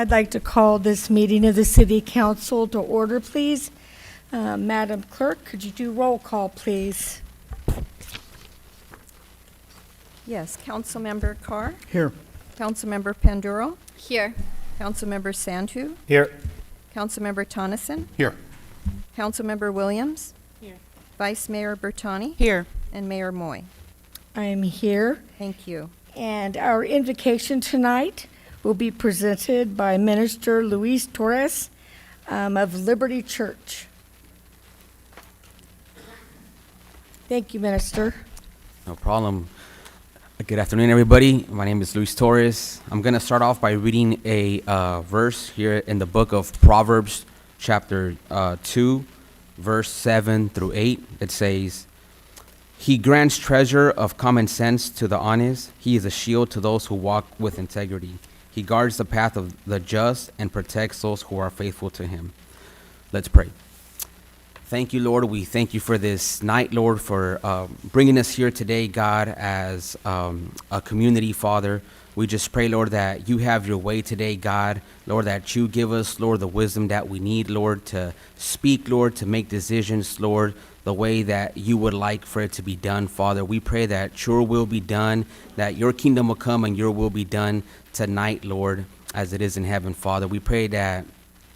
I'd like to call this meeting of the City Council to order, please. Madam Clerk, could you do roll call, please? Yes, Councilmember Carr, Here. Councilmember Panduro, Here. Councilmember Santu, Here. Councilmember Tonneson, Here. Councilmember Williams, Here. Vice Mayor Bertani, Here. and Mayor Moy. I am here, Thank you. and our invocation tonight will be presented by Minister Luis Torres of Liberty Church. Thank you, Minister. No problem. Good afternoon, everybody. My name is Luis Torres. I'm going to start off by reading a verse here in the book of Proverbs, chapter 2, verse 7 through 8. It says, "He grants treasure of common sense to the honest. He is a shield to those who walk with integrity. He guards the path of the just and protects those who are faithful to him." Let's pray. Thank you, Lord. We thank you for this night, Lord, for bringing us here today, God, as a community, Father. We just pray, Lord, that you have your way today, God. Lord, that you give us, Lord, the wisdom that we need, Lord, to speak, Lord, to make decisions, Lord, the way that you would like for it to be done, Father. We pray that your will be done, that your kingdom will come and your will be done tonight, Lord, as it is in heaven, Father. We pray that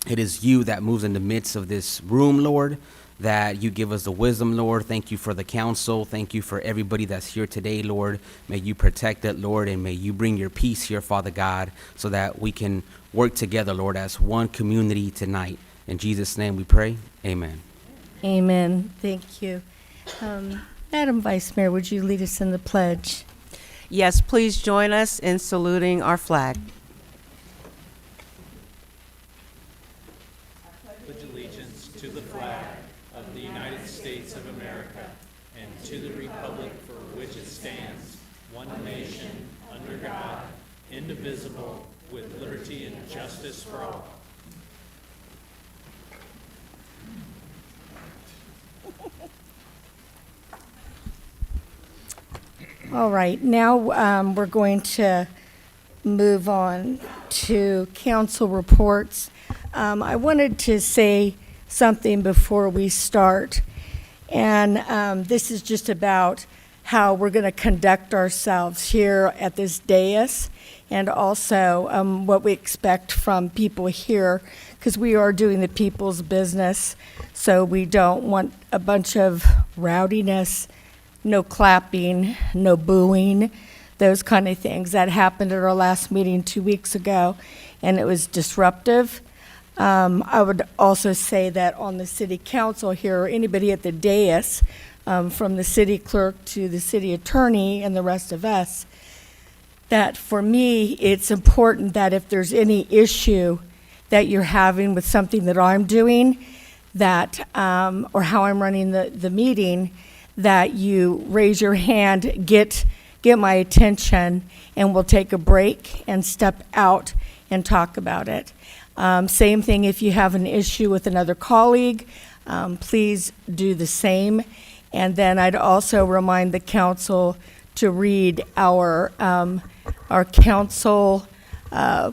it is you that moves in the midst of this room, Lord, that you give us the wisdom, Lord. Thank you for the council. Thank you for everybody that's here today, Lord. May you protect it, Lord, and may you bring your peace here, Father God, so that we can work together, Lord, as one community tonight. In Jesus' name we pray. Amen. Amen. Thank you. Madam Vice Mayor, would you lead us in the pledge? Yes, please join us in saluting our flag. Pledge allegiance to the flag of the United States of America and to the republic for which it stands, one nation, under God, indivisible, with liberty and justice for all. All right, now we're going to move on to council reports. I wanted to say something before we start, and this is just about how we're going to conduct ourselves here at this dais, and also what we expect from people here, because we are doing the people's business, so we don't want a bunch of rowdiness, no clapping, no booing, those kind of things. That happened at our last meeting 2 weeks ago, and it was disruptive. I would also say that on the city council here, or anybody at the dais, from the city clerk to the city attorney and the rest of us, that for me, it's important that if there's any issue that you're having with something that I'm doing, that, or how I'm running the meeting, that you raise your hand, get my attention, and we'll take a break and step out and talk about it. Same thing if you have an issue with another colleague, please do the same. And then I'd also remind the council to read our council, our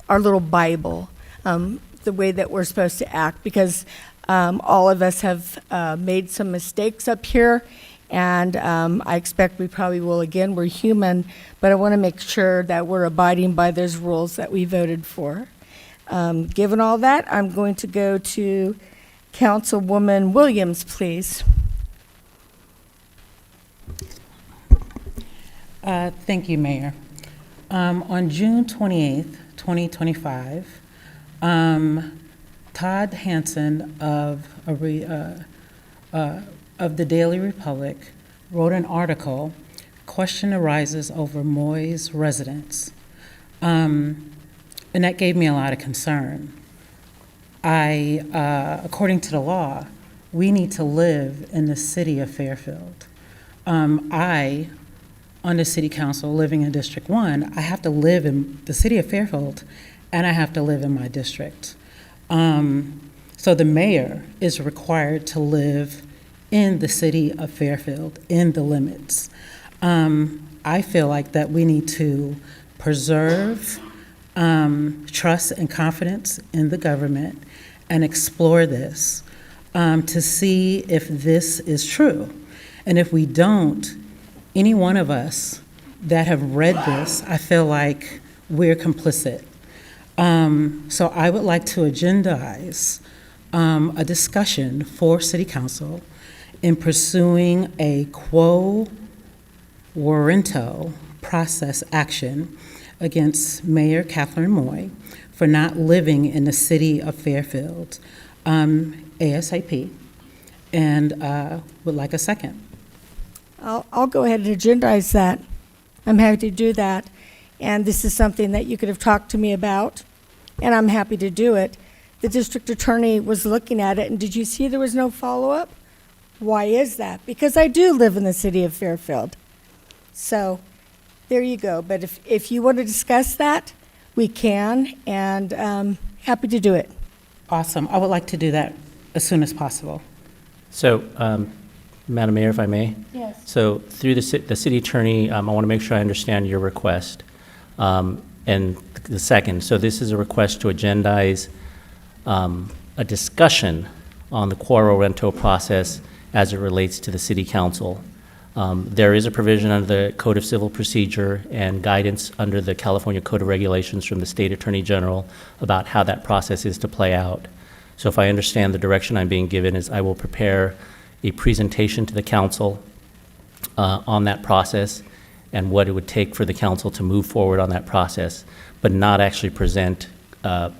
little Bible, the way that we're supposed to act, because all of us have made some mistakes up here, and I expect we probably will again. We're human, but I want to make sure that we're abiding by those rules that we voted for. Given all that, I'm going to go to Councilwoman Williams, please. Thank you, Mayor. On June 28th, 2025, Todd Hansen of the Daily Republic wrote an article, "Question Arises Over Moy's Residence," and that gave me a lot of concern. According to the law, we need to live in the city of Fairfield. On the city council, living in District 1, I have to live in the city of Fairfield, and I have to live in my district. So the mayor is required to live in the city of Fairfield, in the limits. I feel like that we need to preserve trust and confidence in the government and explore this to see if this is true. And if we don't, any one of us that have read this, I feel like we're complicit. So I would like to agendize a discussion for City Council in pursuing a quo warranto process action against Mayor Kathleen Moy for not living in the city of Fairfield ASAP, and would like a second. I'll go ahead and agendize that. I'm happy to do that. And this is something that you could have talked to me about, and I'm happy to do it. The district attorney was looking at it, and did you see there was no follow-up? Why is that? Because I do live in the city of Fairfield. So there you go. But if you want to discuss that, we can, and happy to do it. Awesome. I would like to do that as soon as possible. So, Madam Mayor, if I may? Yes. So, through the city attorney, I want to make sure I understand your request. And the second, so this is a request to agendize a discussion on the quo warranto process as it relates to the city council. There is a provision under the Code of Civil Procedure and guidance under the California Code of Regulations from the State Attorney General about how that process is to play out. So if I understand the direction I'm being given is I will prepare a presentation to the council on that process and what it would take for the council to move forward on that process, but not actually present a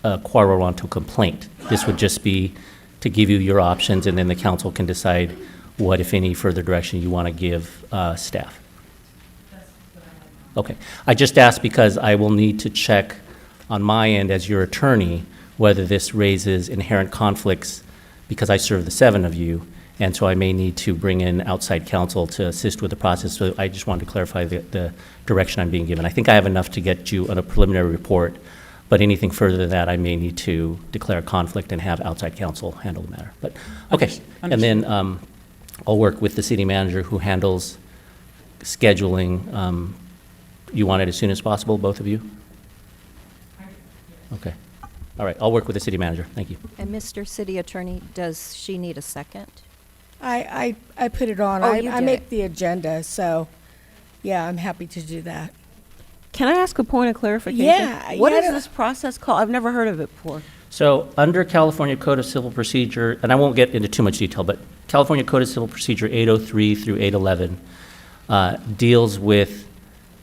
quo warranto complaint. This would just be to give you your options, and then the council can decide what, if any, further direction you want to give staff. Okay. I just asked because I will need to check on my end as your attorney whether this raises inherent conflicts, because I serve the 7 of you, and so I may need to bring in outside counsel to assist with the process. So I just wanted to clarify the direction I'm being given. I think I have enough to get you on a preliminary report, but anything further than that, I may need to declare a conflict and have outside counsel handle the matter. But, okay. And then I'll work with the city manager who handles scheduling. You want it as soon as possible, both of you? Okay. All right, I'll work with the city manager. Thank you. And Mr. City Attorney, does she need a second? I put it on. Oh, you I did make it. the agenda, so, yeah, I'm happy to do that. Can I ask a point of clarification? Yeah, What yeah, is I don't- this process called? I've never heard of it before. So under California Code of Civil Procedure, and I won't get into too much detail, but California Code of Civil Procedure 803 through 811 deals with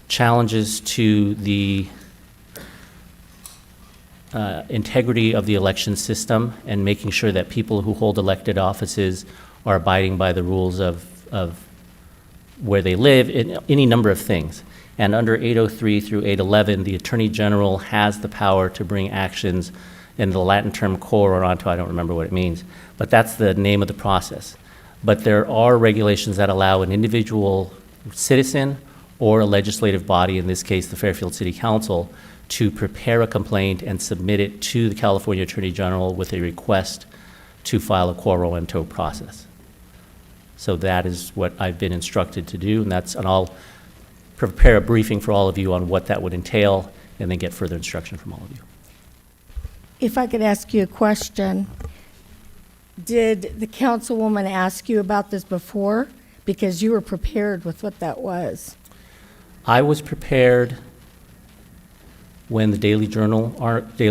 challenges to the integrity of the election system and making sure that people who hold elected offices are abiding by the rules of where they live, in any number of things. And under 803 through 811, the Attorney General has the power to bring actions in the Latin term quo warranto. I don't remember what it means, but that's the name of the process. But there are regulations that allow an individual citizen or a legislative body, in this case the Fairfield City Council, to prepare a complaint and submit it to the California Attorney General with a request to file a quo warranto process. So that is what I've been instructed to do, and I'll prepare a briefing for all of you on what that would entail, and then get further instruction from all of you. If I could ask you a question, did the councilwoman ask you about this before? Because you were prepared with what that was. I was prepared when the Daily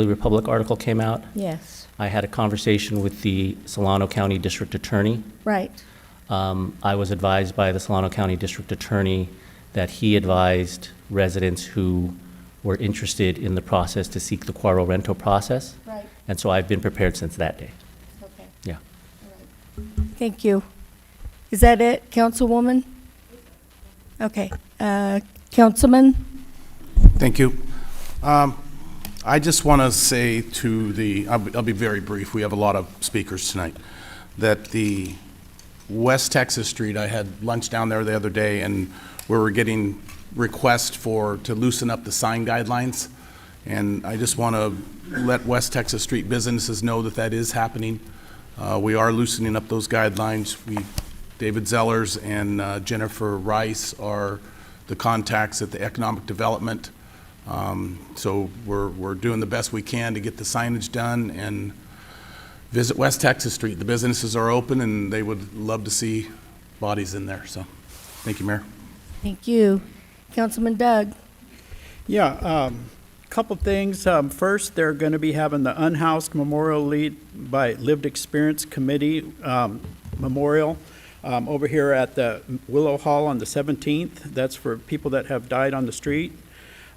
Republic article came out. Yes, I had a conversation with the Solano County District Attorney. right. I was advised by the Solano County District Attorney that he advised residents who were interested in the process to seek the quo warranto process. Right. And so I've been prepared since that day. Okay. Yeah. Thank you. Is that it, Councilwoman? Okay. Councilman? Thank you. I just want to say to I'll be very brief, we have a lot of speakers tonight, that the West Texas Street, I had lunch down there the other day, and we were getting requests to loosen up the sign guidelines, and I just want to let West Texas Street businesses know that that is happening. We are loosening up those guidelines. David Zellers and Jennifer Rice are the contacts at the Economic Development So we're doing the best we can to get the signage done and visit West Texas Street. The businesses are open, and they would love to see bodies in there. So, thank you, Mayor. Thank you. Councilman Doug? Yeah, couple things. First, they're going to be having the Unhoused Memorial Lead by Lived Experience Committee Memorial over here at the Willow Hall on the 17th. That's for people that have died on the street.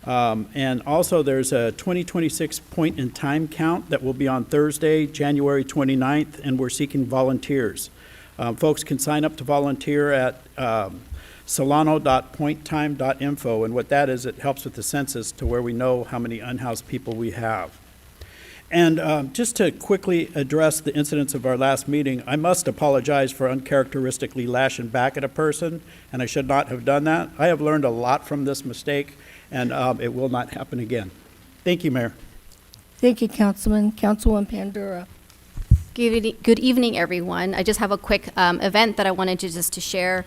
And also, there's a 2026 point in time count that will be on Thursday, January 29th, and we're seeking volunteers. Folks can sign up to volunteer at solano.pointtime.info, and what that is, it helps with the census to where we know how many unhoused people we have. And just to quickly address the incidents of our last meeting, I must apologize for uncharacteristically lashing back at a person, and I should not have done that. I have learned a lot from this mistake, and it will not happen again. Thank you, Mayor. Thank you, Councilman. Councilwoman Pandura? Good evening, everyone. I just have a quick event that I wanted to share.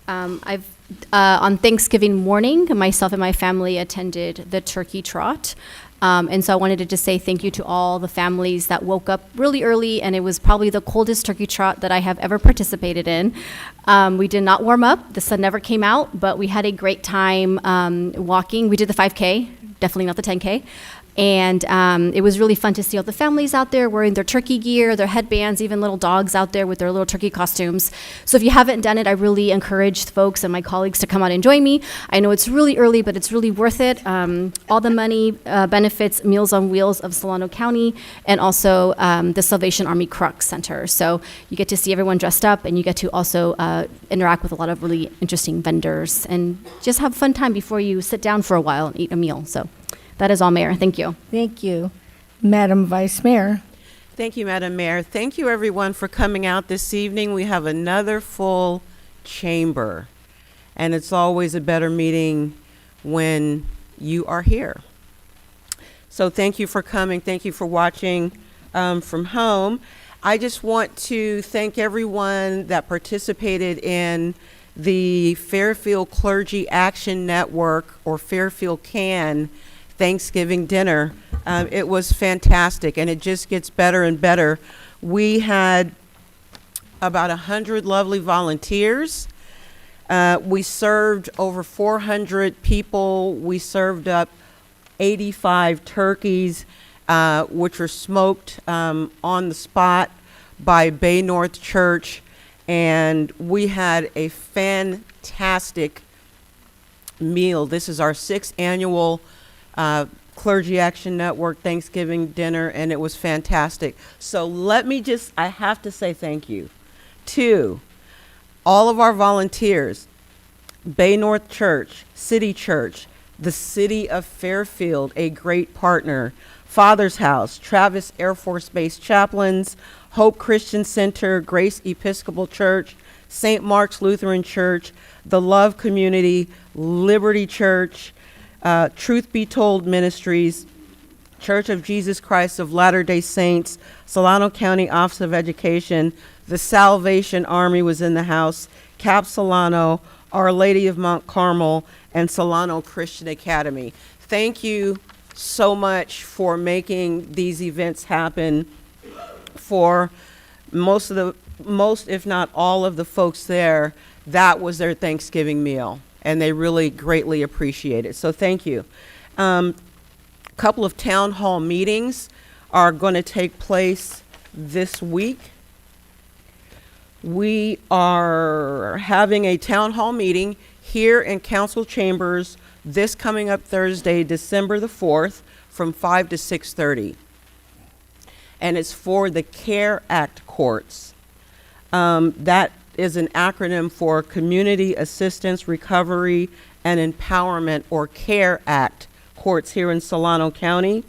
On Thanksgiving morning, myself and my family attended the turkey trot. And so I wanted to just say thank you to all the families that woke up really early, and it was probably the coldest turkey trot that I have ever participated in. We did not warm up. The sun never came out, but we had a great time walking. We did the 5K, definitely not the 10K. And it was really fun to see all the families out there wearing their turkey gear, their headbands, even little dogs out there with their little turkey costumes. So if you haven't done it, I really encourage folks and my colleagues to come out and join me. I know it's really early, but it's really worth it. All the money benefits Meals on Wheels of Solano County and also the Salvation Army Crux Center. So you get to see everyone dressed up, and you get to also interact with a lot of really interesting vendors and just have a fun time before you sit down for a while and eat a meal. So that is all, Mayor. Thank you. Thank you. Madam Vice Mayor? Thank you, Madam Mayor. Thank you, everyone, for coming out this evening. We have another full chamber, and it's always a better meeting when you are here. So thank you for coming. Thank you for watching from home. I just want to thank everyone that participated in the Fairfield Clergy Action Network, or Fairfield CAN, Thanksgiving dinner. It was fantastic, and it just gets better and better. We had about 100 lovely volunteers. We served over 400 people. We served up 85 turkeys, which were smoked on the spot by Bay North Church, and we had a fantastic meal. This is our 6th annual Clergy Action Network Thanksgiving dinner, and it was fantastic. So I have to say thank you to all of our volunteers, Bay North Church, City Church, the City of Fairfield, a great partner, Father's House, Travis Air Force Base Chaplains, Hope Christian Center, Grace Episcopal Church, St. Mark's Lutheran Church, the Love Community, Liberty Church, Truth Be Told Ministries, Church of Jesus Christ of Latter-day Saints, Solano County Office of Education, the Salvation Army was in the house, Cap Solano, Our Lady of Mount Carmel, and Solano Christian Academy. Thank you so much for making these events happen. For most, if not all of the folks there, that was their Thanksgiving meal, and they really greatly appreciate it. So thank you. A couple of town hall meetings are going to take place this week. We are having a town hall meeting here in council chambers this coming up Thursday, December the 4th, from 5 to 6:30. And it's for the CARE Act courts. That is an acronym for Community Assistance, Recovery, and Empowerment, or CARE Act courts here in Solano County.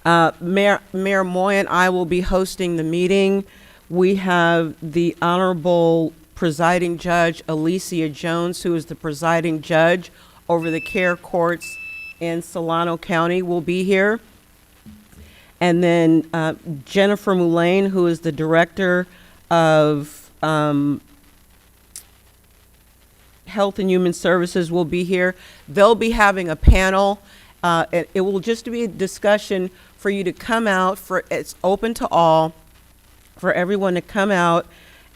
Mayor Moy and I will be hosting the meeting. We have the Honorable Presiding Judge Alicia Jones, who is the presiding judge over the CARE courts in Solano County, will be here. And then Jennifer Mullane, who is the director of Health and Human Services will be here. They'll be having a panel. It will just be a discussion for you to come out. It's open to all, for everyone to come out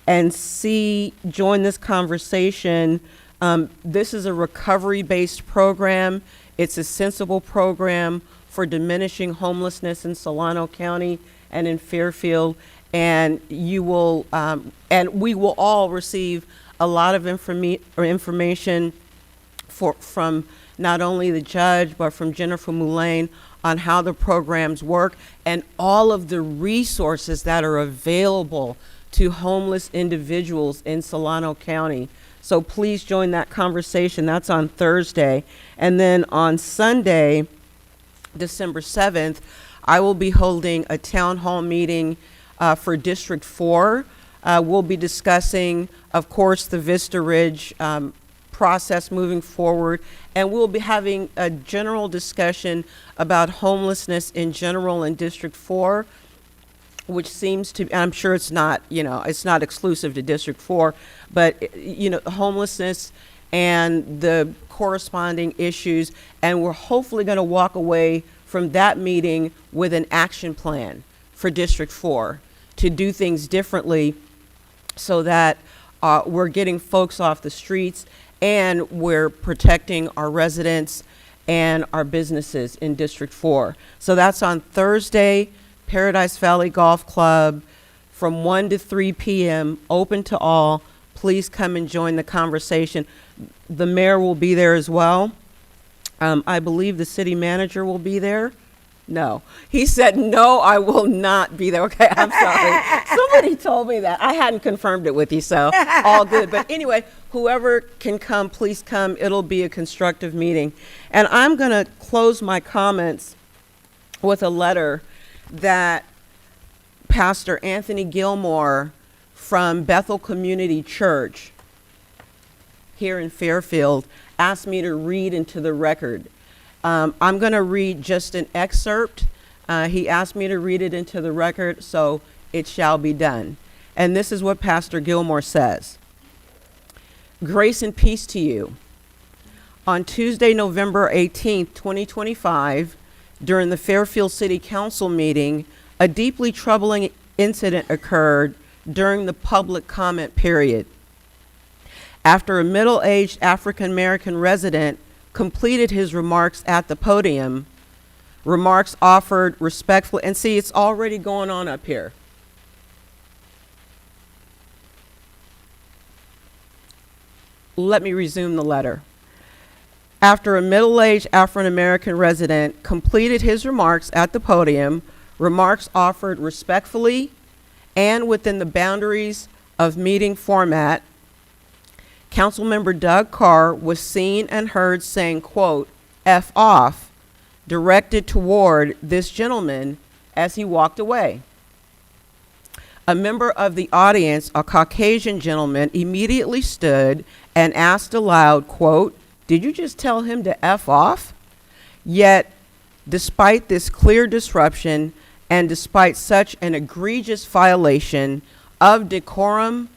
and join this conversation. This is a recovery-based program. It's a sensible program for diminishing homelessness in Solano County and in Fairfield. And you will, and we will all receive a lot of information from not only the judge, but from Jennifer Moulin on how the programs work and all of the resources that are available to homeless individuals in Solano County. So please join that conversation. That's on Thursday. And then on Sunday, December 7th, I will be holding a town hall meeting for District 4. We'll be discussing, of course, the Vista Ridge process moving forward, and we'll be having a general discussion about homelessness in general in District 4, which seems to, I'm sure it's not, it's not exclusive to District 4, but, homelessness and the corresponding issues, and we're hopefully going to walk away from that meeting with an action plan for District 4 to do things differently so that we're getting folks off the streets and we're protecting our residents and our businesses in District 4. So that's on Thursday, Paradise Valley Golf Club from 1 to 3 p.m., open to all. Please come and join the conversation. The mayor will be there as well. I believe the city manager will be there. No. He said, no, I will not be there. Okay, I'm sorry. Somebody told me that. I hadn't confirmed it with you, so all good. But anyway, whoever can come, please come. It'll be a constructive meeting. And I'm going to close my comments with a letter that Pastor Anthony Gilmore from Bethel Community Church here in Fairfield asked me to read into the record. I'm going to read just an excerpt. He asked me to read it into the record, so it shall be done. And this is what Pastor Gilmore says. Grace and peace to you. On Tuesday, November 18th, 2025, during the Fairfield City Council meeting, a deeply troubling incident occurred during the public comment period. After a middle-aged African-American resident completed his remarks at the podium, remarks offered respectfully, and see, it's already going on up here. Let me resume the letter. After a middle-aged African-American resident completed his remarks at the podium, remarks offered respectfully and within the boundaries of meeting format, Councilmember Doug Carr was seen and heard saying, quote, F off, directed toward this gentleman as he walked away. A member of the audience, a Caucasian gentleman, immediately stood and asked aloud, quote, did you just tell him to F off? Yet, despite this clear disruption and despite such an egregious violation of decorum,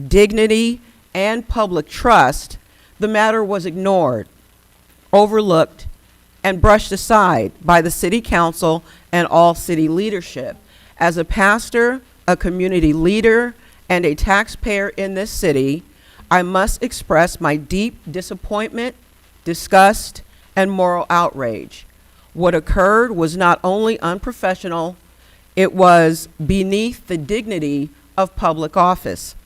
dignity, and public trust, the matter was ignored, overlooked, and brushed aside by the city council and all city leadership. As a pastor, a community leader, and a taxpayer in this city, I must express my deep disappointment, disgust, and moral outrage. What occurred was not only unprofessional, it was beneath the dignity of public office.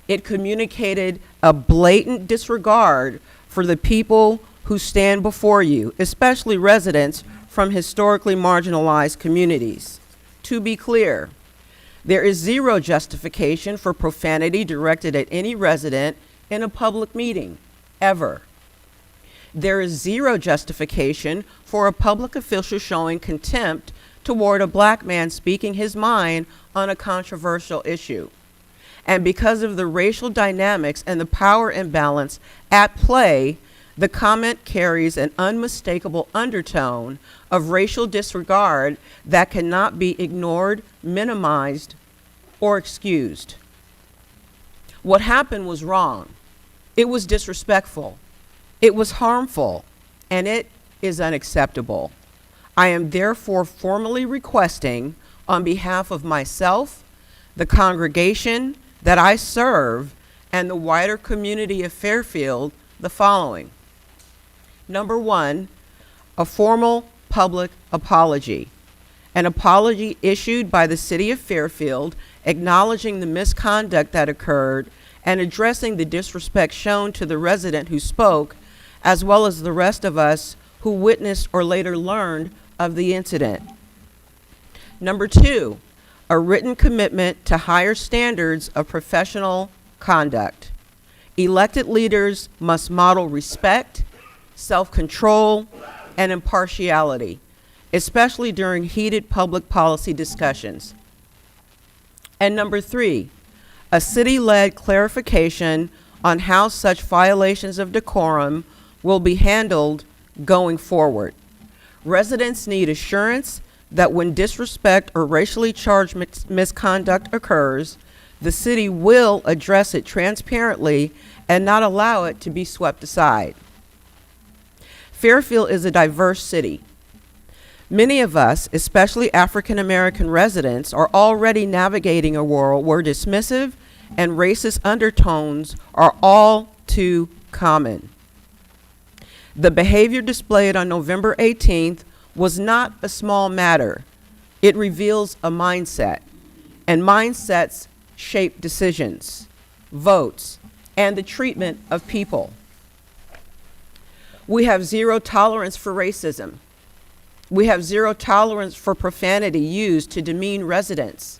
It communicated a blatant disregard for the people who stand before you, especially residents from historically marginalized communities. To be clear, there is zero justification for profanity directed at any resident in a public meeting, ever. There is zero justification for a public official showing contempt toward a black man speaking his mind on a controversial issue. And because of the racial dynamics and the power imbalance at play, the comment carries an unmistakable undertone of racial disregard that cannot be ignored, minimized, or excused. What happened was wrong. It was disrespectful. It was harmful, and it is unacceptable. I am therefore formally requesting, on behalf of myself, the congregation that I serve, and the wider community of Fairfield, the following. Number one, a formal public apology. An apology issued by the City of Fairfield acknowledging the misconduct that occurred and addressing the disrespect shown to the resident who spoke, as well as the rest of us who witnessed or later learned of the incident. Number two, a written commitment to higher standards of professional conduct. Elected leaders must model respect, self-control, and impartiality, especially during heated public policy discussions. And number three, a city-led clarification on how such violations of decorum will be handled going forward. Residents need assurance that when disrespect or racially charged misconduct occurs, the city will address it transparently and not allow it to be swept aside. Fairfield is a diverse city. Many of us, especially African American residents, are already navigating a world where dismissive and racist undertones are all too common. The behavior displayed on November 18th was not a small matter. It reveals a mindset, and mindsets shape decisions, votes, and the treatment of people. We have zero tolerance for racism. We have zero tolerance for profanity used to demean residents.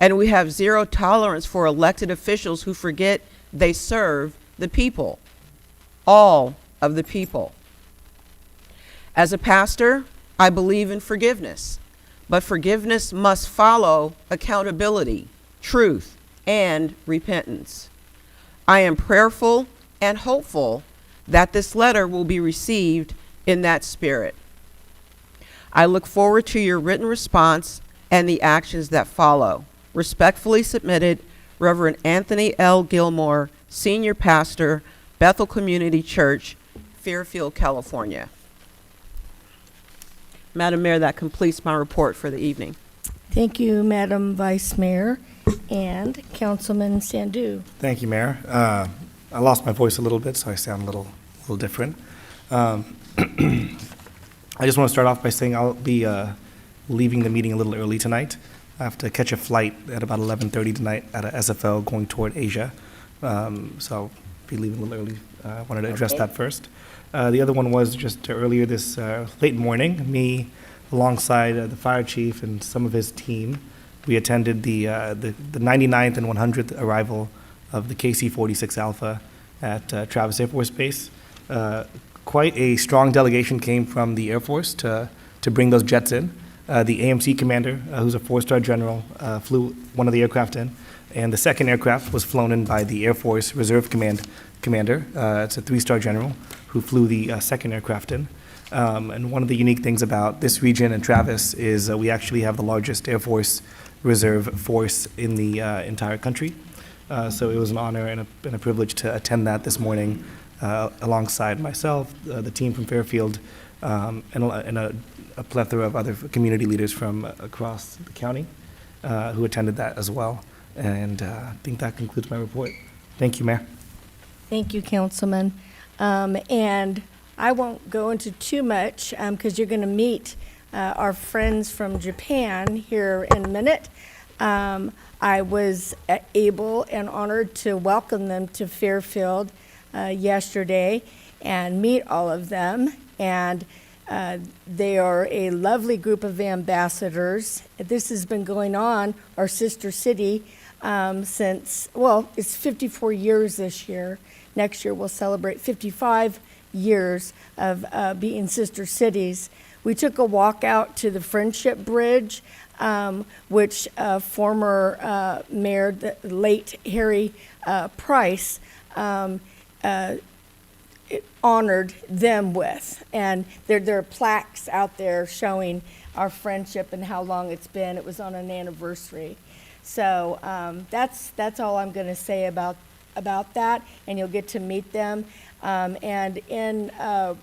And we have zero tolerance for elected officials who forget they serve the people, all of the people. As a pastor, I believe in forgiveness, but forgiveness must follow accountability, truth, and repentance. I am prayerful and hopeful that this letter will be received in that spirit. I look forward to your written response and the actions that follow. Respectfully submitted, Reverend Anthony L. Gilmore, Senior Pastor, Bethel Community Church, Fairfield, California. Madam Mayor, that completes my report for the evening. Thank you, Madam Vice Mayor and Councilman Sandu. Thank you, Mayor. I lost my voice a little bit, so I sound a little different. I just want to start off by saying I'll be leaving the meeting a little early tonight. I have to catch a flight at about 11:30 tonight at a SFL going toward Asia. So I'll be leaving a little early. I wanted to address that first. The other one was just earlier this late morning, me alongside the fire chief and some of his team, we attended the 99th and 100th arrival of the KC-46 Alpha at Travis Air Force Base. Quite a strong delegation came from the Air Force to bring those jets in. The AMC commander, who's a 4-star general, flew one of the aircraft in, and the second aircraft was flown in by the Air Force Reserve commander. It's a 3-star general who flew the second aircraft in. And one of the unique things about this region and Travis is we actually have the largest Air Force Reserve force in the entire country. So it was an honor and a privilege to attend that this morning alongside myself, the team from Fairfield, and a plethora of other community leaders from across the county who attended that as well. And I think that concludes my report. Thank you, Mayor. Thank you, Councilman. And I won't go into too much because you're going to meet our friends from Japan here in a minute. I was able and honored to welcome them to Fairfield yesterday and meet all of them. And they are a lovely group of ambassadors. This has been going on, our sister city, since, well, it's 54 years this year. Next year we'll celebrate 55 years of being sister cities. We took a walk out to the Friendship Bridge, which former mayor, the late Harry Price, honored them with. And there are plaques out there showing our friendship and how long it's been. It was on an anniversary. So that's all I'm going to say about about that, and you'll get to meet them. And in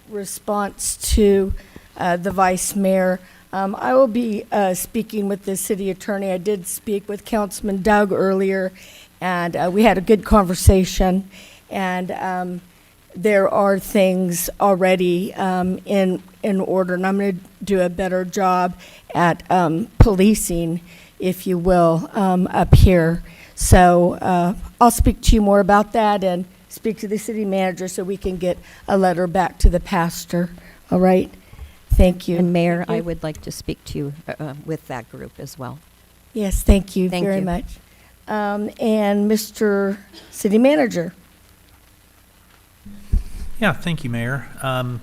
response to the vice mayor, I will be speaking with the city attorney. I did speak with Councilman Doug earlier, and we had a good conversation. And there are things already in order, and I'm going to do a better job at policing, if you will, up here. So I'll speak to you more about that and speak to the city manager so we can get a letter back to the pastor. All right? Thank you. And Mayor, Thank you. I would like to speak to you with that group as well. Yes, thank you Thank very you. much. And Mr. City Manager. Yeah, thank you, Mayor.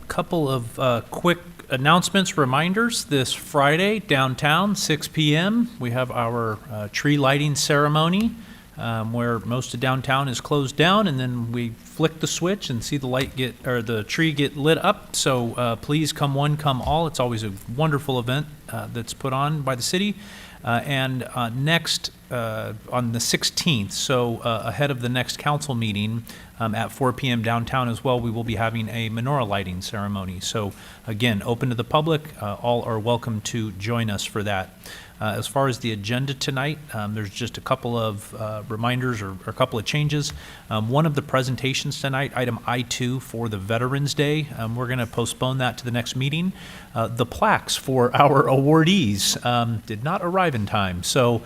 Couple of quick announcements, reminders. This Friday, downtown, 6 p.m., we have our tree lighting ceremony, where most of downtown is closed down, and then we flick the switch and see the tree get lit up. So please come one, come all. It's always a wonderful event that's put on by the city. And next, on the 16th, so ahead of the next council meeting, at 4 p.m. downtown as well, we will be having a menorah lighting ceremony. So again, open to the public. All are welcome to join us for that. As far as the agenda tonight, there's just a couple of reminders or a couple of changes. One of the presentations tonight, item I-2 for the Veterans Day, we're going to postpone that to the next meeting. The plaques for our awardees did not arrive in time, so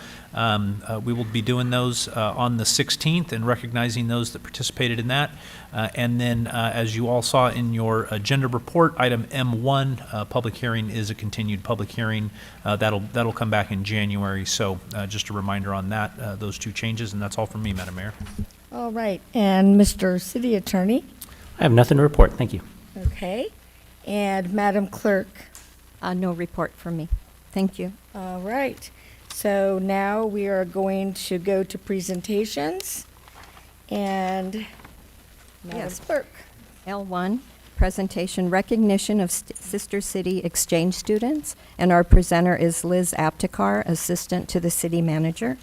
we will be doing those on the 16th and recognizing those that participated in that. And then, as you all saw in your agenda report, item M1, public hearing is a continued public hearing. That'll come back in January. So just a reminder on that, those two changes, and that's all from me, Madam Mayor. All right. And Mr. City Attorney. I have nothing to report. Thank you. Okay. And Madam Clerk. No report from me. Thank you. All right. So now we are going to go to presentations. And Madam Yes. Clerk. L1, presentation recognition of Sister City exchange students. And our presenter is Liz Aptekar, assistant to the city manager.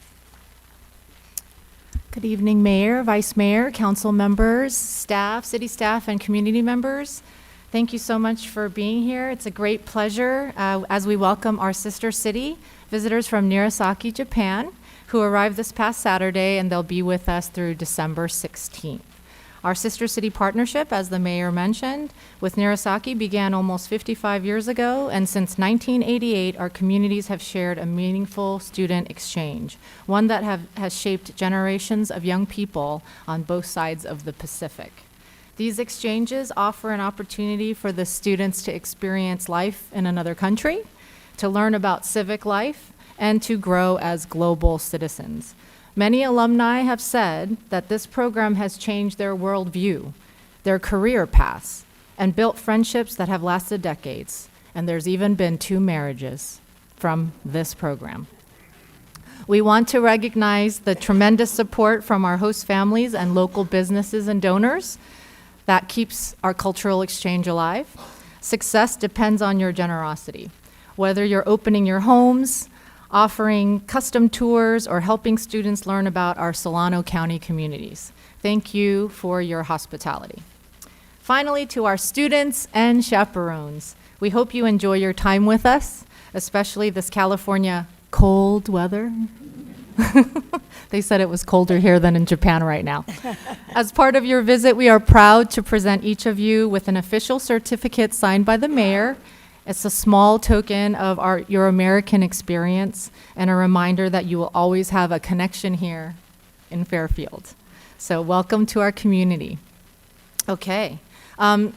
Good evening, Mayor, Vice Mayor, council members, staff, city staff, and community members. Thank you so much for being here. It's a great pleasure as we welcome our sister city visitors from Nirasaki, Japan, who arrived this past Saturday, and they'll be with us through December 16th. Our sister city partnership, as the mayor mentioned, with Nirasaki began almost 55 years ago, and since 1988, our communities have shared a meaningful student exchange, one that has shaped generations of young people on both sides of the Pacific. These exchanges offer an opportunity for the students to experience life in another country, to learn about civic life, and to grow as global citizens. Many alumni have said that this program has changed their worldview, their career paths, and built friendships that have lasted decades. And there's even been 2 marriages from this program. We want to recognize the tremendous support from our host families and local businesses and donors that keeps our cultural exchange alive. Success depends on your generosity. Whether you're opening your homes, offering custom tours, or helping students learn about our Solano County communities. Thank you for your hospitality. Finally, to our students and chaperones, we hope you enjoy your time with us, especially this California cold weather. They said it was colder here than in Japan right now. As part of your visit, we are proud to present each of you with an official certificate signed by the mayor. It's a small token of your American experience and a reminder that you will always have a connection here in Fairfield. So welcome to our community. Okay.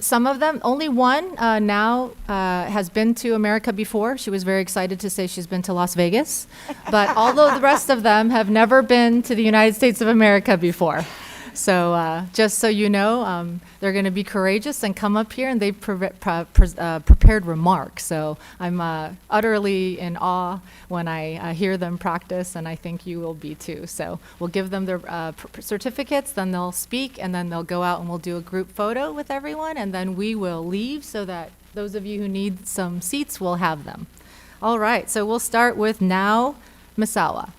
Some of them, only one now has been to America before. She was very excited to say she's been to Las Vegas. But although the rest of them have never been to the United States of America before. So just so you know, they're going to be courageous and come up here, and they've prepared remarks. So I'm utterly in awe when I hear them practice, and I think you will be too. So we'll give them their certificates, then they'll speak, and then they'll go out and we'll do a group photo with everyone, and then we will leave so that those of you who need some seats will have them. All right, so we'll start with now Misawa.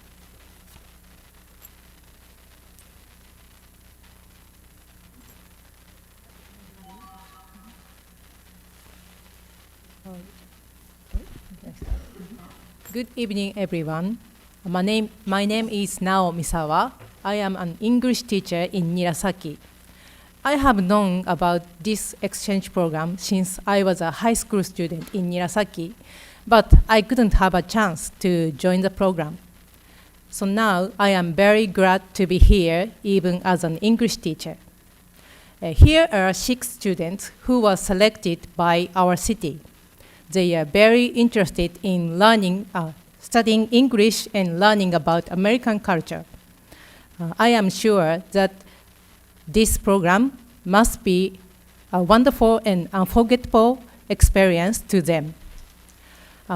Good evening, everyone. My name is Nao Misawa. I am an English teacher in Nirasaki. I have known about this exchange program since I was a high school student in Nirasaki, but I couldn't have a chance to join the program. So now I am very glad to be here, even as an English teacher. Here are 6 students who were selected by our city. They are very interested in studying English and learning about American culture. I am sure that this program must be a wonderful and unforgettable experience to them.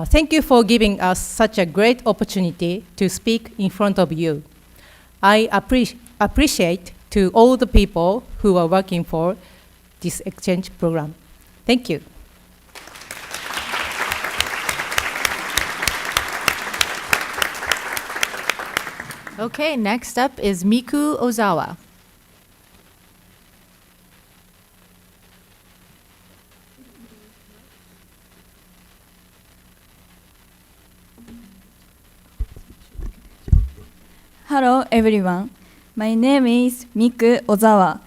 Thank you for giving us such a great opportunity to speak in front of you. I appreciate to all the people who are working for this exchange program. Thank you. Okay, next up is Miku Ozawa. Hello everyone. My name is Miku Ozawa.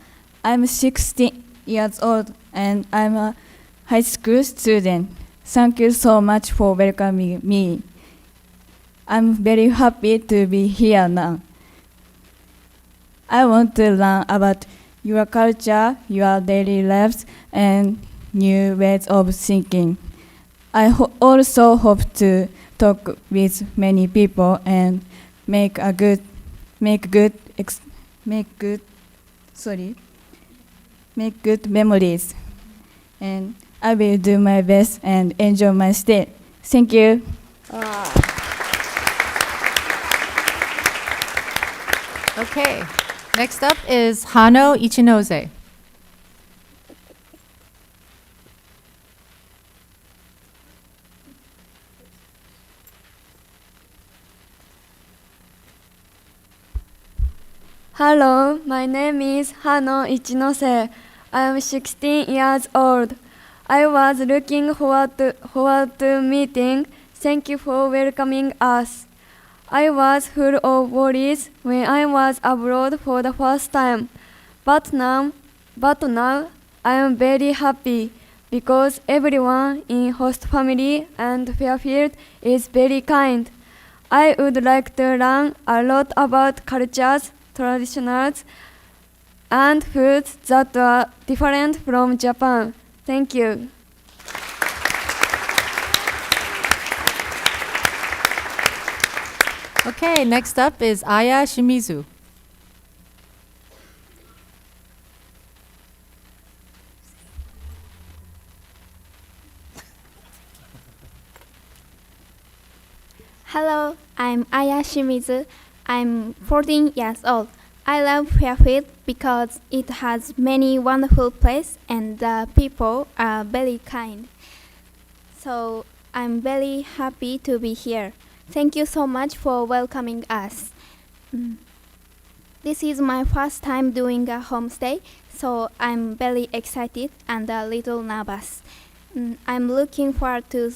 I'm 16 years old and I'm a high school student. Thank you so much for welcoming me. I'm very happy to be here now. I want to learn about your culture, your daily lives, and new ways of thinking. I also hope to talk with many people and make good memories. And I will do my best and enjoy my stay. Thank you. Okay, next up is Hano Ichinose. Hello, my name is Hano Ichinose. I am 16 years old. I was looking forward to meeting. Thank you for welcoming us. I was full of worries when I was abroad for the first time, but now I am very happy because everyone in host family and Fairfield is very kind. I would like to learn a lot about cultures, traditions, and foods that are different from Japan. Thank you. Okay, next up is Aya Shimizu. Hello, I'm Aya Shimizu. I'm 14 years old. I love Fairfield because it has many wonderful places and the people are very kind. So I'm very happy to be here. Thank you so much for welcoming us. This is my first time doing a homestay, so I'm very excited and a little nervous. I'm looking forward to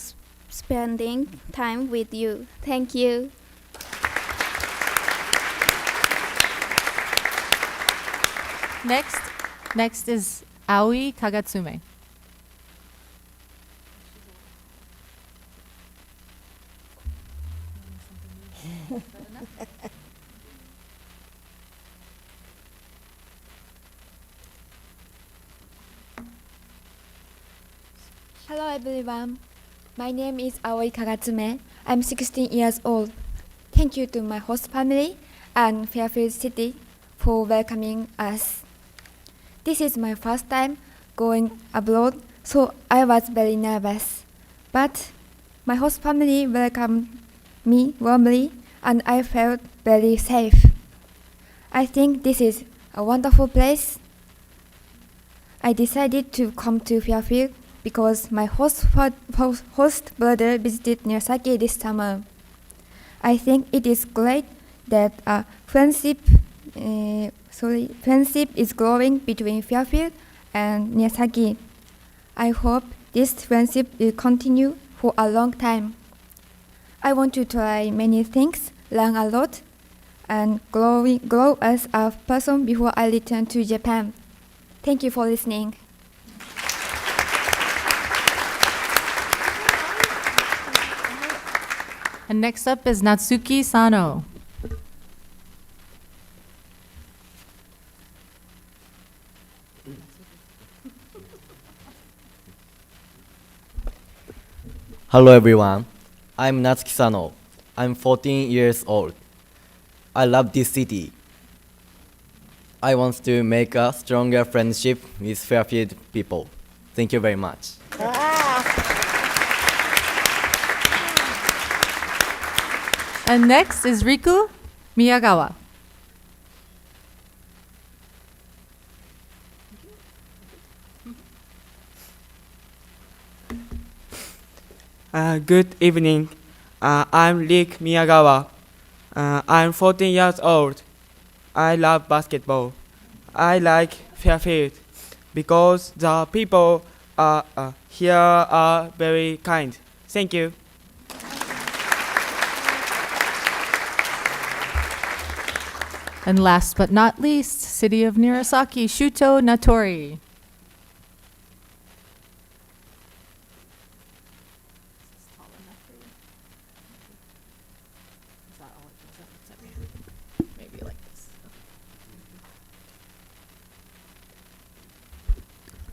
spending time with you. Thank you. Next is Aoi Kagatsume. Hello everyone. My name is Aoi Kagatsume. I'm 16 years old. Thank you to my host family and Fairfield City for welcoming us. This is my first time going abroad, so I was very nervous. But my host family welcomed me warmly and I felt very safe. I think this is a wonderful place. I decided to come to Fairfield because my host brother visited Nirasaki this summer. I think it is great that friendship is growing between Fairfield and Nirasaki. I hope this friendship will continue for a long time. I want to try many things, learn a lot, and grow as a person before I return to Japan. Thank you for listening. And next up is Natsuki Sano. Hello everyone, I'm Natsuki Sano. I'm 14 years old. I love this city. I want to make a stronger friendship with Fairfield people. Thank you very much. And next is Riku Miyagawa. Good evening. I'm Rick Miyagawa. I'm 14 years old. I love basketball. I like Fairfield because the people here are very kind. Thank you. And last but not least, City of Nirasaki, Shuto Natori.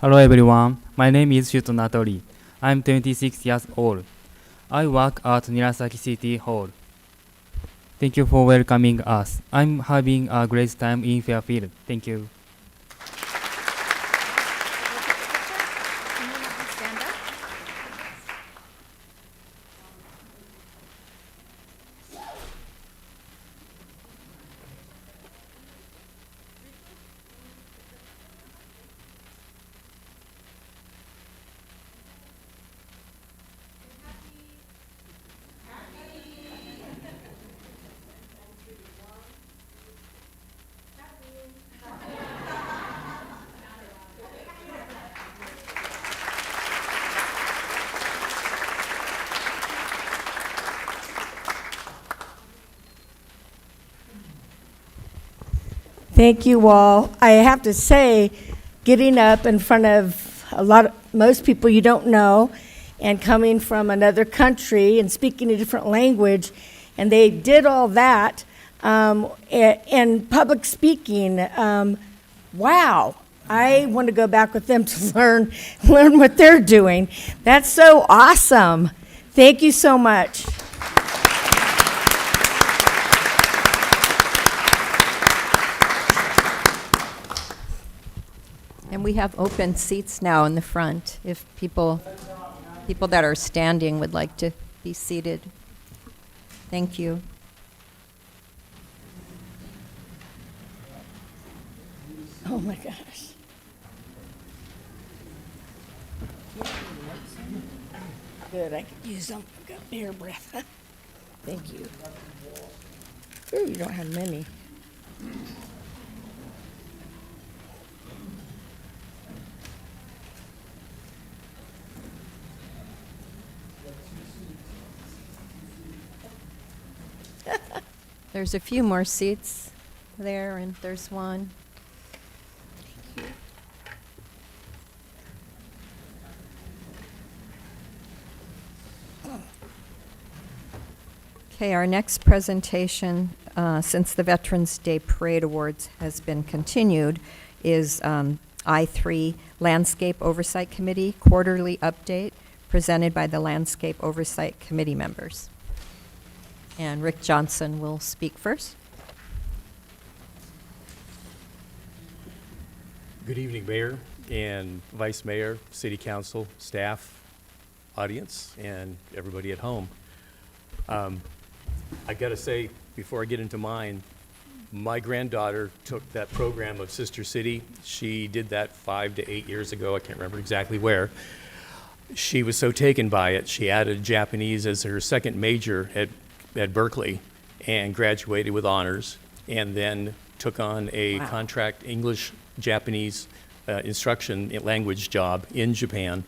Hello everyone, my name is Shuto Natori. I'm 26 years old. I work at Nirasaki City Hall. Thank you for welcoming us. I'm having a great time in Fairfield. Thank you. Thank you all. I have to say, getting up in front of most people you don't know, and coming from another country and speaking a different language, and they did all that, and public speaking. Wow. I want to go back with them to learn what they're doing. That's so awesome. Thank you so much. And we have open seats now in the front if people that are standing would like to be seated. Thank you. Oh my gosh. Good, I could use them. I've got air breath. Thank you. Ooh, you don't have many. There's a few more seats there, and there's one. Okay, our next presentation, since the Veterans Day Parade Awards has been continued, is I3 Landscape Oversight Committee Quarterly Update, presented by the Landscape Oversight Committee members. And Rick Johnson will speak first. Good evening, Mayor and Vice Mayor, City Council, staff, audience, and everybody at home. I gotta say, before I get into mine, my granddaughter took that program of Sister City. She did that 5 to 8 years ago. I can't remember exactly where. She was so taken by it, she added Japanese as her second major at Berkeley and graduated with honors, and then took on a contract English-Japanese instruction language job in Japan.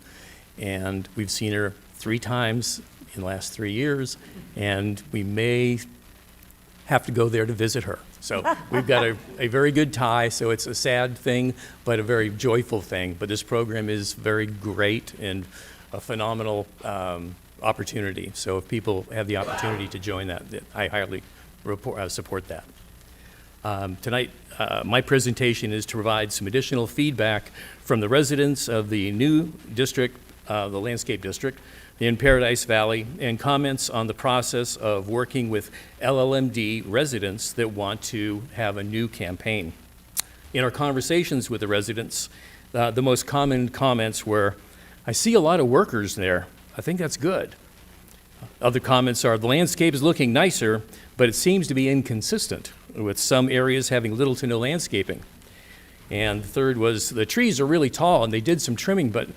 And we've seen her 3 times in the last 3 years, and we may have to go there to visit her. So we've got a very good tie, so it's a sad thing, but a very joyful thing. But this program is very great and a phenomenal opportunity. So if people have the opportunity to join that, I highly support that. Tonight, my presentation is to provide some additional feedback from the residents of the new district, the landscape district in Paradise Valley, and comments on the process of working with LLMD residents that want to have a new campaign. In our conversations with the residents, the most common comments were, "I see a lot of workers there. I think that's good." Other comments are, "The landscape is looking nicer, but it seems to be inconsistent, with some areas having little to no landscaping." And the third was, "The trees are really tall and they did some trimming, but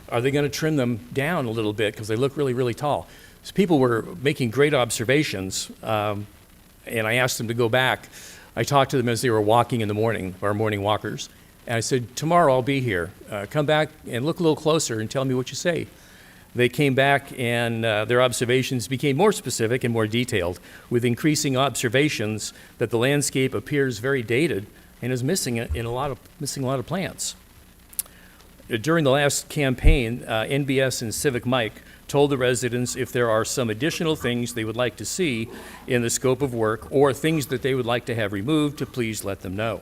are they going to trim them down a little bit because they look really, really tall?" So people were making great observations, and I asked them to go back. I talked to them as they were walking in the morning, our morning walkers, and I said, "Tomorrow I'll be here. Come back and look a little closer and tell me what you say." They came back and their observations became more specific and more detailed, with increasing observations that the landscape appears very dated and is missing a lot of plants. During the last campaign, NBS and Civic Mike told the residents if there are some additional things they would like to see in the scope of work or things that they would like to have removed, to please let them know.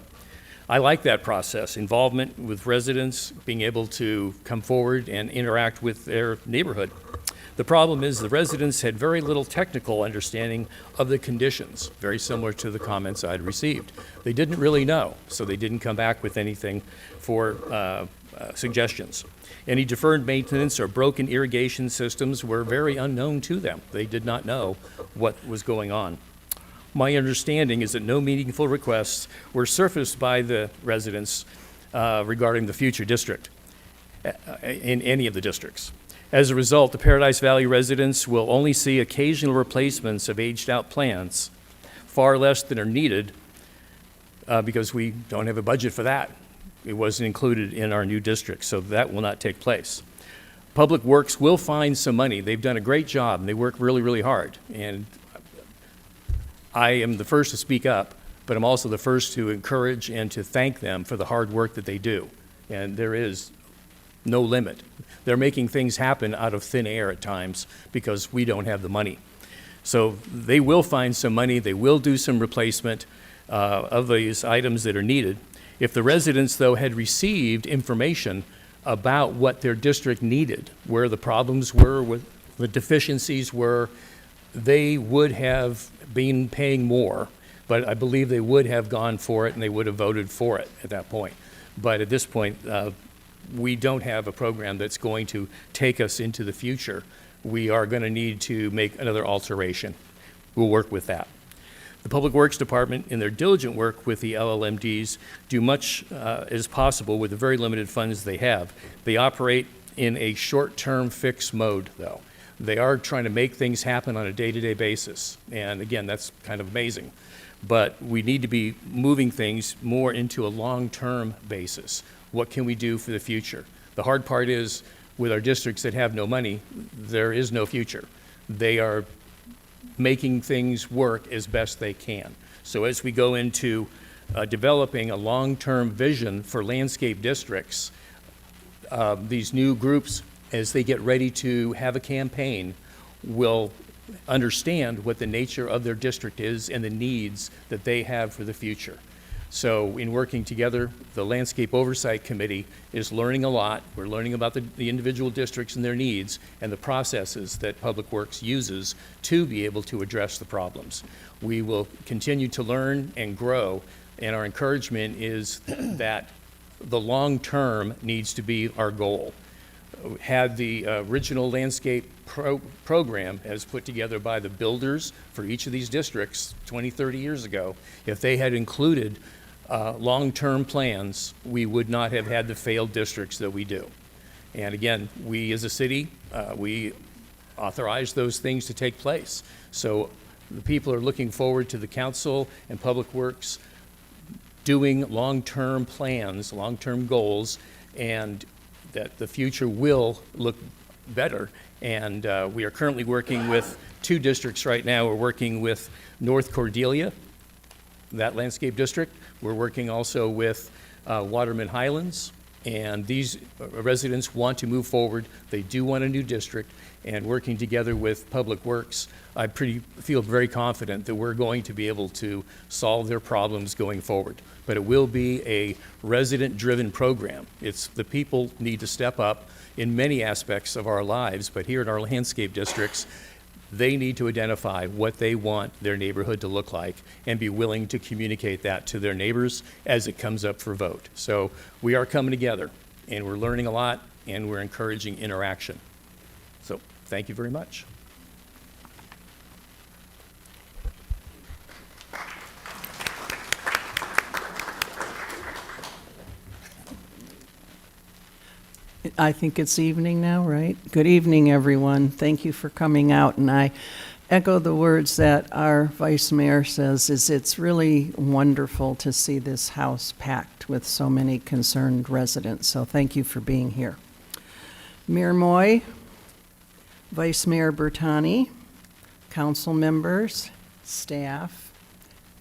I like that process, involvement with residents, being able to come forward and interact with their neighborhood. The problem is the residents had very little technical understanding of the conditions, very similar to the comments I'd received. They didn't really know, so they didn't come back with anything for suggestions. Any deferred maintenance or broken irrigation systems were very unknown to them. They did not know what was going on. My understanding is that no meaningful requests were surfaced by the residents regarding the future district in any of the districts. As a result, the Paradise Valley residents will only see occasional replacements of aged-out plants, far less than are needed, because we don't have a budget for that. It wasn't included in our new district, so that will not take place. Public Works will find some money. They've done a great job, and they work really, really hard. And I am the first to speak up, but I'm also the first to encourage and to thank them for the hard work that they do. And there is no limit. They're making things happen out of thin air at times because we don't have the money. So they will find some money. They will do some replacement of these items that are needed. If the residents, though, had received information about what their district needed, where the problems were, what the deficiencies were, they would have been paying more, but I believe they would have gone for it and they would have voted for it at that point. But at this point, we don't have a program that's going to take us into the future. We are going to need to make another alteration. We'll work with that. The Public Works Department, in their diligent work with the LLMDs, do much as possible with the very limited funds they have. They operate in a short-term fix mode, though. They are trying to make things happen on a day-to-day basis. And again, that's kind of amazing. But we need to be moving things more into a long-term basis. What can we do for the future? The hard part is, with our districts that have no money, there is no future. They are making things work as best they can. So as we go into developing a long-term vision for landscape districts, these new groups, as they get ready to have a campaign, will understand what the nature of their district is and the needs that they have for the future. So in working together, the Landscape Oversight Committee is learning a lot. We're learning about the individual districts and their needs and the processes that Public Works uses to be able to address the problems. We will continue to learn and grow, and our encouragement is that the long term needs to be our goal. Had the original landscape program as put together by the builders for each of these districts 20, 30 years ago, if they had included long-term plans, we would not have had the failed districts that we do. And again, we as a city, we authorize those things to take place. So the people are looking forward to the council and Public Works doing long-term plans, long-term goals, and that the future will look better. And we are currently working with 2 districts right now. We're working with North Cordelia, that landscape district. We're working also with Waterman Highlands, and these residents want to move forward. They do want a new district, and working together with Public Works, I feel very confident that we're going to be able to solve their problems going forward. But it will be a resident-driven program. It's the people need to step up in many aspects of our lives, but here in our landscape districts, they need to identify what they want their neighborhood to look like and be willing to communicate that to their neighbors as it comes up for vote. So we are coming together, and we're learning a lot, and we're encouraging interaction. So thank you very much. I think it's evening now, right? Good evening, everyone. Thank you for coming out. And I echo the words that our Vice Mayor says, it's really wonderful to see this house packed with so many concerned residents. So thank you for being here. Mayor Moy, Vice Mayor Bertani, council members, staff,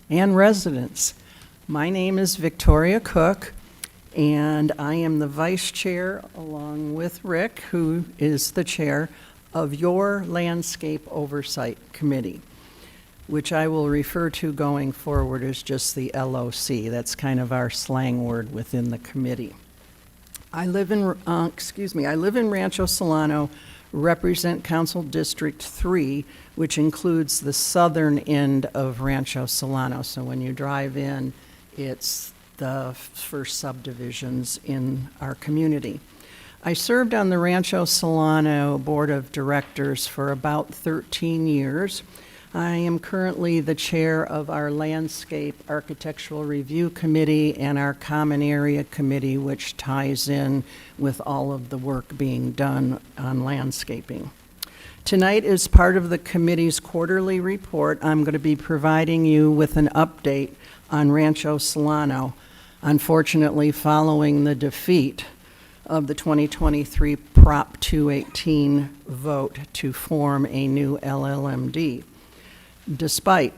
and residents. My name is Victoria Cook, and I am the vice chair, along with Rick, who is the chair of your Landscape Oversight Committee, which I will refer to going forward as just the LOC. That's kind of our slang word within the committee. I live in Rancho Solano, represent Council District 3, which includes the southern end of Rancho Solano. So when you drive in, it's the first subdivisions in our community. I served on the Rancho Solano Board of Directors for about 13 years. I am currently the chair of our Landscape Architectural Review Committee and our Common Area Committee, which ties in with all of the work being done on landscaping. Tonight, as part of the committee's quarterly report, I'm going to be providing you with an update on Rancho Solano. Unfortunately, following the defeat of the 2023 Prop 218 vote to form a new LLMD, despite,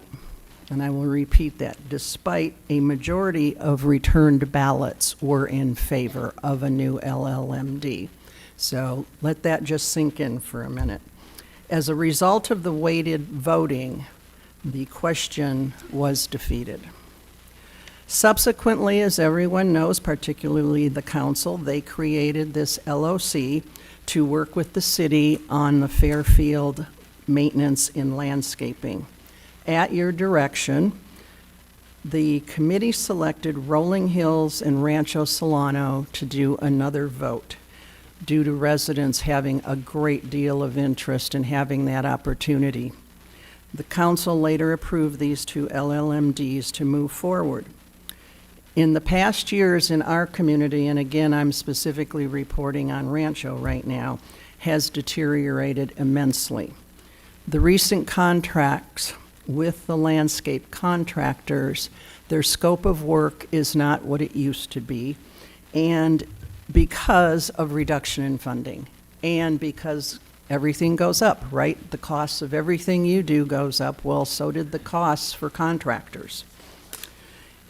and I will repeat that, despite a majority of returned ballots were in favor of a new LLMD. So let that just sink in for a minute. As a result of the weighted voting, the question was defeated. Subsequently, as everyone knows, particularly the council, they created this LOC to work with the city on the Fairfield maintenance in landscaping. At your direction, the committee selected Rolling Hills and Rancho Solano to do another vote due to residents having a great deal of interest in having that opportunity. The council later approved these 2 LLMDs to move forward. In the past years in our community, and again, I'm specifically reporting on Rancho right now, has deteriorated immensely. The recent contracts with the landscape contractors, their scope of work is not what it used to be, and because of reduction in funding, and because everything goes up, right? The cost of everything you do goes up. Well, so did the costs for contractors.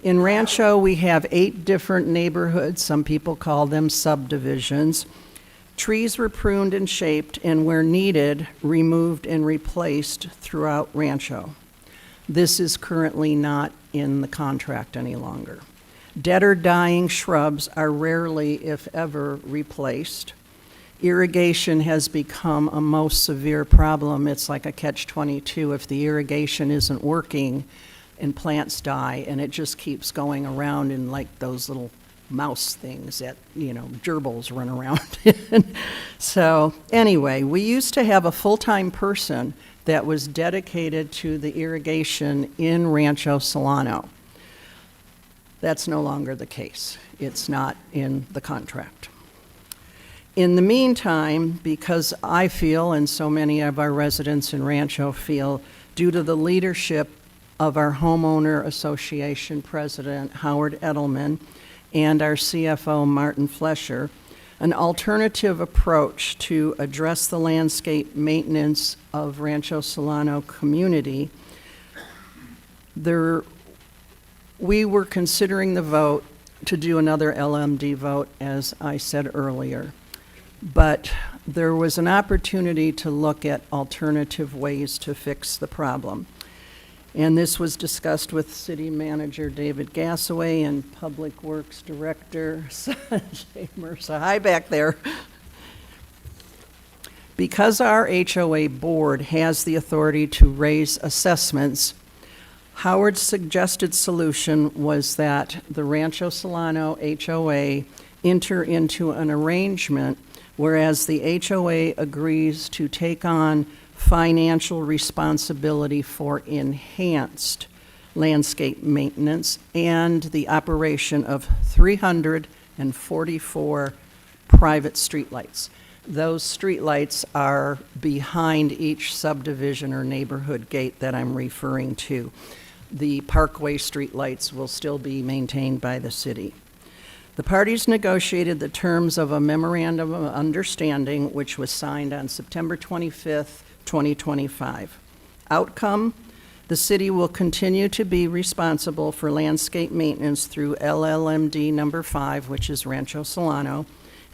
In Rancho, we have 8 different neighborhoods. Some people call them subdivisions. Trees were pruned and shaped, and where needed, removed and replaced throughout Rancho. This is currently not in the contract any longer. Dead or dying shrubs are rarely, if ever, replaced. Irrigation has become a most severe problem. It's like a catch-22. If the irrigation isn't working, and plants die, and it just keeps going around in like those little mouse things that, gerbils run around in. So anyway, we used to have a full-time person that was dedicated to the irrigation in Rancho Solano. That's no longer the case. It's not in the contract. In the meantime, because I feel, and so many of our residents in Rancho feel, due to the leadership of our homeowner association president, Howard Edelman, and our CFO, Martin Flesher, an alternative approach to address the landscape maintenance of Rancho Solano community. We were considering the vote to do another LMD vote, as I said earlier. But there was an opportunity to look at alternative ways to fix the problem. And this was discussed with City Manager David Gassaway and Public Works Director Sanjay Mirza. Hi back there. Because our HOA board has the authority to raise assessments, Howard's suggested solution was that the Rancho Solano HOA enter into an arrangement whereas the HOA agrees to take on financial responsibility for enhanced landscape maintenance and the operation of 344 private streetlights. Those streetlights are behind each subdivision or neighborhood gate that I'm referring to. The Parkway streetlights will still be maintained by the city. The parties negotiated the terms of a memorandum of understanding, which was signed on September 25th, 2025. Outcome, the city will continue to be responsible for landscape maintenance through LLMD number 5, which is Rancho Solano,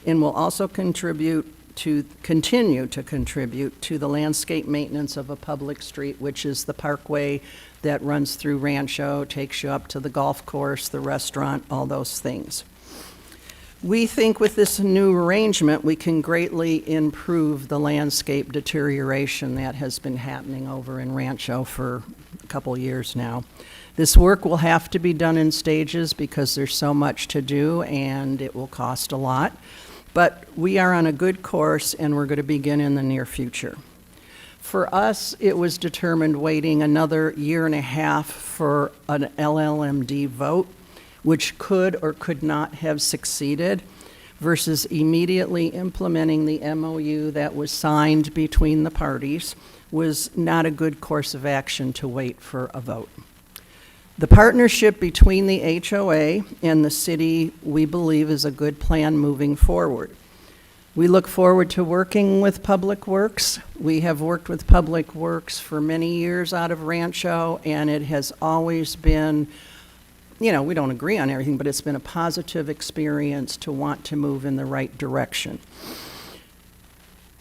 and will also continue to contribute to the landscape maintenance of a public street, which is the parkway that runs through Rancho, takes you up to the golf course, the restaurant, all those things. We think with this new arrangement, we can greatly improve the landscape deterioration that has been happening over in Rancho for a couple years now. This work will have to be done in stages because there's so much to do and it will cost a lot. But we are on a good course and we're going to begin in the near future. For us, it was determined waiting another year and a half for an LLMD vote, which could or could not have succeeded, versus immediately implementing the MOU that was signed between the parties was not a good course of action to wait for a vote. The partnership between the HOA and the city, we believe, is a good plan moving forward. We look forward to working with Public Works. We have worked with Public Works for many years out of Rancho, and it has always been, you know, we don't agree on everything, but it's been a positive experience to want to move in the right direction.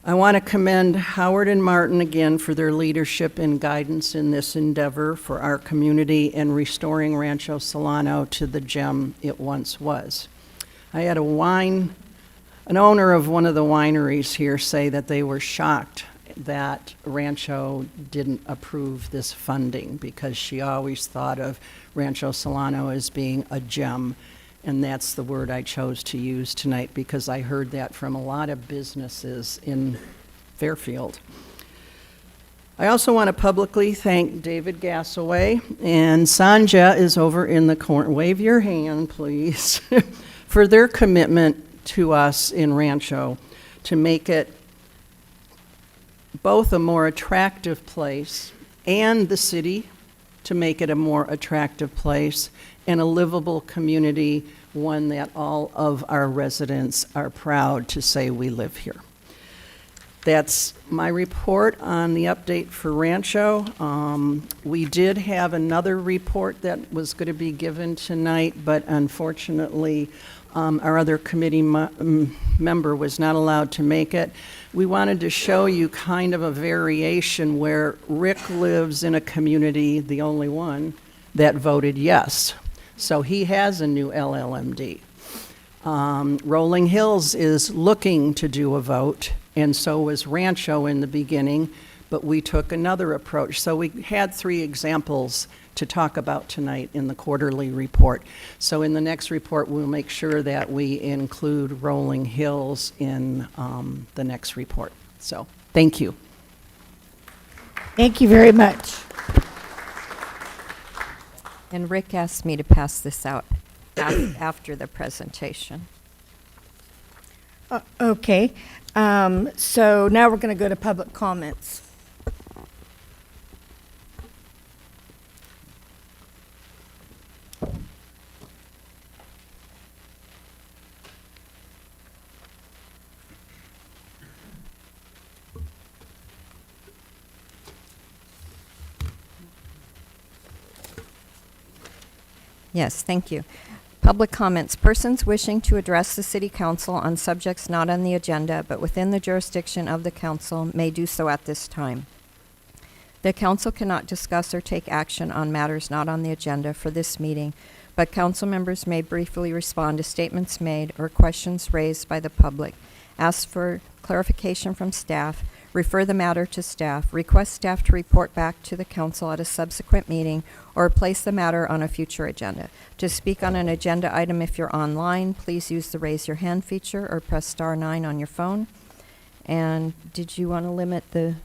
I want to commend Howard and Martin again for their leadership and guidance in this endeavor for our community and restoring Rancho Solano to the gem it once was. I had an owner of one of the wineries here say that they were shocked that Rancho didn't approve this funding because she always thought of Rancho Solano as being a gem. And that's the word I chose to use tonight because I heard that from a lot of businesses in Fairfield. I also want to publicly thank David Gassaway, and Sanja is over in the corner. Wave your hand, please, for their commitment to us in Rancho to make it both a more attractive place and the city to make it a more attractive place and a livable community, one that all of our residents are proud to say we live here. That's my report on the update for Rancho. We did have another report that was going to be given tonight, but unfortunately, our other committee member was not allowed to make it. We wanted to show you kind of a variation where Rick lives in a community, the only one, that voted yes. So he has a new LLMD. Rolling Hills is looking to do a vote, and so was Rancho in the beginning, but we took another approach. So we had 3 examples to talk about tonight in the quarterly report. So in the next report, we'll make sure that we include Rolling Hills in the next report. So thank you. Thank you very much. And Rick asked me to pass this out after the presentation. Okay. So now we're going to go to public comments. Yes, thank you. Public comments. Persons wishing to address the city council on subjects not on the agenda but within the jurisdiction of the council may do so at this time. The council cannot discuss or take action on matters not on the agenda for this meeting, but council members may briefly respond to statements made or questions raised by the public, ask for clarification from staff, refer the matter to staff, request staff to report back to the council at a subsequent meeting, or place the matter on a future agenda. To speak on an agenda item if you're online, please use the raise your hand feature or press star 9 on your phone. And did you want to limit the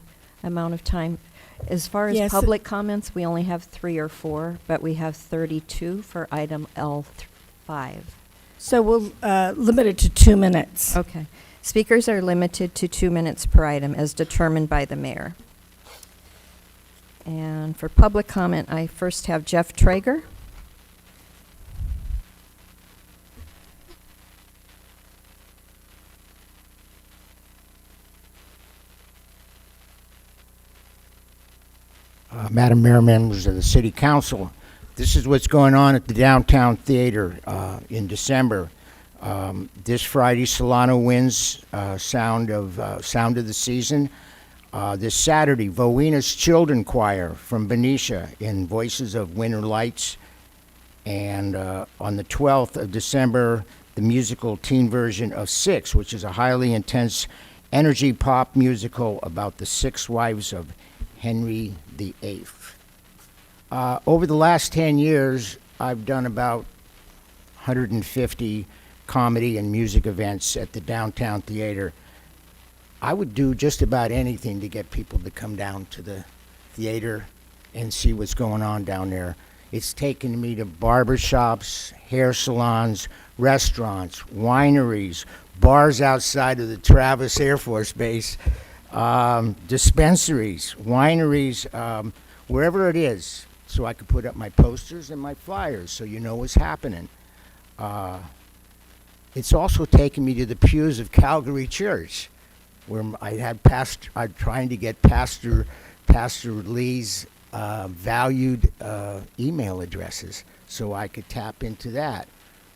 amount of time? As far as Yes. public comments, we only have 3 or 4, but we have 32 for item L5. So we'll limit it to 2 minutes. Okay. Speakers are limited to 2 minutes per item as determined by the mayor. And for public comment, I first have Jeff Traeger. Madam Mayor, members of the City Council, this is what's going on at the Downtown Theater in December. This Friday, Solano wins Sound of the Season. This Saturday, Vowena's Children Choir from Benicia in Voices of Winter Lights. And on the 12th of December, the musical teen version of Six, which is a highly intense energy pop musical about the 6 wives of Henry VIII. Over the last 10 years, I've done about 150 comedy and music events at the Downtown Theater. I would do just about anything to get people to come down to the theater and see what's going on down there. It's taken me to barbershops, hair salons, restaurants, wineries, bars outside of the Travis Air Force Base, dispensaries, wineries, wherever it is, so I could put up my posters and my flyers so you know what's happening. It's also taken me to the pews of Calgary Church, where I'm trying to get Pastor Lee's valued email addresses so I could tap into that.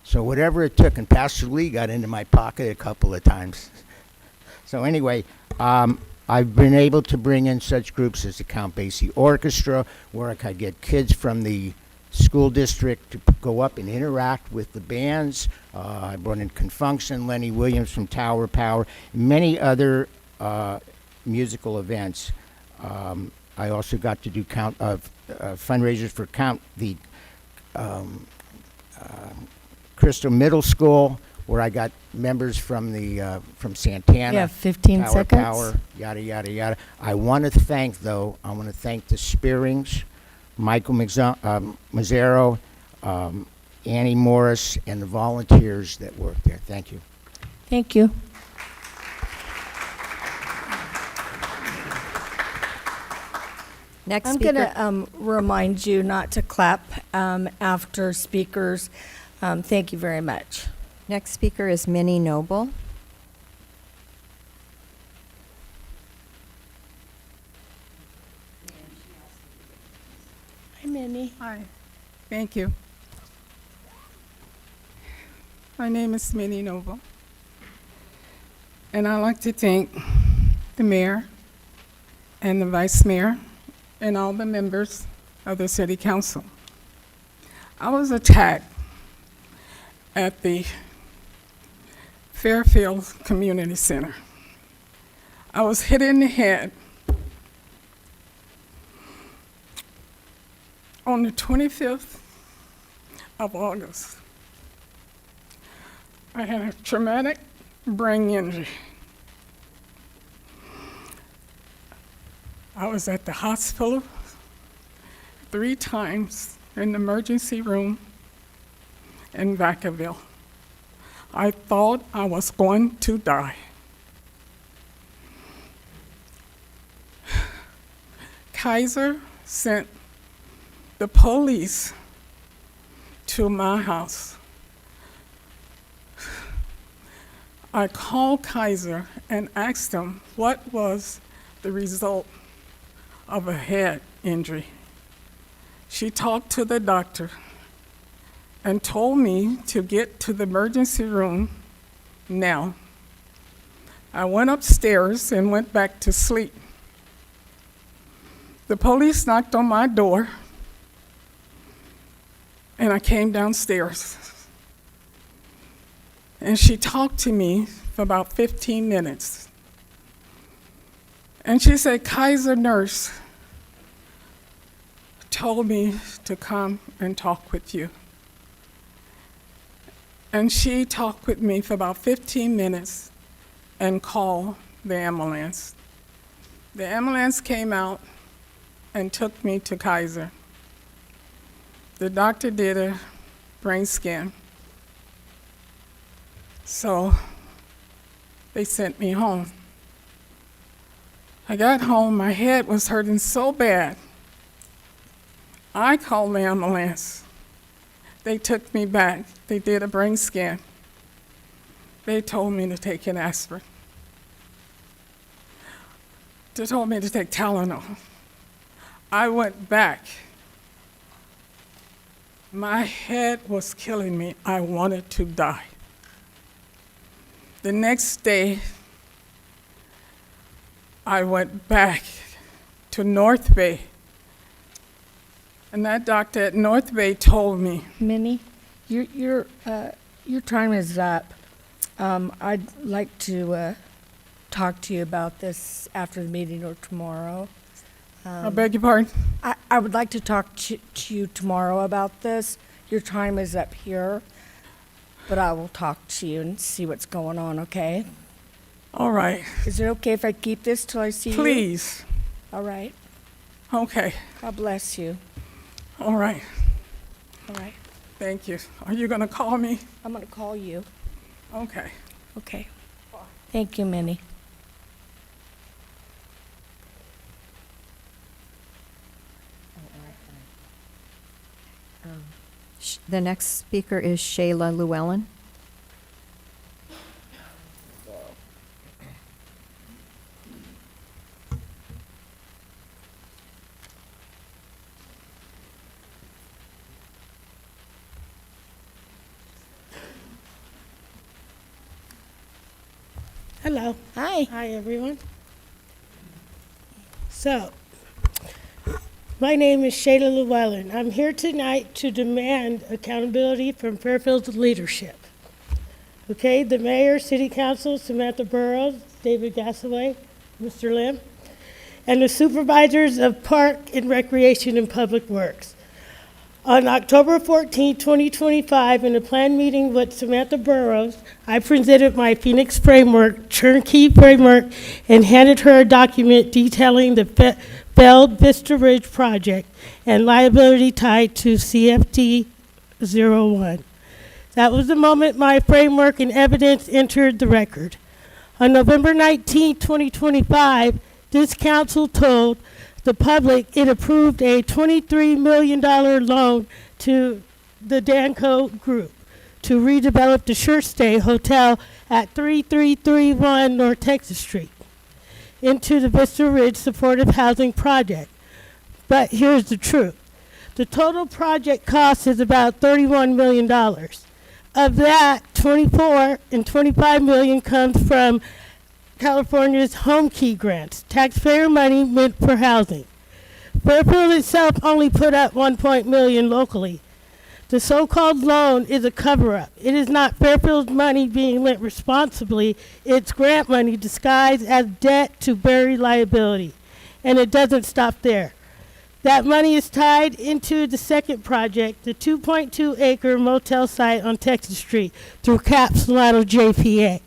So whatever it took, and Pastor Lee got into my pocket a couple of times. So anyway, I've been able to bring in such groups as the Count Basie Orchestra, where I could get kids from the school district to go up and interact with the bands. I brought in Confunction, Lenny Williams from Tower Power, many other musical events. I also got to do fundraisers for the Crystal Middle School, where I got members from Santana. Yeah, 15 Tower seconds. Power, yada, yada, yada. I want to thank the Spearings, Michael Mazzaro, Annie Morris, and the volunteers that work there. Thank you. Thank you. Next I'm speaker. going to remind you not to clap after speakers. Thank you very much. Next speaker is Minnie Noble. Hi, Minnie. Hi, thank you. My name is Minnie Noble, and I'd like to thank the mayor and the vice mayor and all the members of the city council. I was attacked at the Fairfield Community Center. I was hit in the head on the 25th of August. I had a traumatic brain injury. I was at the hospital 3 times in the emergency room in Vacaville. I thought I was going to die. Kaiser sent the police to my house. I called Kaiser and asked them what was the result of a head injury. She talked to the doctor, and told me to get to the emergency room now. I went upstairs and went back to sleep. The police knocked on my door, and I came downstairs. And she talked to me for about 15 minutes. And she said, Kaiser nurse told me to come and talk with you. And she talked with me for about 15 minutes and called the ambulance. The ambulance came out and took me to Kaiser. The doctor did a brain scan. So they sent me home. I got home, my head was hurting so bad. I called the ambulance. They took me back. They did a brain scan. They told me to take an aspirin. They told me to take Tylenol. I went back. My head was killing me. I wanted to die. The next day, I went back to North Bay. And that doctor at North Bay told me, Minnie, your time is up. I'd like to talk to you about this after the meeting or tomorrow. I beg your pardon? I would like to talk to you tomorrow about this. Your time is up here, but I will talk to you and see what's going on, okay? All right. Is it okay if I keep this till I see you? Please. All right. Okay. God bless you. All right. All right. Thank you. Are you going to call me? I'm going to call you. Okay. Okay. Thank you, Minnie. The next speaker is Shayla Llewellyn. Hello. Hi. Hi, everyone. So, my name is Shayla Llewellyn. I'm here tonight to demand accountability from Fairfield's leadership. Okay, the mayor, city council, Samantha Burrows, David Gassaway, Mr. Lim, and the supervisors of Park and Recreation and Public Works. On October 14, 2025, in a planned meeting with Samantha Burrows, I presented my Phoenix Framework, turnkey framework, and handed her a document detailing the failed Vista Ridge project and liability tied to CFT 01. That was the moment my framework and evidence entered the record. On November 19, 2025, this council told the public it approved a $23 million loan to the Danco Group to redevelop the Sure Stay Hotel at 3331 North Texas Street into the Vista Ridge Supportive Housing Project. But here's the truth. The total project cost is about $31 million. Of that, 24 and 25 million comes from California's home key grants, taxpayer money meant for housing. Fairfield itself only put up $1 million locally. The so-called loan is a cover-up. It is not Fairfield's money being lent responsibly. It's grant money disguised as debt to bury liability. And it doesn't stop there. That money is tied into the second project, the 2.2-acre motel site on Texas Street through Cap Solano JPA.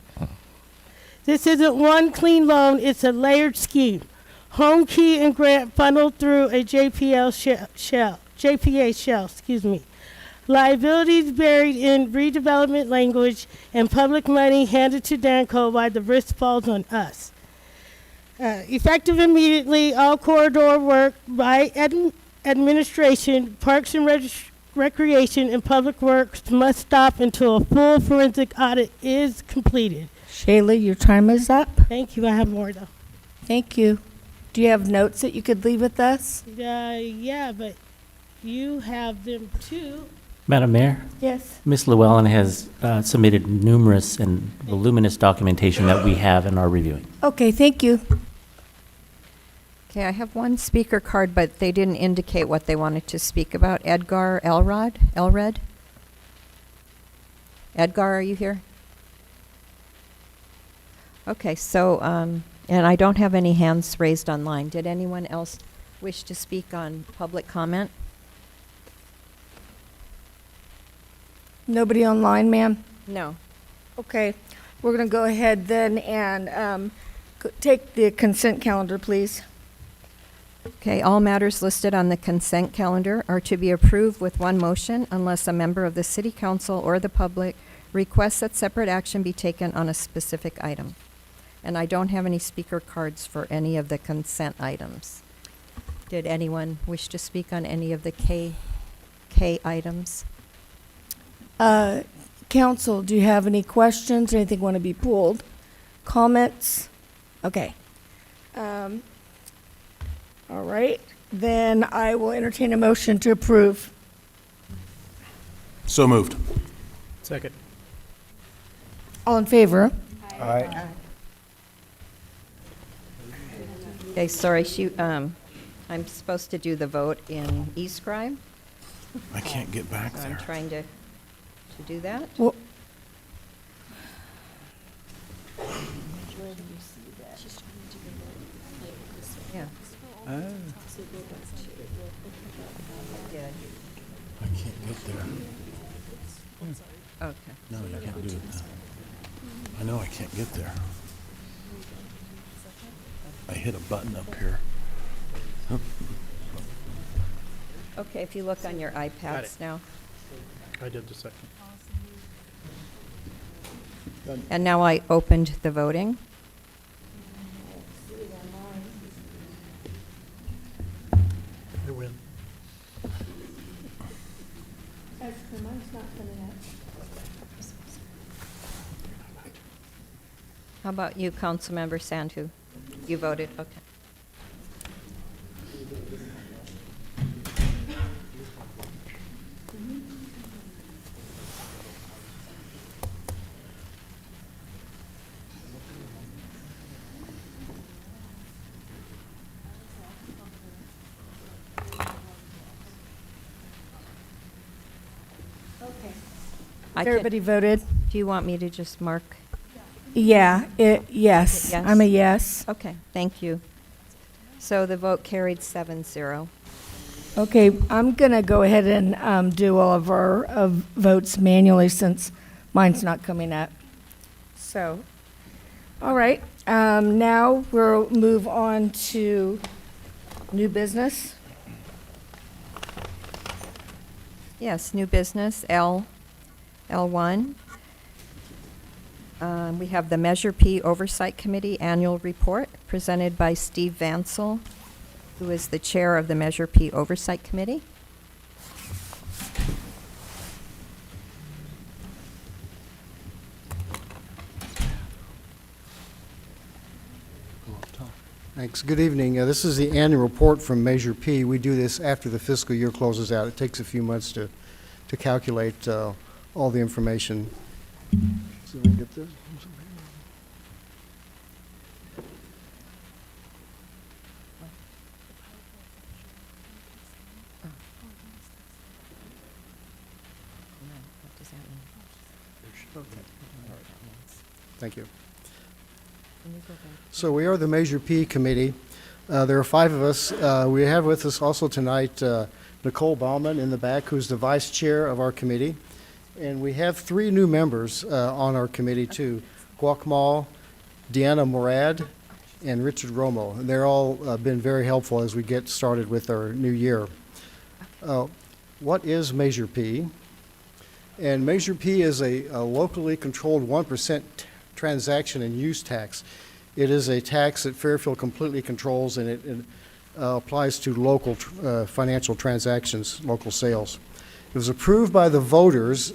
This isn't one clean loan, it's a layered scheme. Home key and grant funneled through a JPA shell. Liabilities buried in redevelopment language and public money handed to Danco while the risk falls on us. Effective immediately, all corridor work by administration, Parks and Recreation, and Public Works must stop until a full forensic audit is completed. Shayla, your time is up. Thank you. I have more, though. Thank you. Do you have notes that you could leave with us? Yeah, but you have them too. Madam Mayor, Yes. Ms. Llewellyn has submitted numerous and voluminous documentation that we have and are reviewing. Okay, thank you. Okay, I have one speaker card, but they didn't indicate what they wanted to speak about. Edgar Elred? Edgar, are you here? Okay, so, and I don't have any hands raised online. Did anyone else wish to speak on public comment? Nobody online, ma'am? No. Okay, we're going to go ahead then and take the consent calendar, please. Okay, all matters listed on the consent calendar are to be approved with one motion unless a member of the city council or the public requests that separate action be taken on a specific item. And I don't have any speaker cards for any of the consent items. Did anyone wish to speak on any of the K items? Council, do you have any questions or anything want to be pulled? Comments? Okay. All right, then I will entertain a motion to approve. So moved. Second. All in favor? Aye. Okay, sorry, I'm supposed to do the vote in eScribe. I can't get back I'm there. trying to do that. Well, Yeah. I can't get there. Okay. No, you can't do it now. I know I can't get there. I hit a button up here. Oh. Okay, if you look on your iPads now. I did the second. And now I opened the voting. I win. How about you, Councilmember Sandhu? You voted, okay. everybody voted? Do you want me to just mark? Yeah, yes. Yes? I'm a yes. Okay, thank you. So the vote carried 7-0. Okay, I'm going to go ahead and do all of our votes manually since mine's not coming up. So, all right, now we'll move on to new business. Yes, new business, L1. We have the Measure P Oversight Committee Annual Report presented by Steve Vansel, who is the chair of the Measure P Oversight Committee. Thanks. Good evening. This is the annual report from Measure P. We do this after the fiscal year closes out. It takes a few months to calculate all the information. So we get this. Thank you. So we are the Measure P Committee. There are 5 of us. We have with us also tonight Nicole Baumann in the back, who's the vice chair of our committee. And we have 3 new members on our committee, too. Guacmal, Deanna Morad, and Richard Romo. And they're all been very helpful as we get started with our new year. What is Measure P? And Measure P is a locally controlled 1% transaction and use tax. It is a tax that Fairfield completely controls, and it applies to local financial transactions, local sales. It was approved by the voters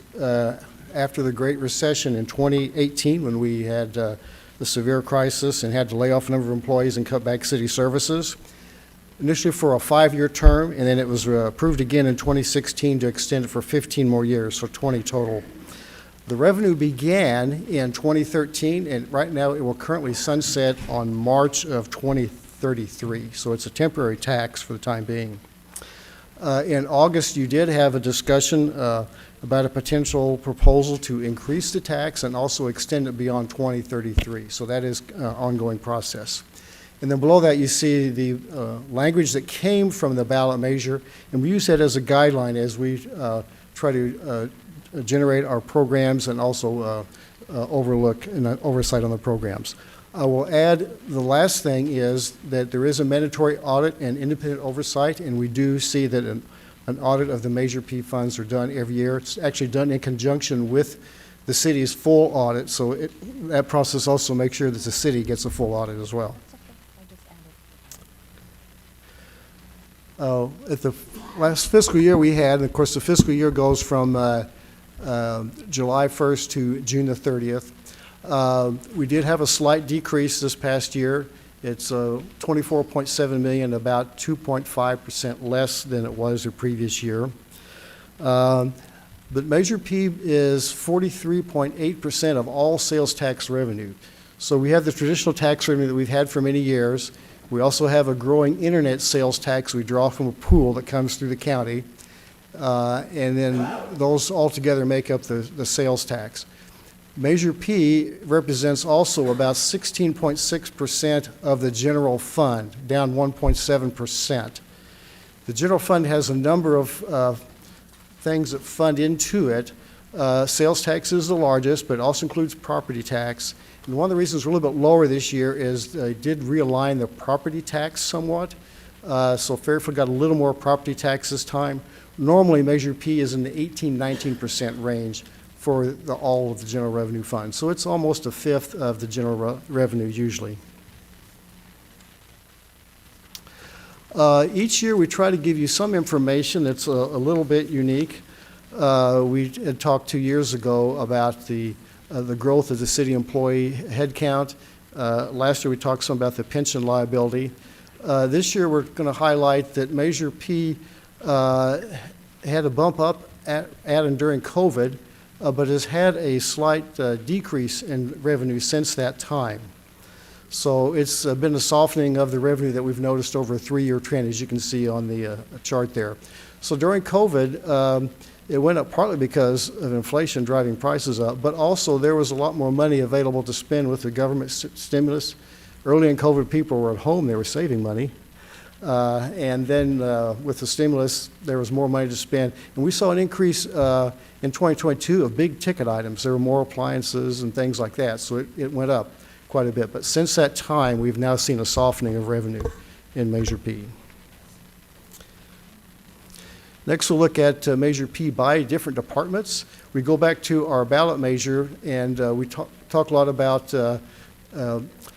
after the Great Recession in 2018, when we had the severe crisis and had to lay off a number of employees and cut back city services. initially for a 5-year term, and then it was approved again in 2016 to extend it for 15 more years, so 20 total. The revenue began in 2013, and right now it will currently sunset on March of 2033. So it's a temporary tax for the time being. In August, you did have a discussion about a potential proposal to increase the tax and also extend it beyond 2033. So that is an ongoing process. And then below that, you see the language that came from the ballot measure, and we use that as a guideline as we try to generate our programs and also overlook and oversight on the programs. I will add the last thing is that there is a mandatory audit and independent oversight, and we do see that an audit of the Measure P funds are done every year. It's actually done in conjunction with the city's full audit, so that process also makes sure that the city gets a full audit as well. At the last fiscal year we had, and of course the fiscal year goes from July 1st to June the 30th. We did have a slight decrease this past year. It's 24.7 million, about 2.5% less than it was the previous year. But Measure P is 43.8% of all sales tax revenue. So we have the traditional tax revenue that we've had for many years. We also have a growing internet sales tax we draw from a pool that comes through the county. And then those all together make up the sales tax. Measure P represents also about 16.6% of the general fund, down 1.7%. The general fund has a number of things that fund into it. Sales tax is the largest, but it also includes property tax. And one of the reasons we're a little bit lower this year is they did realign the property tax somewhat. So Fairfield got a little more property tax this time. Normally, Measure P is in the 18-19% range for all of the general revenue fund. So it's almost a fifth of the general revenue usually. Each year we try to give you some information that's a little bit unique. We had talked 2 years ago about the growth of the city employee headcount. Last year we talked some about the pension liability. This year we're going to highlight that Measure P had a bump up at and during COVID, but has had a slight decrease in revenue since that time. So it's been a softening of the revenue that we've noticed over a 3-year trend, as you can see on the chart there. So during COVID, it went up partly because of inflation driving prices up, but also there was a lot more money available to spend with the government stimulus. Early in COVID, people were at home, they were saving money. And then with the stimulus, there was more money to spend. And we saw an increase in 2022 of big ticket items. There were more appliances and things like that, so it went up quite a bit. But since that time, we've now seen a softening of revenue in Measure P. Next, we'll look at Measure P by different departments. We go back to our ballot measure, and we talk a lot about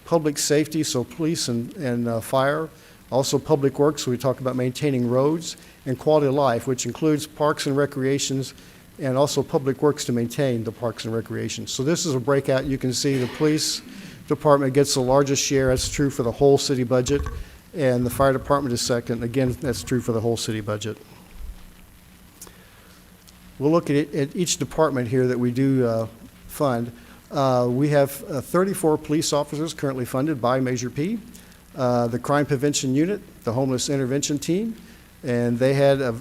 public safety, so police and fire. Also public works, so we talk about maintaining roads, and quality of life, which includes parks and recreations, and also public works to maintain the parks and recreation. So this is a breakout. You can see the police department gets the largest share. That's true for the whole city budget. And the fire department is second. Again, that's true for the whole city budget. We'll look at each department here that we do fund. We have 34 police officers currently funded by Measure P. The Crime Prevention Unit, the Homeless Intervention Team, and they had a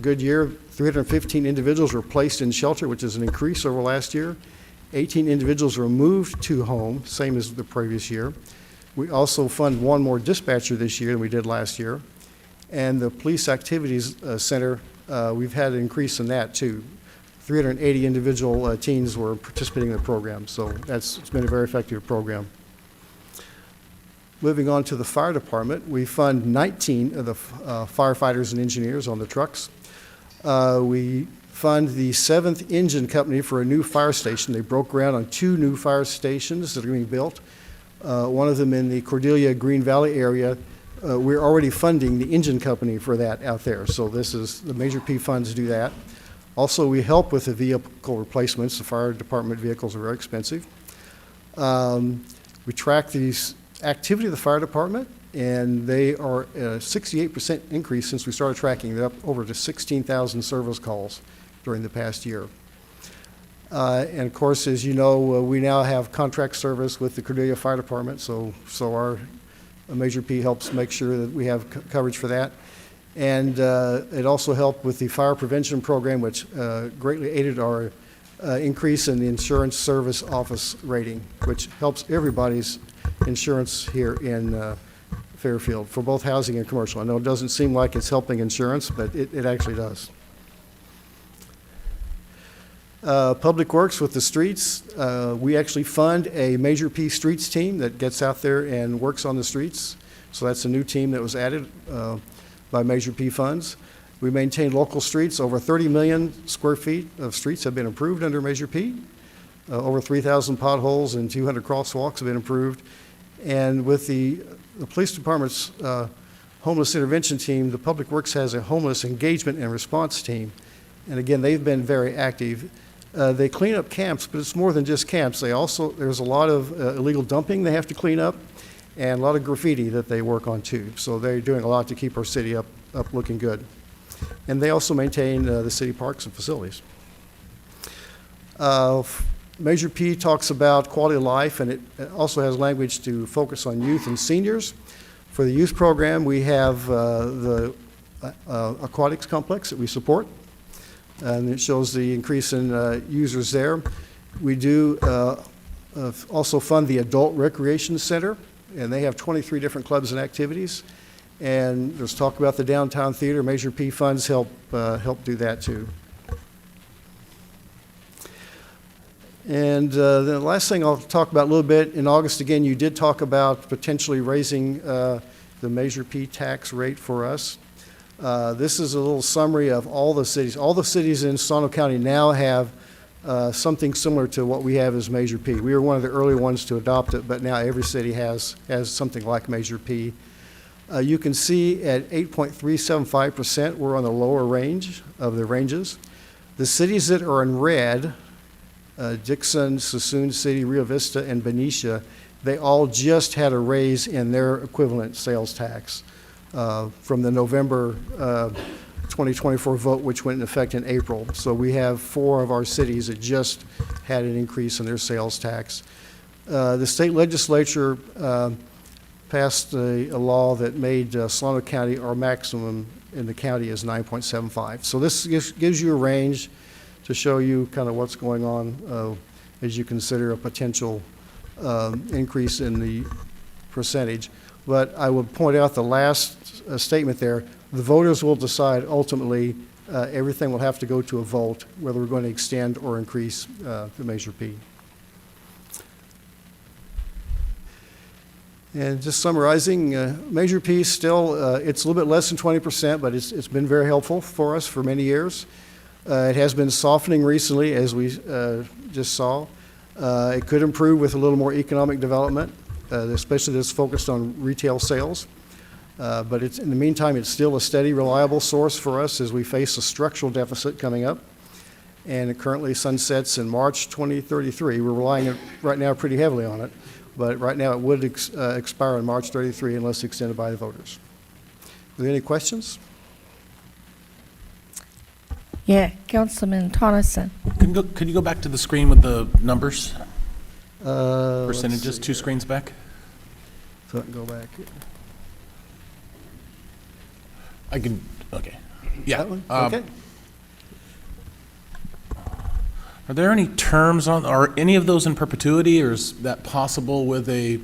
good year. 315 individuals were placed in shelter, which is an increase over last year. 18 individuals were moved to home, same as the previous year. We also fund one more dispatcher this year than we did last year. And the Police Activities Center, we've had an increase in that too. 380 individual teens were participating in the program, so it's been a very effective program. Moving on to the fire department, we fund 19 of the firefighters and engineers on the trucks. We fund the 7th Engine Company for a new fire station. They broke ground on 2 new fire stations that are being built. One of them in the Cordelia Green Valley area. We're already funding the engine company for that out there. So this is the Measure P funds do that. Also, we help with the vehicle replacements. The fire department vehicles are very expensive. We track the activity of the fire department, and they are a 68% increase since we started tracking. They're up over to 16,000 service calls during the past year. And of course, as you know, we now have contract service with the Cordelia Fire Department, so our Measure P helps make sure that we have coverage for that. And it also helped with the fire prevention program, which greatly aided our increase in the insurance service office rating, which helps everybody's insurance here in Fairfield for both housing and commercial. I know it doesn't seem like it's helping insurance, but it actually does. Public Works with the streets, we actually fund a Measure P streets team that gets out there and works on the streets. So that's a new team that was added by Measure P funds. We maintain local streets. Over 30 million square feet of streets have been improved under Measure P. Over 3,000 potholes and 200 crosswalks have been improved. And with the police department's homeless intervention team, the Public Works has a homeless engagement and response team. And again, they've been very active. They clean up camps, but it's more than just camps. There's a lot of illegal dumping they have to clean up, and a lot of graffiti that they work on too. So they're doing a lot to keep our city up looking good. And they also maintain the city parks and facilities. Measure P talks about quality of life, and it also has language to focus on youth and seniors. For the youth program, we have the aquatics complex that we support, and it shows the increase in users there. We do also fund the Adult Recreation Center, and they have 23 different clubs and activities. And there's talk about the downtown theater. Measure P funds help do that too. And the last thing I'll talk about a little bit, in August again, you did talk about potentially raising the Measure P tax rate for us. This is a little summary of all the cities. All the cities in Solano County now have something similar to what we have as Measure P. We were one of the early ones to adopt it, but now every city has something like Measure P. You can see at 8.375%, we're on the lower range of the ranges. The cities that are in red, Dixon, Suisun City, Rio Vista, and Benicia, they all just had a raise in their equivalent sales tax from the November 2024 vote, which went into effect in April. So we have 4 of our cities that just had an increase in their sales tax. The state legislature passed a law that made Solano County, our maximum in the county is 9.75. So this gives you a range to show you kind of what's going on as you consider a potential increase in the percentage. But I would point out the last statement there, the voters will decide ultimately, everything will have to go to a vote, whether we're going to extend or increase the Measure P. And just summarizing, Measure P still, it's a little bit less than 20%, but it's been very helpful for us for many years. It has been softening recently, as we just saw. It could improve with a little more economic development, especially that's focused on retail sales. But in the meantime, it's still a steady, reliable source for us as we face a structural deficit coming up. And it currently sunsets in March 2033. We're relying right now pretty heavily on it. But right now, it would expire on March 33 unless extended by the voters. Are there any questions? Yeah, Councilman Tonneson. Could you go back to the screen with the numbers? Percentages, See 2 screens back? So I can go back. I can, okay. Yeah. That one? Okay. Are there any terms are any of those in perpetuity, or is that possible with a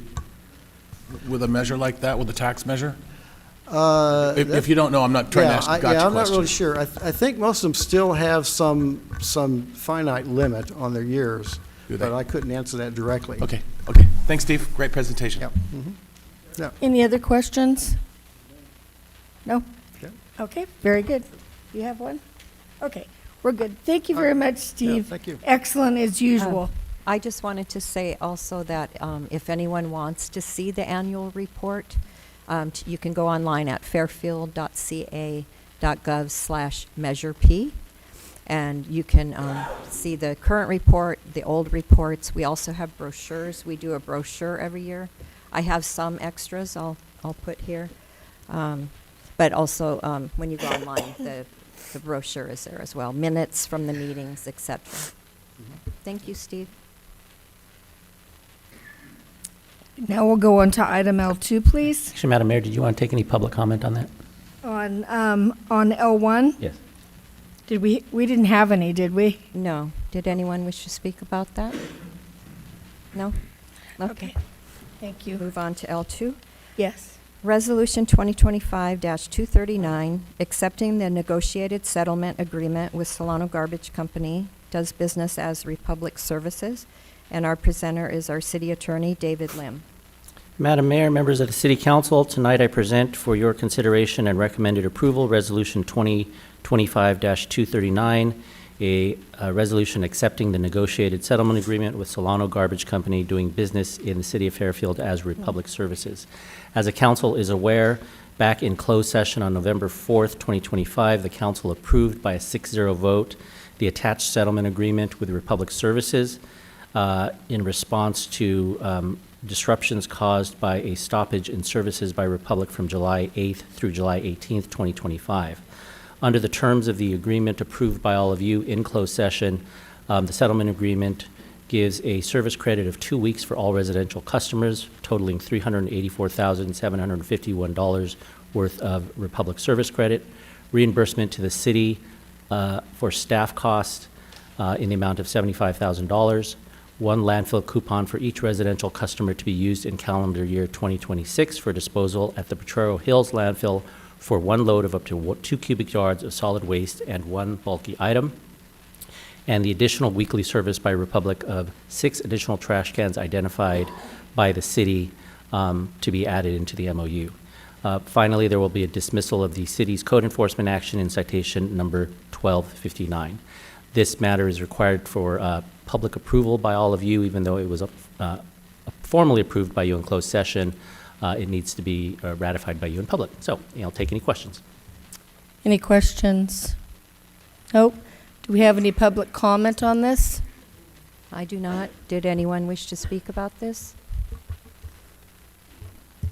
measure like that, with a tax measure? If you don't know, I'm not trying to ask gotcha questions. I'm not really sure. I think most of them still have some finite limit on their years, but I couldn't answer that directly. Okay. Thanks, Steve. Great presentation. Yeah. Mm-hmm. Yeah. Any other questions? No? Okay. Okay, very good. You have one? Okay, we're good. Thank you very much, Steve. thank you. Excellent as usual. I just wanted to say also that if anyone wants to see the annual report, you can go online at fairfield.ca.gov/measure-p, and you can see the current report, the old reports. We also have brochures. We do a brochure every year. I have some extras I'll I'll put here. But also, when you go online, the brochure is there as well, minutes from the meetings, etc. Thank you, Steve. Now we'll go on to item L2, please. Actually, Madam Mayor, did you want to take any public comment on that? On L1? Yes. Did we didn't have any, did we? No. Did anyone wish to speak about that? No? Okay. Thank you. Move on to L2. Yes. Resolution 2025-239, accepting the negotiated settlement agreement with Solano Garbage Company, does business as Republic Services, and our presenter is our city attorney, David Lim. Madam Mayor, members of the City Council, tonight I present for your consideration and recommended approval Resolution 2025-239, a resolution accepting the negotiated settlement agreement with Solano Garbage Company doing business in the City of Fairfield as Republic Services. As the Council is aware, back in closed session on November 4th, 2025, the Council approved by a 6-0 vote the attached settlement agreement with Republic Services in response to disruptions caused by a stoppage in services by Republic from July 8th through July 18th, 2025. Under the terms of the agreement approved by all of you in closed session, the settlement agreement gives a service credit of 2 weeks for all residential customers, totaling $384,751 worth of Republic service credit, reimbursement to the city for staff costs in the amount of $75,000, one landfill coupon for each residential customer to be used in calendar year 2026 for disposal at the Potrero Hills landfill for one load of up to 2 cubic yards of solid waste and one bulky item, and the additional weekly service by Republic of 6 additional trash cans identified by the city to be added into the MOU. Finally, there will be a dismissal of the city's code enforcement action in citation number 1259. This matter is required for public approval by all of you, even though it was formally approved by you in closed session. It needs to be ratified by you in public. So I'll take any questions. Any questions? Nope. Do we have any public comment on this? I do not. Did anyone wish to speak about this?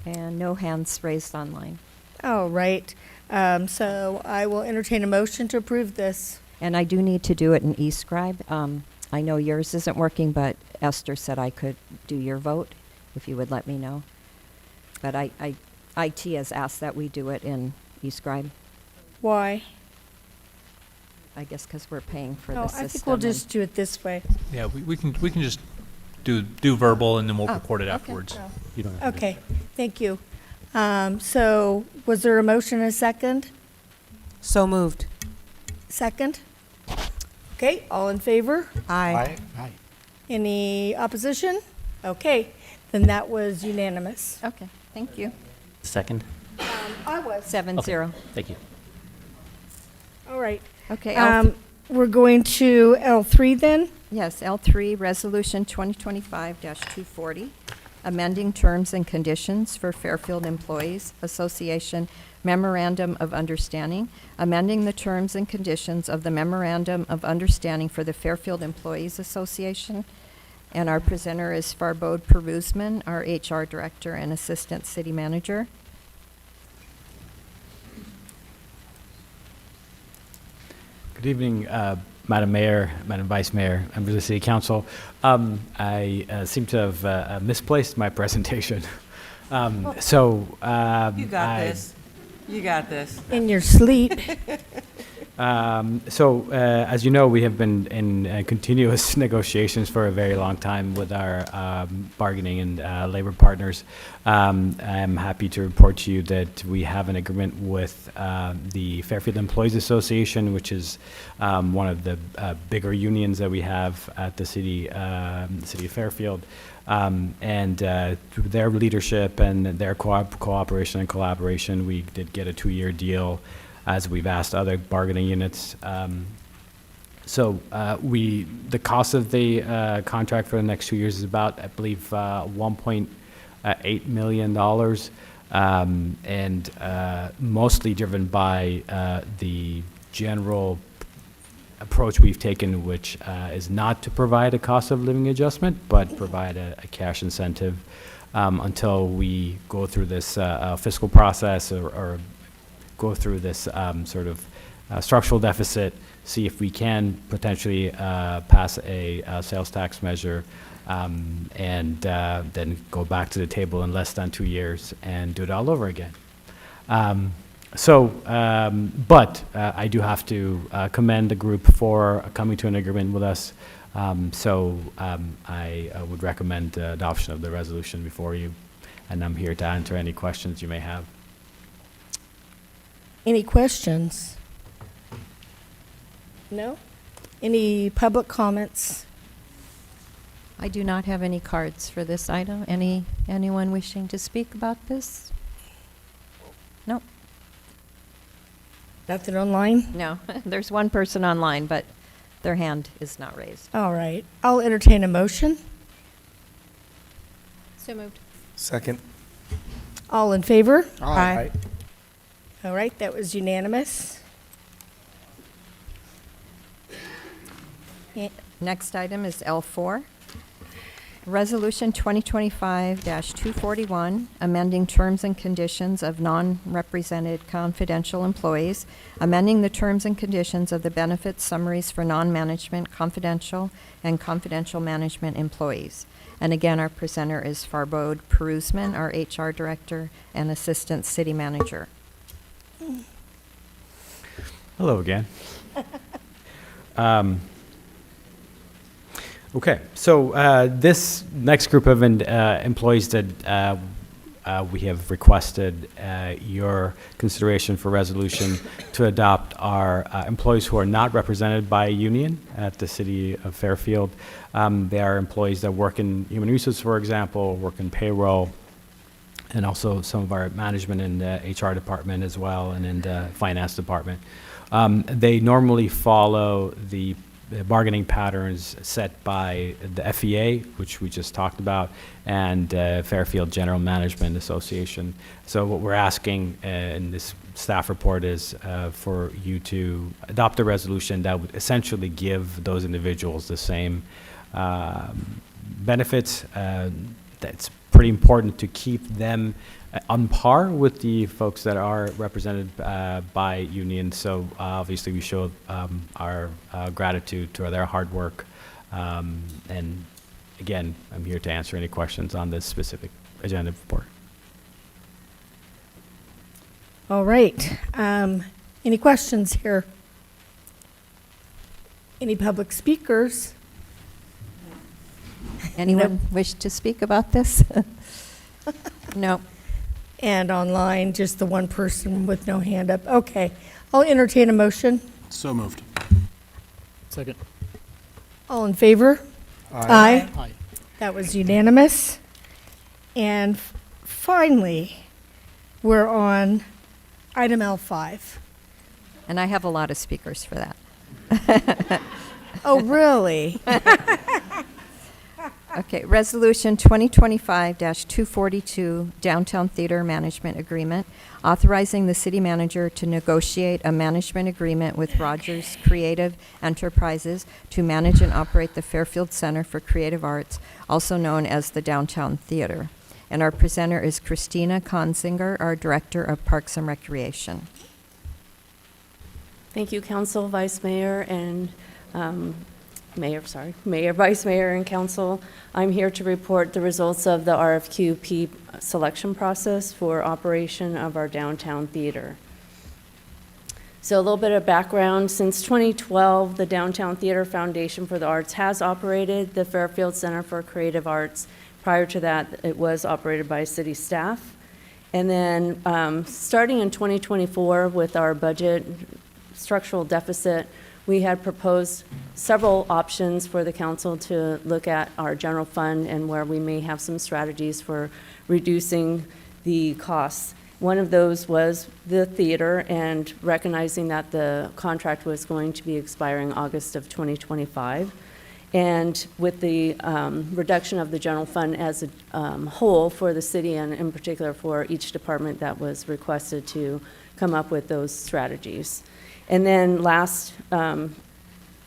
And no hands raised online. All right. So I will entertain a motion to approve this. And I do need to do it in e-scribe. I know yours isn't working, but Esther said I could do your vote if you would let me know. But IT has asked that we do it in e-scribe. Why? I guess because we're paying for No, the system. I think we'll just do it this way. Yeah, we can just do verbal and then we'll record it okay. afterwards. Oh. You don't have to Okay, thank you. So was there a motion and a second? So moved. Second? Okay, all in favor? Aye. Aye. Any opposition? Okay, then that was unanimous. Okay, thank you. Second? I was. 7-0. Thank you. All right. Okay, We're going to L3 then? yes, L3, Resolution 2025-240, amending terms and conditions for Fairfield Employees Association Memorandum of Understanding, amending the terms and conditions of the Memorandum of Understanding for the Fairfield Employees Association. And our presenter is Farbode Peruzman, our HR Director and Assistant City Manager. Good evening, Madam Mayor, Madam Vice Mayor, members of the City Council. I seem to have misplaced my presentation. You got this. You got this. In your sleep. As you know, we have been in continuous negotiations for a very long time with our bargaining and labor partners. I'm happy to report to you that we have an agreement with the Fairfield Employees Association, which is one of the bigger unions that we have at the city of Fairfield. Through their leadership and their cooperation and collaboration, we did get a 2-year deal, as we've asked other bargaining units. The cost of the contract for the next 2 years is about, I believe, $1.8 million, and mostly driven by the general approach we've taken, which is not to provide a cost of living adjustment, but provide a cash incentive until we go through this fiscal process or go through this sort of structural deficit, see if we can potentially pass a sales tax measure, and then go back to the table in less than 2 years and do it all over again. But I do have to commend the group for coming to an agreement with us. I would recommend adoption of the resolution before you, and I'm here to answer any questions you may have. Any questions? No? Any public comments? I do not have any cards for this item. Anyone wishing to speak about this? No. Nothing online? No. There's one person online, but their hand is not raised. All right. I'll entertain a motion. So moved. Second. All in favor? Aye. All right, that was unanimous. Next item is L4. Resolution 2025-241, amending terms and conditions of non-represented confidential employees, amending the terms and conditions of the benefits summaries for non-management confidential and confidential management employees. And again, our presenter is Farbode Perusman, our HR director and assistant city manager. Hello again. Okay, so this next group of employees that we have requested your consideration for resolution to adopt are employees who are not represented by a union at the city of Fairfield. They are employees that work in human resources, for example, work in payroll, and also some of our management in the HR department as well, and in the finance department. They normally follow the bargaining patterns set by the FEA, which we just talked about, and Fairfield General Management Association. So what we're asking in this staff report is for you to adopt a resolution that would essentially give those individuals the same benefits. That's pretty important to keep them on par with the folks that are represented by unions. So obviously we show our gratitude to their hard work. And again, I'm here to answer any questions on this specific agenda report. All right. Any questions here? Any public speakers? Anyone wish to speak about this? No. And online, just the one person with no hand up. Okay. I'll entertain a motion. So moved. Second. All in favor? Aye. Aye. That was unanimous. And finally, we're on item L5. And I have a lot of speakers for that. Oh, really? Okay, Resolution 2025-242, Downtown Theater Management Agreement, authorizing the city manager to negotiate a management agreement with Rogers Creative Enterprises to manage and operate the Fairfield Center for Creative Arts, also known as the Downtown Theater. And our presenter is Christina Konzinger, our Director of Parks and Recreation. Thank you, Council, Vice Mayor, and Mayor, Vice Mayor, and Council. I'm here to report the results of the RFQP selection process for operation of our downtown theater. So a little bit of background. Since 2012, the Downtown Theater Foundation for the Arts has operated the Fairfield Center for Creative Arts. Prior to that, it was operated by city staff. And then starting in 2024 with our budget structural deficit, we had proposed several options for the council to look at our general fund and where we may have some strategies for reducing the costs. One of those was the theater, and recognizing that the contract was going to be expiring August of 2025. And with the reduction of the general fund as a whole for the city, and in particular for each department that was requested to come up with those strategies. And then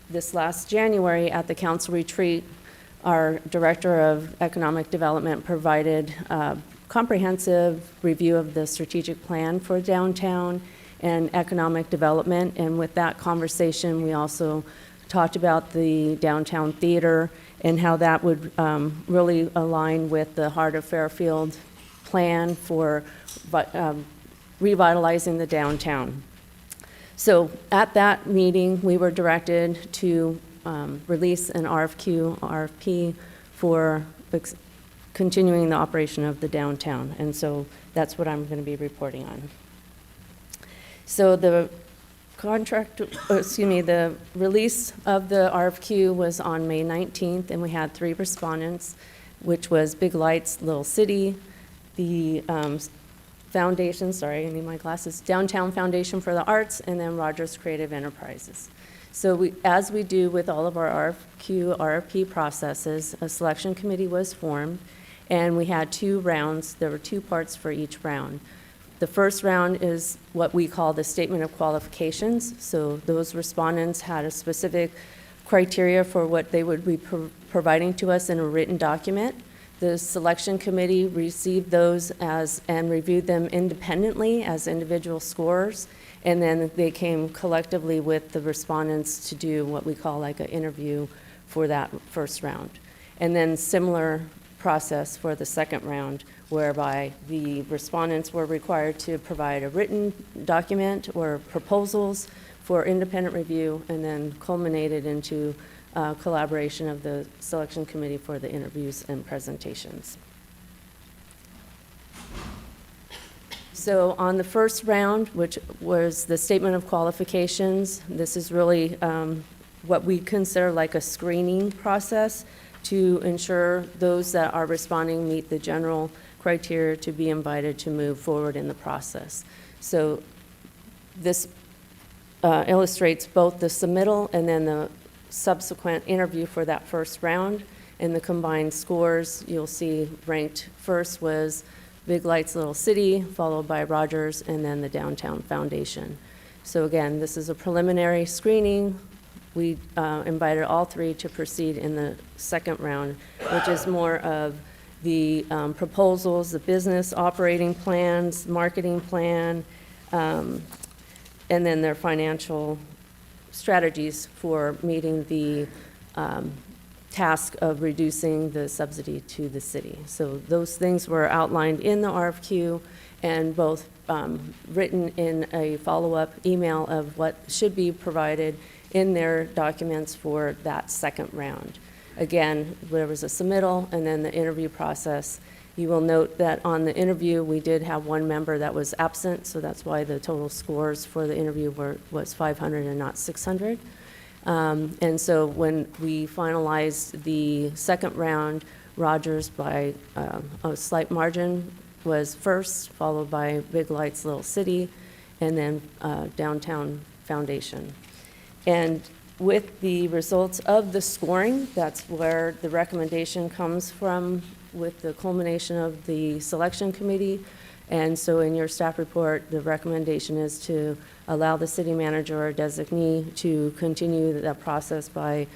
this last January at the council retreat, Our Director of Economic Development provided a comprehensive review of the strategic plan for downtown and economic development. And with that conversation, we also talked about the downtown theater and how that would really align with the Heart of Fairfield plan for revitalizing the downtown. So at that meeting, we were directed to release an RFP for continuing the operation of the downtown. And so that's what I'm going to be reporting on. So the the release of the RFQ was on May 19th, and we had 3 respondents, which was Big Lights, Little City, the Foundation, sorry, I need my glasses, Downtown Foundation for the Arts, and then Rogers Creative Enterprises. So as we do with all of our RFQ, RFP processes, a selection committee was formed, and we had 2 rounds. There were 2 parts for each round. The first round is what we call the statement of qualifications. So those respondents had a specific criteria for what they would be providing to us in a written document. The selection committee received those and reviewed them independently as individual scores, and then they came collectively with the respondents to do what we call like an interview for that first round. And then similar process for the second round, whereby the respondents were required to provide a written document or proposals for independent review, and then culminated into collaboration of the selection committee for the interviews and presentations. So on the first round, which was the statement of qualifications, this is really what we consider like a screening process to ensure those that are responding meet the general criteria to be invited to move forward in the process. So this illustrates both the submittal and then the subsequent interview for that first round. And the combined scores, you'll see ranked first was Big Lights, Little City, followed by Rogers, and then the Downtown Foundation. So again, this is a preliminary screening. We invited all 3 to proceed in the second round, which is more of the proposals, the business operating plans, marketing plan, and then their financial strategies for meeting the task of reducing the subsidy to the city. So those things were outlined in the RFQ and both written in a follow-up email of what should be provided in their documents for that second round. Again, there was a submittal and then the interview process. You will note that on the interview, we did have 1 member that was absent, so that's why the total scores for the interview was 500 and not 600. And so when we finalized the second round, Rogers by a slight margin was first, followed by Big Lights, Little City, and then Downtown Foundation. And with the results of the scoring, that's where the recommendation comes from with the culmination of the selection committee. And so in your staff report, the recommendation is to allow the city manager or designee to continue that process by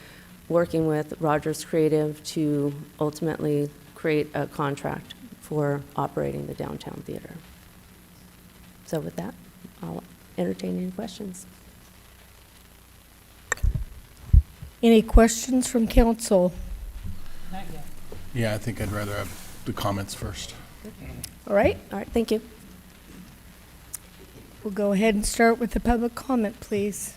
working with Rogers Creative to ultimately create a contract for operating the downtown theater. So with that, I'll entertain any questions. Any questions from council? Yeah, I think I'd rather have the comments first. All right, thank you. We'll go ahead and start with the public comment, please.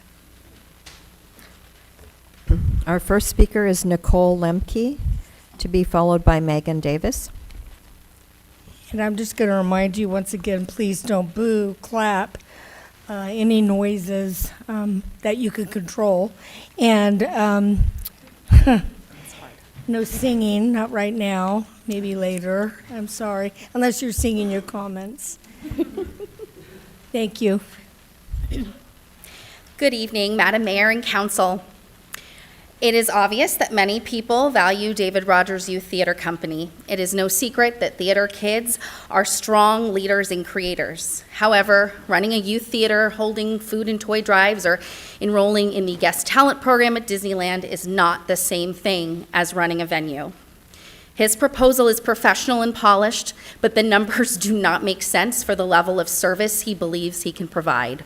Our first speaker is Nicole Lemke, to be followed by Megan Davis. And I'm just going to remind you once again, please don't boo, clap, any noises that you can control. And no singing, not right now, maybe later. I'm sorry, unless you're singing your comments. Thank you. Good evening, Madam Mayor and Council. It is obvious that many people value David Rogers Youth Theater Company. It is no secret that theater kids are strong leaders and creators. However, running a youth theater, holding food and toy drives, or enrolling in the guest talent program at Disneyland is not the same thing as running a venue. His proposal is professional and polished, but the numbers do not make sense for the level of service he believes he can provide.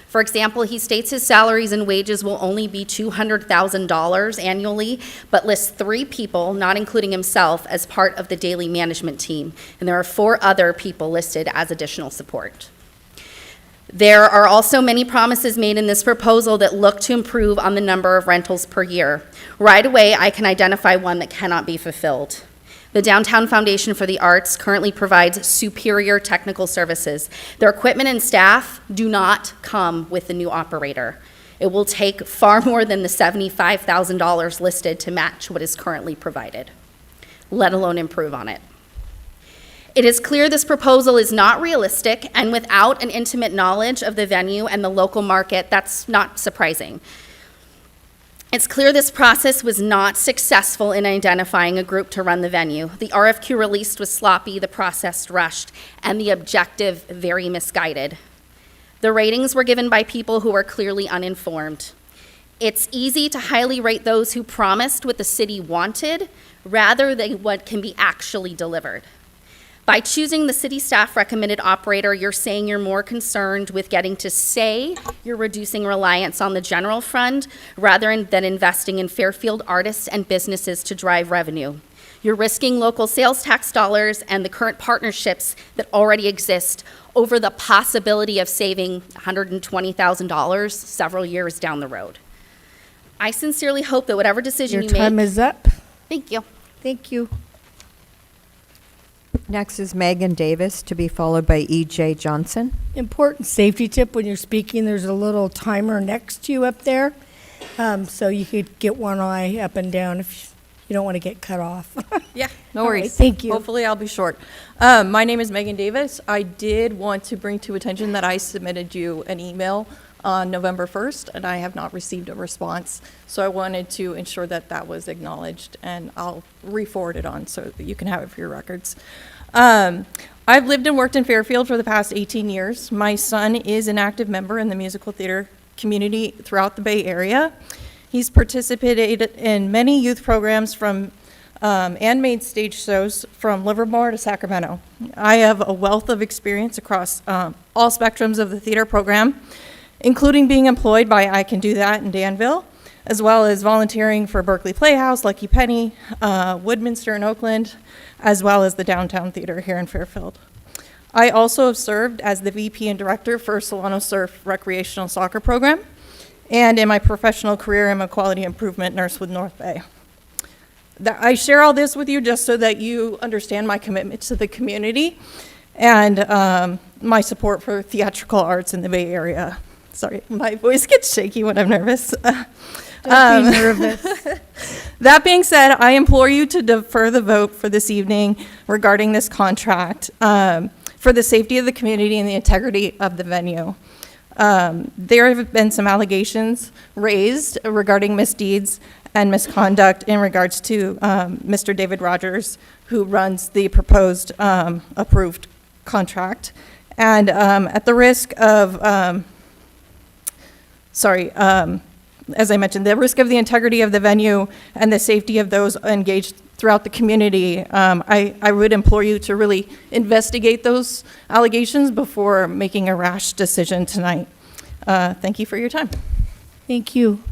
For example, he states his salaries and wages will only be $200,000 annually, but lists 3 people, not including himself, as part of the daily management team, and there are 4 other people listed as additional support. There are also many promises made in this proposal that look to improve on the number of rentals per year. Right away, I can identify one that cannot be fulfilled. The Downtown Foundation for the Arts currently provides superior technical services. Their equipment and staff do not come with the new operator. It will take far more than the $75,000 listed to match what is currently provided, let alone improve on it. It is clear this proposal is not realistic, and without an intimate knowledge of the venue and the local market, that's not surprising. It's clear this process was not successful in identifying a group to run the venue. The RFQ released was sloppy, the process rushed, and the objective very misguided. The ratings were given by people who were clearly uninformed. It's easy to highly rate those who promised what the city wanted rather than what can be actually delivered. By choosing the city staff recommended operator, you're saying you're more concerned with getting to say you're reducing reliance on the general fund rather than investing in Fairfield artists and businesses to drive revenue. You're risking local sales tax dollars and the current partnerships that already exist over the possibility of saving $120,000 several years down the road. I sincerely hope that whatever decision Your you make— time is up. Thank you. Thank you. Next is Megan Davis, to be followed by E.J. Johnson. Important safety tip when you're speaking, there's a little timer next to you up there. So you could get one eye up and down if you don't want to get cut off. Yeah, no All right, worries. thank you. Hopefully I'll be short. My name is Megan Davis. I did want to bring to attention that I submitted you an email on November 1st, and I have not received a response. So I wanted to ensure that that was acknowledged, and I'll re-forward it on so that you can have it for your records. I've lived and worked in Fairfield for the past 18 years. My son is an active member in the musical theater community throughout the Bay Area. He's participated in many youth programs from and made stage shows from Livermore to Sacramento. I have a wealth of experience across all spectrums of the theater program, including being employed by I Can Do That in Danville, as well as volunteering for Berkeley Playhouse, Lucky Penny, Woodminster in Oakland, as well as the Downtown Theater here in Fairfield. I also have served as the VP and Director for Solano Surf Recreational Soccer Program, and in my professional career, I'm a quality improvement nurse with North Bay. I share all this with you just so that you understand my commitment to the community and my support for theatrical arts in the Bay Area. Sorry, my voice gets shaky when I'm nervous. Don't be nervous. That being said, I implore you to defer the vote for this evening regarding this contract for the safety of the community and the integrity of the venue. There have been some allegations raised regarding misdeeds and misconduct in regards to Mr. David Rogers, who runs the proposed approved contract. And at the risk of, as I mentioned, the risk of the integrity of the venue and the safety of those engaged throughout the community, I would implore you to really investigate those allegations before making a rash decision tonight. Thank you for your time. Thank you.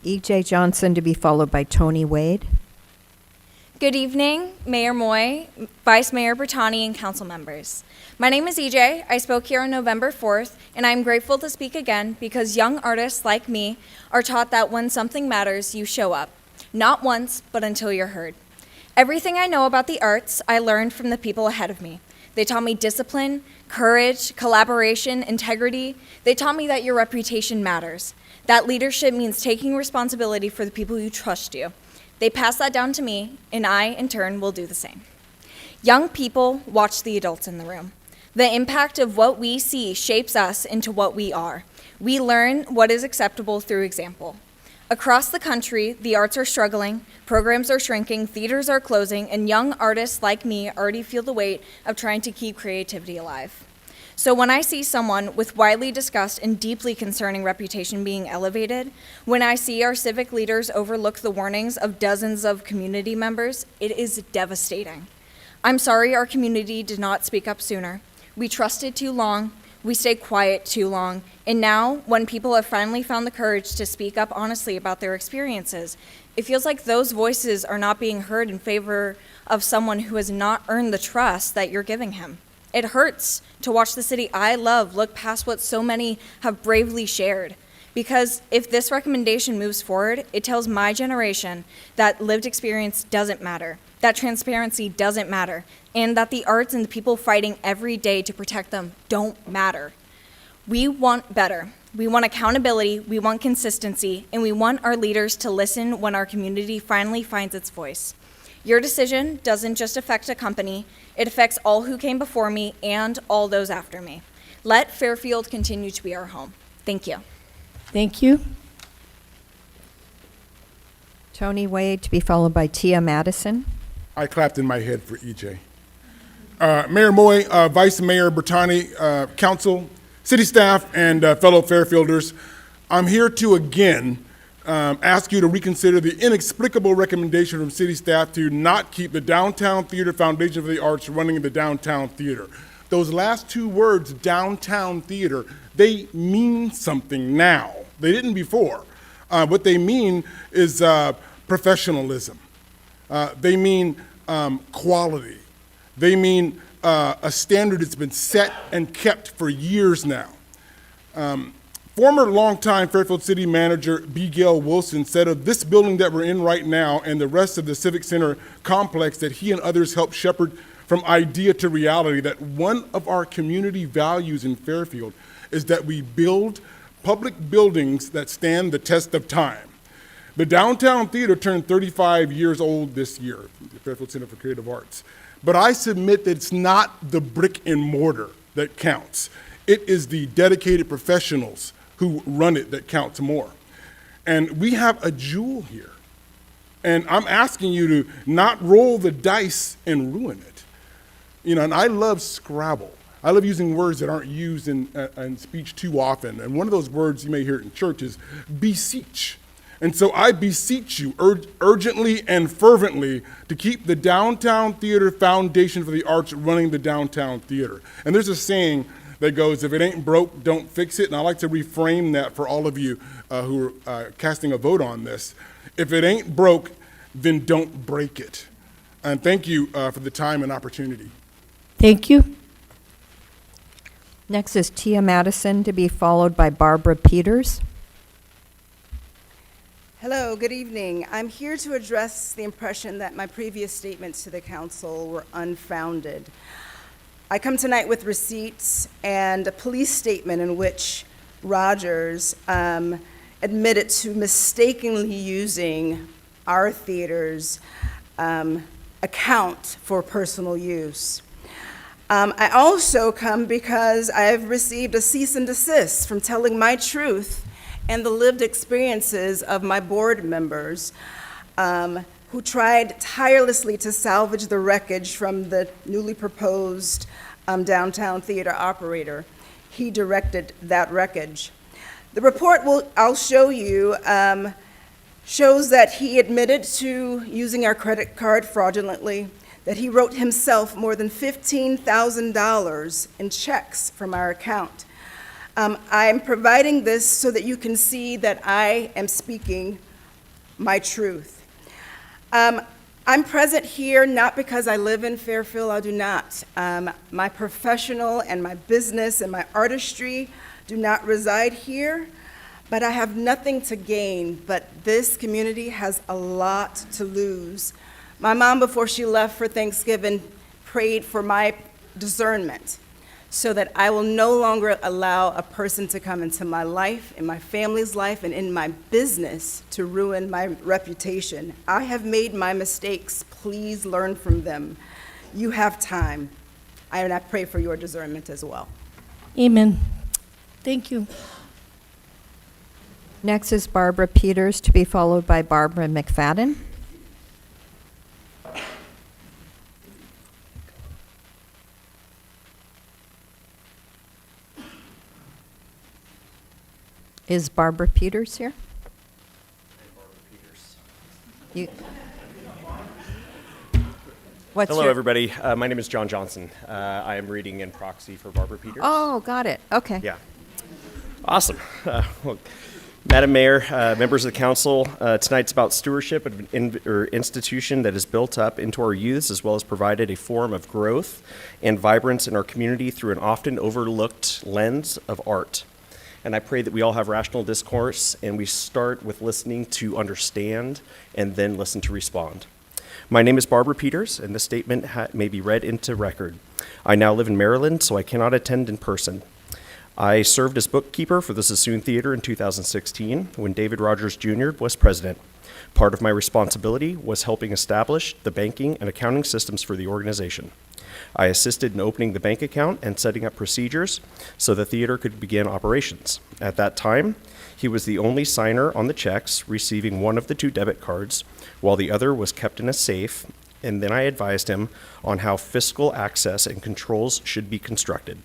E.J. Johnson, to be followed by Tony Wade. Good evening, Mayor Moy, Vice Mayor Bertani, and council members. My name is EJ. I spoke here on November 4th, and I'm grateful to speak again because young artists like me are taught that when something matters, you show up. Not once, but until you're heard. Everything I know about the arts, I learned from the people ahead of me. They taught me discipline, courage, collaboration, integrity. They taught me that your reputation matters. That leadership means taking responsibility for the people who trust you. They passed that down to me, and I, in turn, will do the same. Young people watch the adults in the room. The impact of what we see shapes us into what we are. We learn what is acceptable through example. Across the country, the arts are struggling, programs are shrinking, theaters are closing, and young artists like me already feel the weight of trying to keep creativity alive. So when I see someone with widely discussed and deeply concerning reputation being elevated, when I see our civic leaders overlook the warnings of dozens of community members, it is devastating. I'm sorry our community did not speak up sooner. We trusted too long, we stayed quiet too long, and now, when people have finally found the courage to speak up honestly about their experiences, it feels like those voices are not being heard in favor of someone who has not earned the trust that you're giving him. It hurts to watch the city I love look past what so many have bravely shared. Because if this recommendation moves forward, it tells my generation that lived experience doesn't matter, that transparency doesn't matter, and that the arts and the people fighting every day to protect them don't matter. We want better. We want accountability, we want consistency, and we want our leaders to listen when our community finally finds its voice. Your decision doesn't just affect a company, it affects all who came before me and all those after me. Let Fairfield continue to be our home. Thank you. Thank you. Tony Wade, to be followed by Tia Madison. I clapped in my head for EJ. Mayor Moy, Vice Mayor Bertani, Council, City staff, and fellow Fairfielders, I'm here to again ask you to reconsider the inexplicable recommendation from City staff to not keep the Downtown Theater Foundation for the Arts running in the Downtown Theater. Those last two words, Downtown Theater, they mean something now. They didn't before. What they mean is professionalism. They mean quality. They mean a standard that's been set and kept for years now. Former longtime Fairfield City Manager B. Gail Wilson said of this building that we're in right now and the rest of the Civic Center complex that he and others helped shepherd from idea to reality, that one of our community values in Fairfield is that we build public buildings that stand the test of time. The Downtown Theater turned 35 years old this year, the Fairfield Center for Creative Arts. But I submit that it's not the brick and mortar that counts. It is the dedicated professionals who run it that counts more. And we have a jewel here. And I'm asking you to not roll the dice and ruin it. You know, and I love Scrabble. I love using words that aren't used in speech too often. And one of those words you may hear it in church is beseech. And so I beseech you urgently and fervently to keep the Downtown Theater Foundation for the Arts running the Downtown Theater. And there's a saying that goes, if it ain't broke, don't fix it. And I like to reframe that for all of you who are casting a vote on this. If it ain't broke, then don't break it. And thank you for the time and opportunity. Thank you. Next is Tia Madison, to be followed by Barbara Peters. Hello, good evening. I'm here to address the impression that my previous statements to the council were unfounded. I come tonight with receipts and a police statement in which Rogers admitted to mistakenly using our theater's account for personal use. I also come because I've received a cease and desist from telling my truth and the lived experiences of my board members who tried tirelessly to salvage the wreckage from the newly proposed downtown theater operator. He directed that wreckage. The report I'll show you shows that he admitted to using our credit card fraudulently, that he wrote himself more than $15,000 in checks from our account. I'm providing this so that you can see that I am speaking my truth. I'm present here not because I live in Fairfield, I do not. My professional and my business and my artistry do not reside here, but I have nothing to gain, but this community has a lot to lose. My mom, before she left for Thanksgiving, prayed for my discernment so that I will no longer allow a person to come into my life, in my family's life, and in my business to ruin my reputation. I have made my mistakes. Please learn from them. You have time. And I pray for your discernment as well. Amen. Thank you. Next is Barbara Peters, to be followed by Barbara McFadden. Is Barbara Peters here? You. Hello, everybody. My name is John Johnson. I am reading in proxy for Barbara Peters. Oh, got it. Okay. Yeah. Awesome. Well, Madam Mayor, members of the council, tonight's about stewardship of an institution that has built up into our youths as well as provided a form of growth and vibrance in our community through an often overlooked lens of art. And I pray that we all have rational discourse and we start with listening to understand and then listen to respond. My name is Barbara Peters, and this statement may be read into record. I now live in Maryland, so I cannot attend in person. I served as bookkeeper for the Sassoon Theater in 2016 when David Rogers Jr. was president. Part of my responsibility was helping establish the banking and accounting systems for the organization. I assisted in opening the bank account and setting up procedures so the theater could begin operations. At that time, he was the only signer on the checks, receiving one of the 2 debit cards, while the other was kept in a safe, and then I advised him on how fiscal access and controls should be constructed.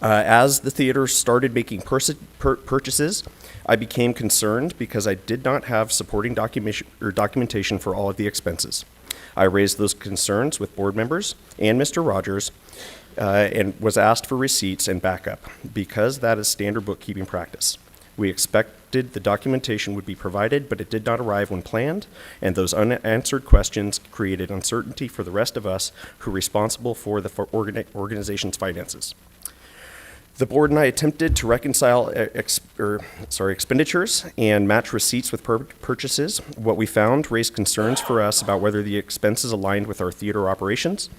As the theater started making purchases, I became concerned because I did not have supporting documentation for all of the expenses. I raised those concerns with board members and Mr. Rogers and was asked for receipts and backup because that is standard bookkeeping practice. We expected the documentation would be provided, but it did not arrive when planned, and those unanswered questions created uncertainty for the rest of us who are responsible for the organization's finances. The board and I attempted to reconcile expenditures and match receipts with purchases. What we found raised concerns for us about whether the expenses aligned with our theater operations.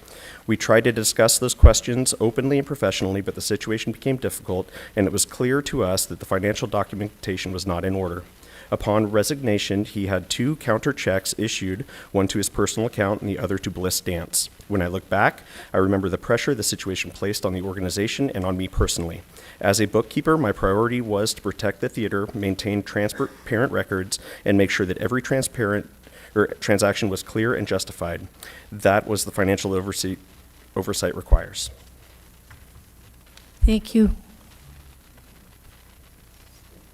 We tried to discuss those questions openly and professionally, but the situation became difficult, and it was clear to us that the financial documentation was not in order. Upon resignation, he had 2 counter checks issued, one to his personal account and the other to Bliss Dance. When I look back, I remember the pressure the situation placed on the organization and on me personally. As a bookkeeper, my priority was to protect the theater, maintain transparent records, and make sure that every transaction was clear and justified. That was the financial oversight requires. Thank you.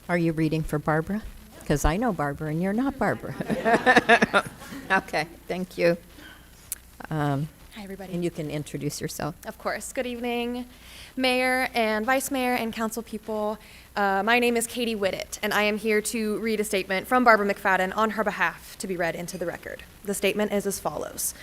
Are you reading for Barbara? Because I know Barbara and you're not Barbara. Okay, thank you. Hi, everybody. And you can introduce yourself. Of course. Good evening, Mayor and Vice Mayor and Council people. My name is Katie Whittet, and I am here to read a statement from Barbara McFadden on her behalf to be read into the record. The statement is as follows.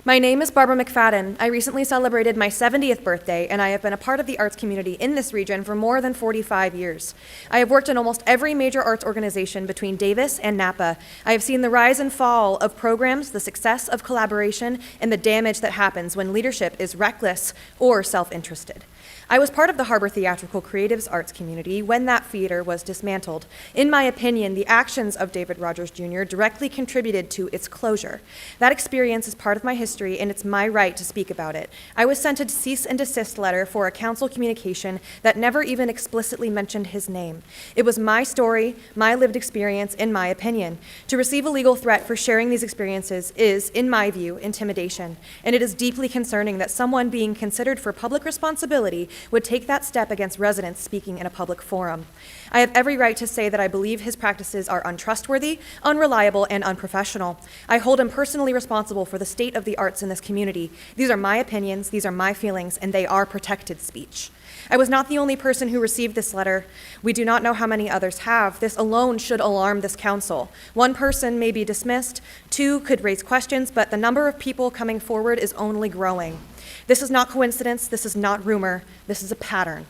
My name is Barbara McFadden. I recently celebrated my 70th birthday, and I have been a part of the arts community in this region for more than 45 years. I have worked in almost every major arts organization between Davis and Napa. I have seen the rise and fall of programs, the success of collaboration, and the damage that happens when leadership is reckless or self-interested. I was part of the Harbor Theatrical Creatives arts community when that theater was dismantled. In my opinion, the actions of David Rogers Jr. directly contributed to its closure. That experience is part of my history, and it's my right to speak about it. I was sent a cease and desist letter for a council communication that never even explicitly mentioned his name. It was my story, my lived experience, in my opinion. To receive a legal threat for sharing these experiences is, in my view, intimidation, and it is deeply concerning that someone being considered for public responsibility would take that step against residents speaking in a public forum. I have every right to say that I believe his practices are untrustworthy, unreliable, and unprofessional. I hold him personally responsible for the state of the arts in this community. These are my opinions, these are my feelings, and they are protected speech. I was not the only person who received this letter. We do not know how many others have. This alone should alarm this council. One person may be dismissed, 2 could raise questions, but the number of people coming forward is only growing. This is not coincidence, this is not rumor, this is a pattern.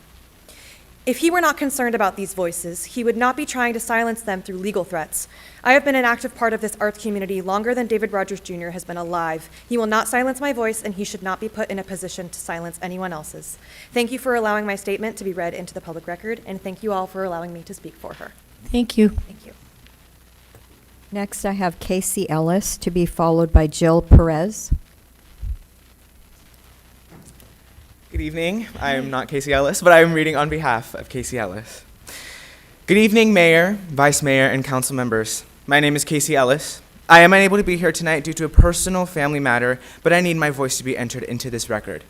If he were not concerned about these voices, he would not be trying to silence them through legal threats. I have been an active part of this arts community longer than David Rogers Jr. has been alive. He will not silence my voice, and he should not be put in a position to silence anyone else's. Thank you for allowing my statement to be read into the public record, and thank you all for allowing me to speak for her. Thank you. Thank you. Next, I have Casey Ellis, to be followed by Jill Perez. Good evening. I am not Casey Ellis, but I am reading on behalf of Casey Ellis. Good evening, Mayor, Vice Mayor, and council members. My name is Casey Ellis. I am unable to be here tonight due to a personal family matter, but I need my voice to be entered into this record.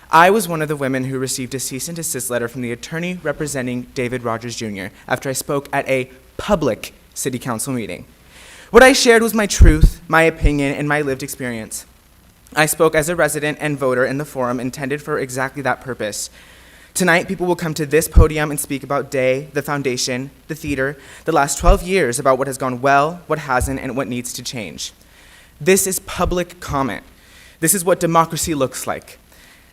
I was one of the women who received a cease and desist letter from the attorney representing David Rogers Jr. after I spoke at a public city council meeting. What I shared was my truth, my opinion, and my lived experience. I spoke as a resident and voter in the forum intended for exactly that purpose. Tonight, people will come to this podium and speak about Day, the foundation, the theater, the last 12 years, about what has gone well, what hasn't, and what needs to change. This is public comment. This is what democracy looks like.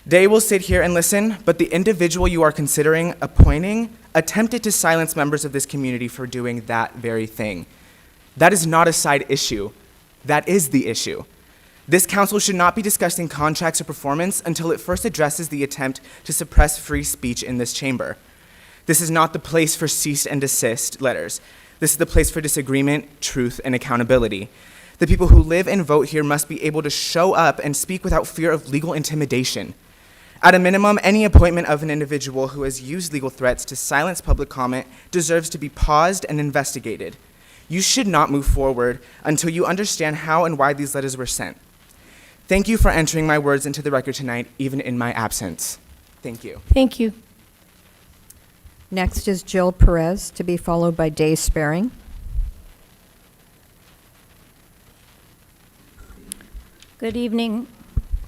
Day will sit here and listen, but the individual you are considering appointing attempted to silence members of this community for doing that very thing. That is not a side issue. That is the issue. This council should not be discussing contracts or performance until it first addresses the attempt to suppress free speech in this chamber. This is not the place for cease and desist letters. This is the place for disagreement, truth, and accountability. The people who live and vote here must be able to show up and speak without fear of legal intimidation. At a minimum, any appointment of an individual who has used legal threats to silence public comment deserves to be paused and investigated. You should not move forward until you understand how and why these letters were sent. Thank you for entering my words into the record tonight, even in my absence. Thank you. Thank you. Next is Jill Perez, to be followed by Day Sparing. Good evening,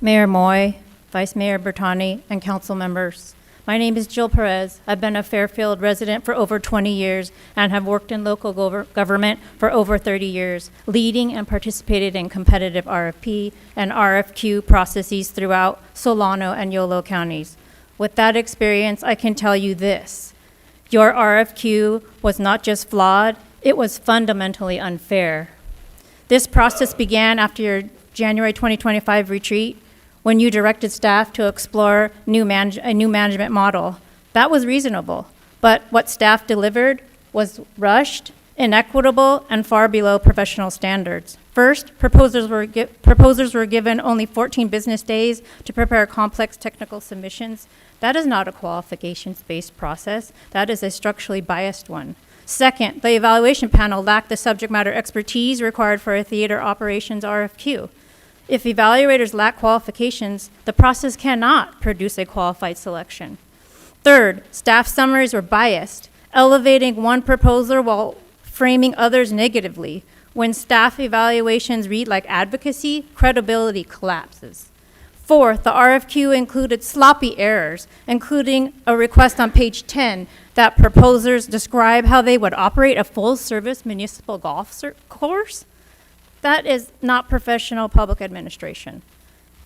Mayor Moy, Vice Mayor Bertani, and council members. My name is Jill Perez. I've been a Fairfield resident for over 20 years and have worked in local government for over 30 years, leading and participated in competitive RFP and RFQ processes throughout Solano and Yolo counties. With that experience, I can tell you this. Your RFQ was not just flawed, it was fundamentally unfair. This process began after your January 2025 retreat, when you directed staff to explore a new management model. That was reasonable, but what staff delivered was rushed, inequitable, and far below professional standards. First, proposers were given only 14 business days to prepare complex technical submissions. That is not a qualifications-based process. That is a structurally biased one. Second, the evaluation panel lacked the subject matter expertise required for a theater operations RFQ. If evaluators lack qualifications, the process cannot produce a qualified selection. Third, staff summaries were biased, elevating one proposer while framing others negatively. When staff evaluations read like advocacy, credibility collapses. Fourth, the RFQ included sloppy errors, including a request on page 10 that proposers describe how they would operate a full-service municipal golf course. That is not professional public administration.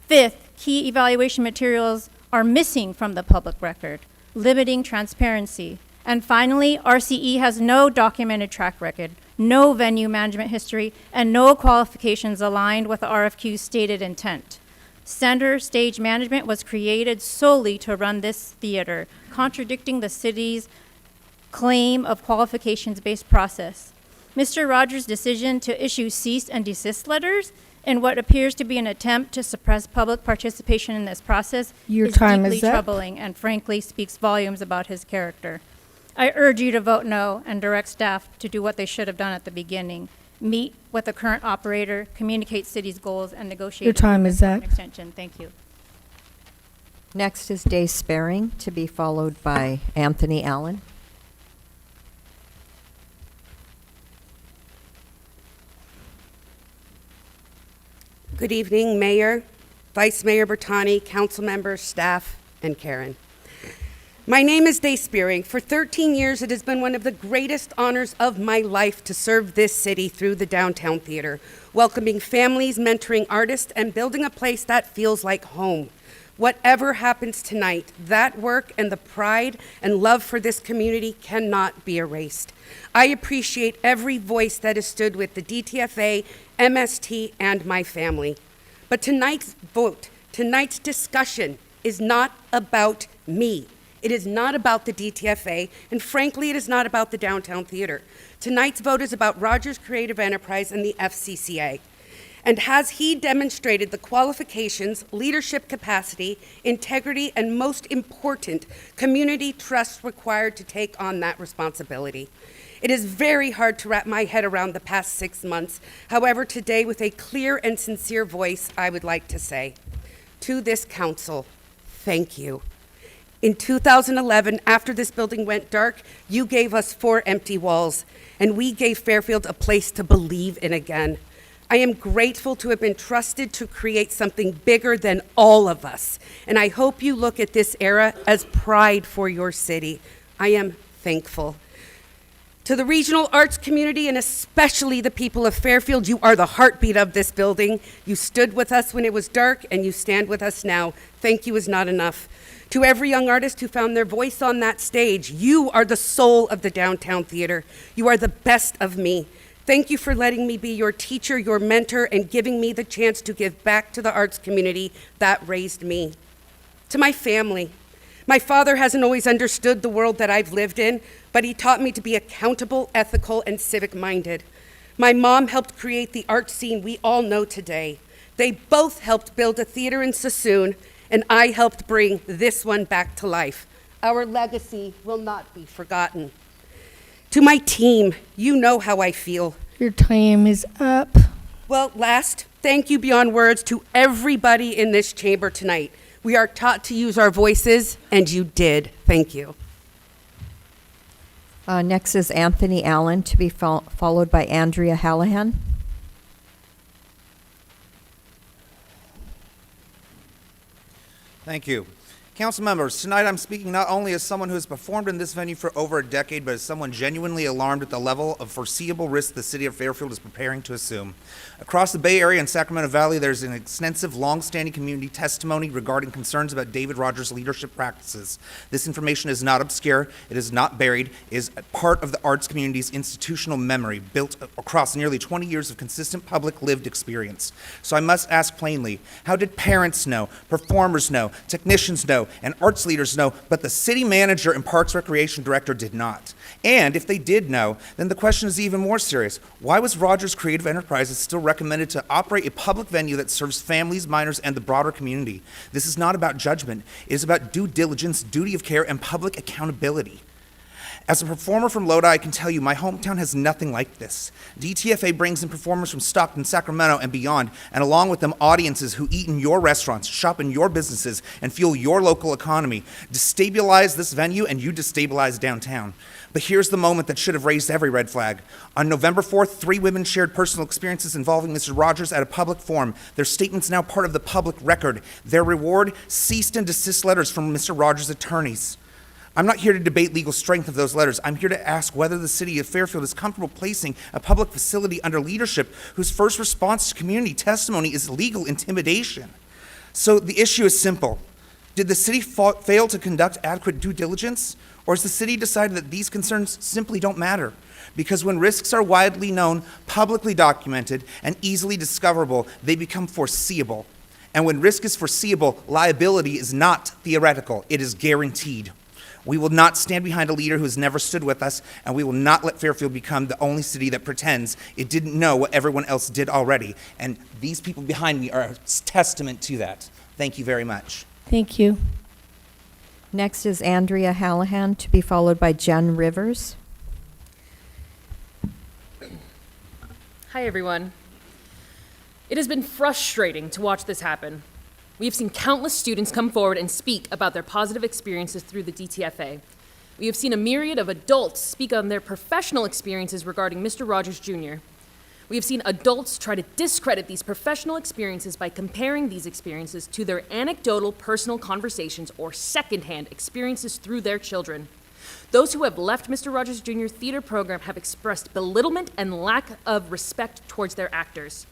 Fifth, key evaluation materials are missing from the public record, limiting transparency. And finally, RCE has no documented track record, no venue management history, and no qualifications aligned with the RFQ's stated intent. Center Stage Management was created solely to run this theater, contradicting the city's claim of qualifications-based process. Mr. Rogers' decision to issue cease and desist letters in what appears to be an attempt to suppress public participation in this process is deeply troubling and frankly speaks volumes about his character. I urge you to vote no and direct staff to do what they should have done at the beginning. Meet with the current operator, communicate city's goals, and negotiate Your time is an up. extension. Thank you. Next is Day Sparing, to be followed by Anthony Allen. Good evening, Mayor, Vice Mayor Bertani, council members, staff, and Karen. My name is Day Spearing. For 13 years, it has been one of the greatest honors of my life to serve this city through the Downtown Theater, welcoming families, mentoring artists, and building a place that feels like home. Whatever happens tonight, that work and the pride and love for this community cannot be erased. I appreciate every voice that has stood with the DTFA, MST, and my family. But tonight's vote, tonight's discussion is not about me. It is not about the DTFA, and frankly, it is not about the Downtown Theater. Tonight's vote is about Rogers Creative Enterprise and the FCCA. And has he demonstrated the qualifications, leadership capacity, integrity, and most important, community trust required to take on that responsibility? It is very hard to wrap my head around the past 6 months. However, today, with a clear and sincere voice, I would like to say, to this council, thank you. In 2011, after this building went dark, you gave us 4 empty walls, and we gave Fairfield a place to believe in again. I am grateful to have been trusted to create something bigger than all of us, and I hope you look at this era as pride for your city. I am thankful. To the regional arts community, and especially the people of Fairfield, you are the heartbeat of this building. You stood with us when it was dark, and you stand with us now. Thank you is not enough. To every young artist who found their voice on that stage, you are the soul of the Downtown Theater. You are the best of me. Thank you for letting me be your teacher, your mentor, and giving me the chance to give back to the arts community that raised me. To my family, my father hasn't always understood the world that I've lived in, but he taught me to be accountable, ethical, and civic-minded. My mom helped create the art scene we all know today. They both helped build a theater in Sassoon, and I helped bring this one back to life. Our legacy will not be forgotten. To my team, you know how I feel. Your time is up. Well, last, thank you beyond words to everybody in this chamber tonight. We are taught to use our voices, and you did. Thank you. Next is Anthony Allen, to be followed by Andrea Hallahan. Thank you. Council members, tonight I'm speaking not only as someone who has performed in this venue for over a decade, but as someone genuinely alarmed at the level of foreseeable risk the city of Fairfield is preparing to assume. Across the Bay Area and Sacramento Valley, there's an extensive, long-standing community testimony regarding concerns about David Rogers' leadership practices. This information is not obscure, it is not buried, it is part of the arts community's institutional memory, built across nearly 20 years of consistent public lived experience. So I must ask plainly, how did parents know, performers know, technicians know, and arts leaders know, but the city manager and Parks Recreation Director did not? And if they did know, then the question is even more serious. Why was Rogers Creative Enterprises still recommended to operate a public venue that serves families, minors, and the broader community? This is not about judgment. It is about due diligence, duty of care, and public accountability. As a performer from Lodi, I can tell you my hometown has nothing like this. DTFA brings in performers from Stockton, Sacramento, and beyond, and along with them audiences who eat in your restaurants, shop in your businesses, and fuel your local economy. Destabilize this venue and you destabilize downtown. But here's the moment that should have raised every red flag. On November 4th, 3 women shared personal experiences involving Mr. Rogers at a public forum. Their statements now part of the public record. Their reward, cease and desist letters from Mr. Rogers' attorneys. I'm not here to debate legal strength of those letters. I'm here to ask whether the city of Fairfield is comfortable placing a public facility under leadership whose first response to community testimony is legal intimidation. So the issue is simple. Did the city fail to conduct adequate due diligence? Or has the city decided that these concerns simply don't matter? Because when risks are widely known, publicly documented, and easily discoverable, they become foreseeable. And when risk is foreseeable, liability is not theoretical, it is guaranteed. We will not stand behind a leader who has never stood with us, and we will not let Fairfield become the only city that pretends it didn't know what everyone else did already. And these people behind me are a testament to that. Thank you very much. Thank you. Next is Andrea Hallahan, to be followed by Jen Rivers. Hi, everyone. It has been frustrating to watch this happen. We have seen countless students come forward and speak about their positive experiences through the DTFA. We have seen a myriad of adults speak on their professional experiences regarding Mr. Rogers Jr. We have seen adults try to discredit these professional experiences by comparing these experiences to their anecdotal personal conversations or secondhand experiences through their children. Those who have left Mr. Rogers Jr. theater program have expressed belittlement and lack of respect towards their actors.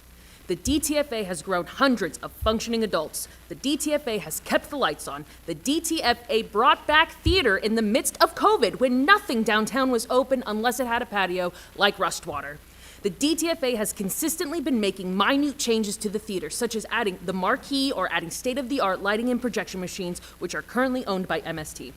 The DTFA has grown hundreds of functioning adults. The DTFA has kept the lights on. The DTFA brought back theater in the midst of COVID when nothing downtown was open unless it had a patio like Rustwater. The DTFA has consistently been making minute changes to the theater, such as adding the marquee or adding state-of-the-art lighting and projection machines, which are currently owned by MST.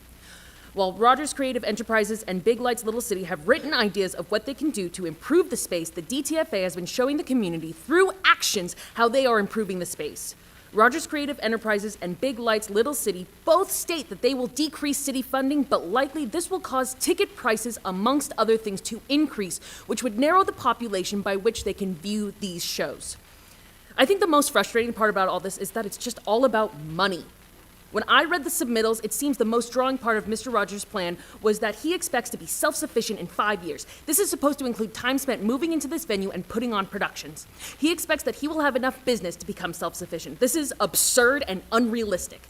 While Rogers Creative Enterprises and Big Lights Little City have written ideas of what they can do to improve the space, the DTFA has been showing the community through actions how they are improving the space. Rogers Creative Enterprises and Big Lights Little City both state that they will decrease city funding, but likely this will cause ticket prices, amongst other things, to increase, which would narrow the population by which they can view these shows. I think the most frustrating part about all this is that it's just all about money. When I read the submittals, it seems the most drawing part of Mr. Rogers' plan was that he expects to be self-sufficient in 5 years. This is supposed to include time spent moving into this venue and putting on productions. He expects that he will have enough business to become self-sufficient. This is absurd and unrealistic.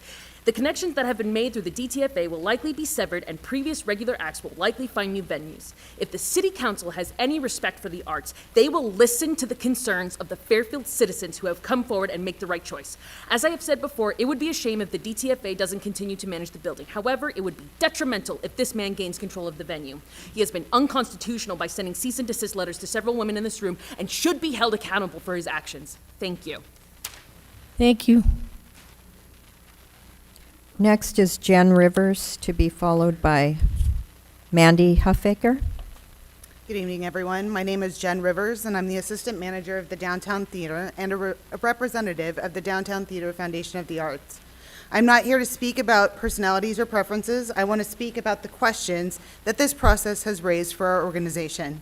The connections that have been made through the DTFA will likely be severed, and previous regular acts will likely find new venues. If the City Council has any respect for the arts, they will listen to the concerns of the Fairfield citizens who have come forward and make the right choice. As I have said before, it would be a shame if the DTFA doesn't continue to manage the building. However, it would be detrimental if this man gains control of the venue. He has been unconstitutional by sending cease and desist letters to several women in this room and should be held accountable for his actions. Thank you. Thank you. Next is Jen Rivers, to be followed by Mandy Huffaker. Good evening, everyone. My name is Jen Rivers, and I'm the Assistant Manager of the Downtown Theater and a representative of the Downtown Theater Foundation of the Arts. I'm not here to speak about personalities or preferences. I want to speak about the questions that this process has raised for our organization.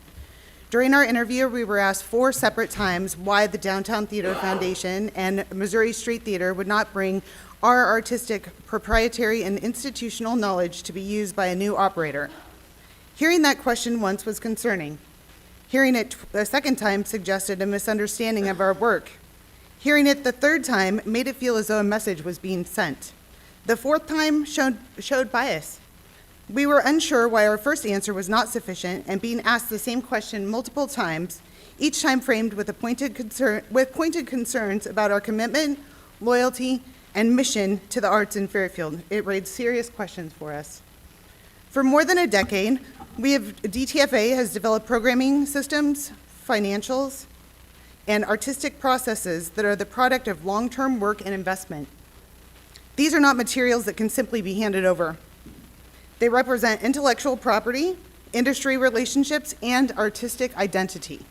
During our interview, we were asked 4 separate times why the Downtown Theater Foundation and Missouri Street Theater would not bring our artistic, proprietary, and institutional knowledge to be used by a new operator. Hearing that question once was concerning. Hearing it a second time suggested a misunderstanding of our work. Hearing it the third time made it feel as though a message was being sent. The fourth time showed bias. We were unsure why our first answer was not sufficient, and being asked the same question multiple times, each time framed with pointed concerns about our commitment, loyalty, and mission to the arts in Fairfield. It raised serious questions for us. For more than a decade, DTFA has developed programming systems, financials, and artistic processes that are the product of long-term work and investment. These are not materials that can simply be handed over. They represent intellectual property, industry relationships, and artistic identity.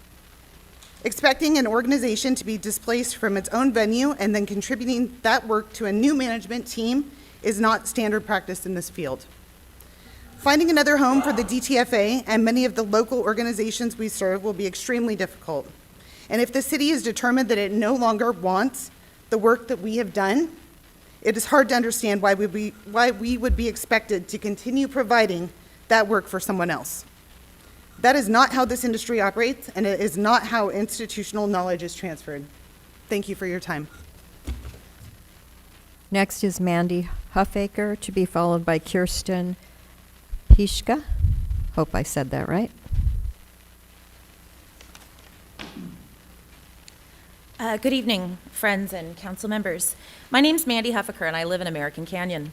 Expecting an organization to be displaced from its own venue and then contributing that work to a new management team is not standard practice in this field. Finding another home for the DTFA and many of the local organizations we serve will be extremely difficult. And if the city is determined that it no longer wants the work that we have done, it is hard to understand why we would be expected to continue providing that work for someone else. That is not how this industry operates, and it is not how institutional knowledge is transferred. Thank you for your time. Next is Mandy Huffaker, to be followed by Kirsten Pishka. Hope I said that right. Good evening, friends and council members. My name's Mandy Huffaker, and I live in American Canyon.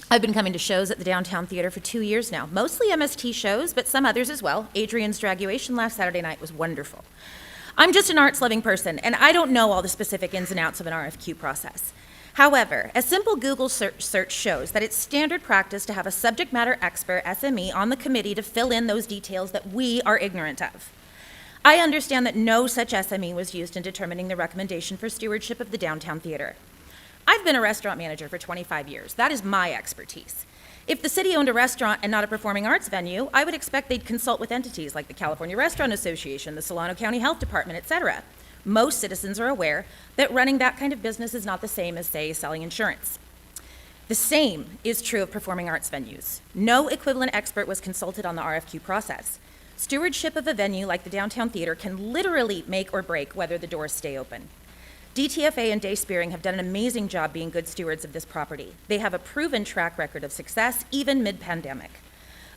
I've been coming to shows at the Downtown Theater for 2 years now, mostly MST shows, but some others as well. Adrian's Draguation last Saturday night was wonderful. I'm just an arts-loving person, and I don't know all the specific ins and outs of an RFQ process. However, a simple Google search shows that it's standard practice to have a subject matter expert, SME, on the committee to fill in those details that we are ignorant of. I understand that no such SME was used in determining the recommendation for stewardship of the Downtown Theater. I've been a restaurant manager for 25 years. That is my expertise. If the city owned a restaurant and not a performing arts venue, I would expect they'd consult with entities like the California Restaurant Association, the Solano County Health Department, etc. Most citizens are aware that running that kind of business is not the same as, say, selling insurance. The same is true of performing arts venues. No equivalent expert was consulted on the RFQ process. Stewardship of a venue like the Downtown Theater can literally make or break whether the doors stay open. DTFA and Day Spearing have done an amazing job being good stewards of this property. They have a proven track record of success, even mid-pandemic.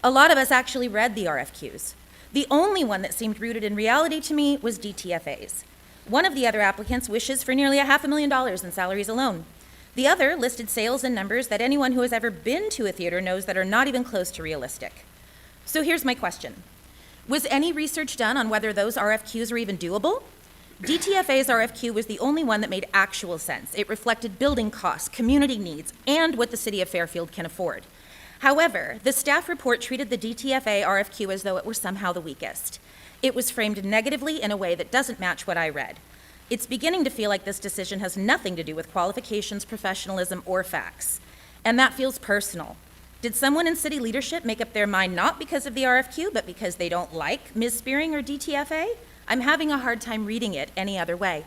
A lot of us actually read the RFQs. The only one that seemed rooted in reality to me was DTFA's. One of the other applicants wishes for nearly $500,000 in salaries alone. The other listed sales and numbers that anyone who has ever been to a theater knows that are not even close to realistic. So here's my question. Was any research done on whether those RFQs are even doable? DTFA's RFQ was the only one that made actual sense. It reflected building costs, community needs, and what the city of Fairfield can afford. However, the staff report treated the DTFA RFQ as though it were somehow the weakest. It was framed negatively in a way that doesn't match what I read. It's beginning to feel like this decision has nothing to do with qualifications, professionalism, or facts. And that feels personal. Did someone in city leadership make up their mind not because of the RFQ, but because they don't like Ms. Spearing or DTFA? I'm having a hard time reading it any other way.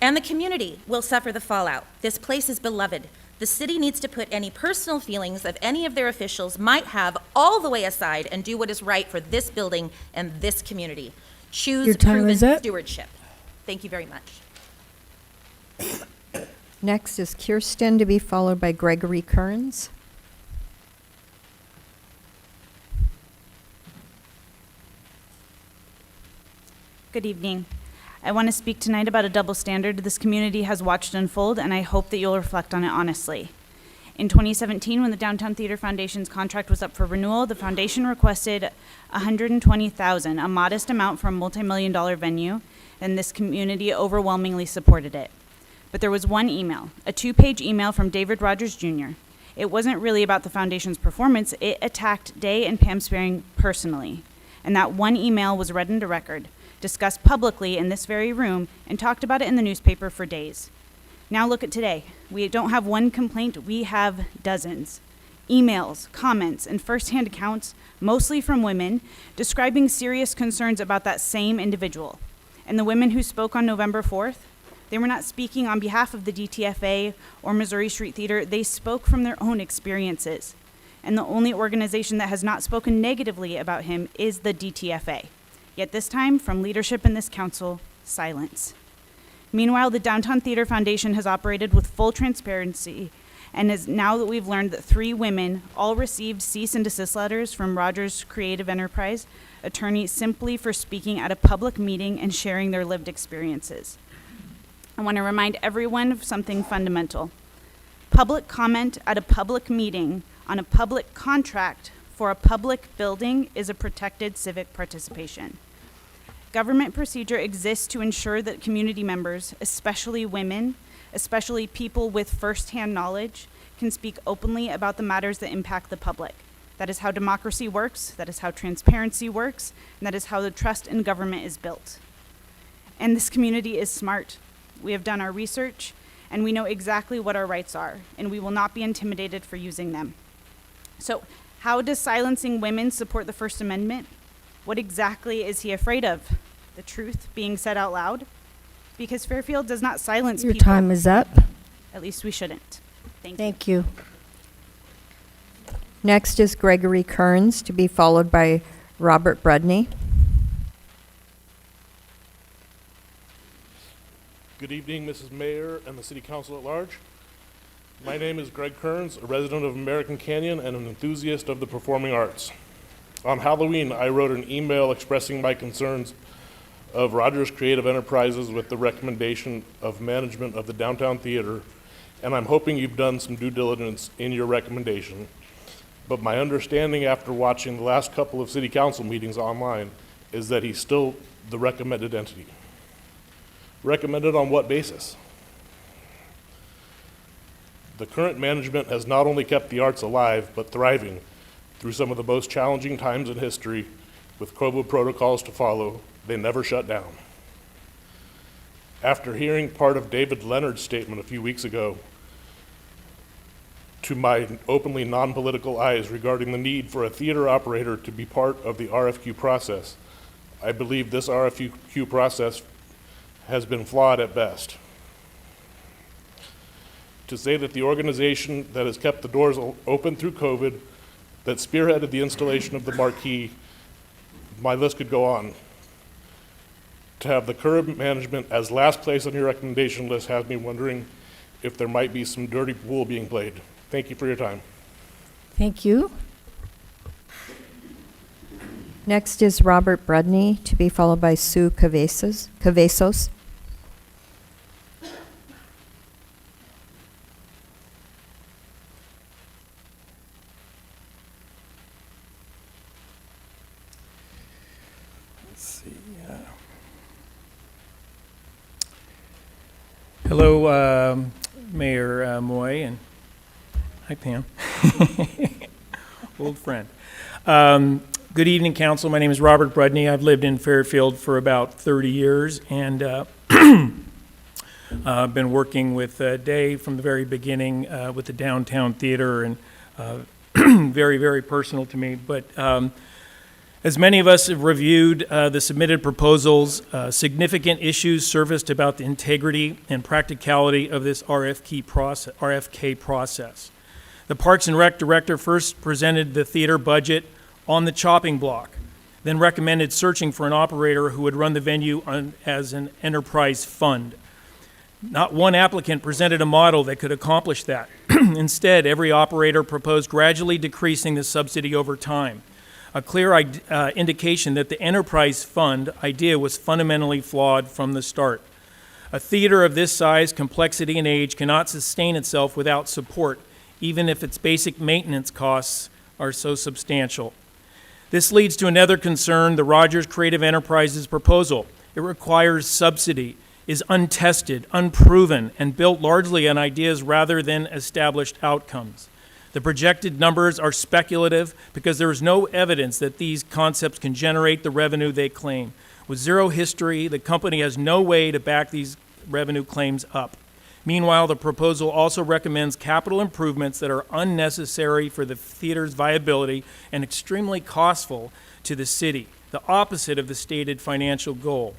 And the community will suffer the fallout. This place is beloved. The city needs to put any personal feelings of any of their officials might have all the way aside and do what is right for this building and this community. Choose Your time proven is up. stewardship. Thank you very much. Next is Kirsten, to be followed by Gregory Kearns. Good evening. I want to speak tonight about a double standard this community has watched unfold, and I hope that you'll reflect on it honestly. In 2017, when the Downtown Theater Foundation's contract was up for renewal, the foundation requested $120,000, a modest amount for a multi-million-dollar venue, and this community overwhelmingly supported it. But there was one email, a 2-page email from David Rogers Jr. It wasn't really about the foundation's performance, it attacked Day and Pam Spearing personally. And that one email was read into record, discussed publicly in this very room, and talked about it in the newspaper for days. Now look at today. We don't have one complaint, we have dozens. Emails, comments, and firsthand accounts, mostly from women, describing serious concerns about that same individual. And the women who spoke on November 4th, they were not speaking on behalf of the DTFA or Missouri Street Theater, they spoke from their own experiences. And the only organization that has not spoken negatively about him is the DTFA. Yet this time, from leadership in this council, silence. Meanwhile, the Downtown Theater Foundation has operated with full transparency, and is now that we've learned that 3 women all received cease and desist letters from Rogers Creative Enterprise attorney simply for speaking at a public meeting and sharing their lived experiences. I want to remind everyone of something fundamental. Public comment at a public meeting on a public contract for a public building is a protected civic participation. Government procedure exists to ensure that community members, especially women, especially people with firsthand knowledge, can speak openly about the matters that impact the public. That is how democracy works, that is how transparency works, and that is how the trust in government is built. And this community is smart. We have done our research, and we know exactly what our rights are, and we will not be intimidated for using them. So, how does silencing women support the First Amendment? What exactly is he afraid of? The truth being said out loud? Because Fairfield does not silence Your people. time is up. At least we shouldn't. Thank you. Thank you. Next is Gregory Kearns, to be followed by Robert Brudney. Good evening, Mrs. Mayor and the City Council at large. My name is Greg Kearns, a resident of American Canyon and an enthusiast of the performing arts. On Halloween, I wrote an email expressing my concerns of Rogers Creative Enterprises with the recommendation of management of the Downtown Theater, and I'm hoping you've done some due diligence in your recommendation. But my understanding after watching the last couple of City Council meetings online is that he's still the recommended entity. Recommended on what basis? The current management has not only kept the arts alive, but thriving through some of the most challenging times in history. With COVID protocols to follow, they never shut down. After hearing part of David Leonard's statement a few weeks ago, to my openly non-political eyes regarding the need for a theater operator to be part of the RFQ process, I believe this RFQ process has been flawed at best. To say that the organization that has kept the doors open through COVID, that spearheaded the installation of the marquee, my list could go on. To have the current management as last place on your recommendation list has me wondering if there might be some dirty pool being played. Thank you for your time. Thank you. Next is Robert Brudney, to be followed by Sue Cavazos. Hello, Mayor Moy, and hi, Pam. Old friend. Good evening, Council. My name is Robert Brudney. I've lived in Fairfield for about 30 years, and I've been working with Dave from the very beginning with the Downtown Theater, and very, very personal to me. But as many of us have reviewed the submitted proposals, significant issues surfaced about the integrity and practicality of this RFK process. The Parks and Rec director first presented the theater budget on the chopping block, then recommended searching for an operator who would run the venue as an enterprise fund. Not one applicant presented a model that could accomplish that. Instead, every operator proposed gradually decreasing the subsidy over time, a clear indication that the enterprise fund idea was fundamentally flawed from the start. A theater of this size, complexity, and age cannot sustain itself without support, even if its basic maintenance costs are so substantial. This leads to another concern, the Rogers Creative Enterprises proposal. It requires subsidy, is untested, unproven, and built largely on ideas rather than established outcomes. The projected numbers are speculative because there is no evidence that these concepts can generate the revenue they claim. With zero history, the company has no way to back these revenue claims up. Meanwhile, the proposal also recommends capital improvements that are unnecessary for the theater's viability and extremely costly to the city, the opposite of the stated financial goal.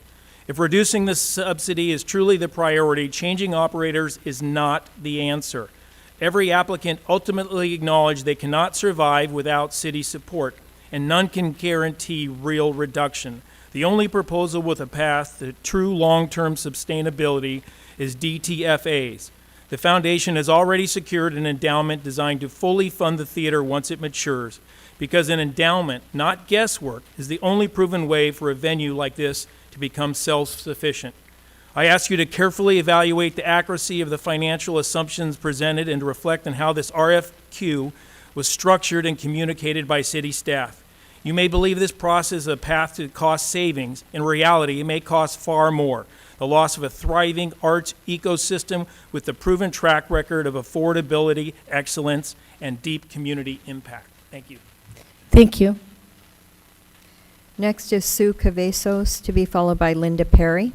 If reducing the subsidy is truly the priority, changing operators is not the answer. Every applicant ultimately acknowledged they cannot survive without city support, and none can guarantee real reduction. The only proposal with a path to true long-term sustainability is DTFAs. The foundation has already secured an endowment designed to fully fund the theater once it matures, because an endowment, not guesswork, is the only proven way for a venue like this to become self-sufficient. I ask you to carefully evaluate the accuracy of the financial assumptions presented and to reflect on how this RFQ was structured and communicated by city staff. You may believe this process is a path to cost savings. In reality, it may cost far more. The loss of a thriving arts ecosystem with the proven track record of affordability, excellence, and deep community impact. Thank you. Thank you. Next is Sue Cavazos, to be followed by Linda Perry.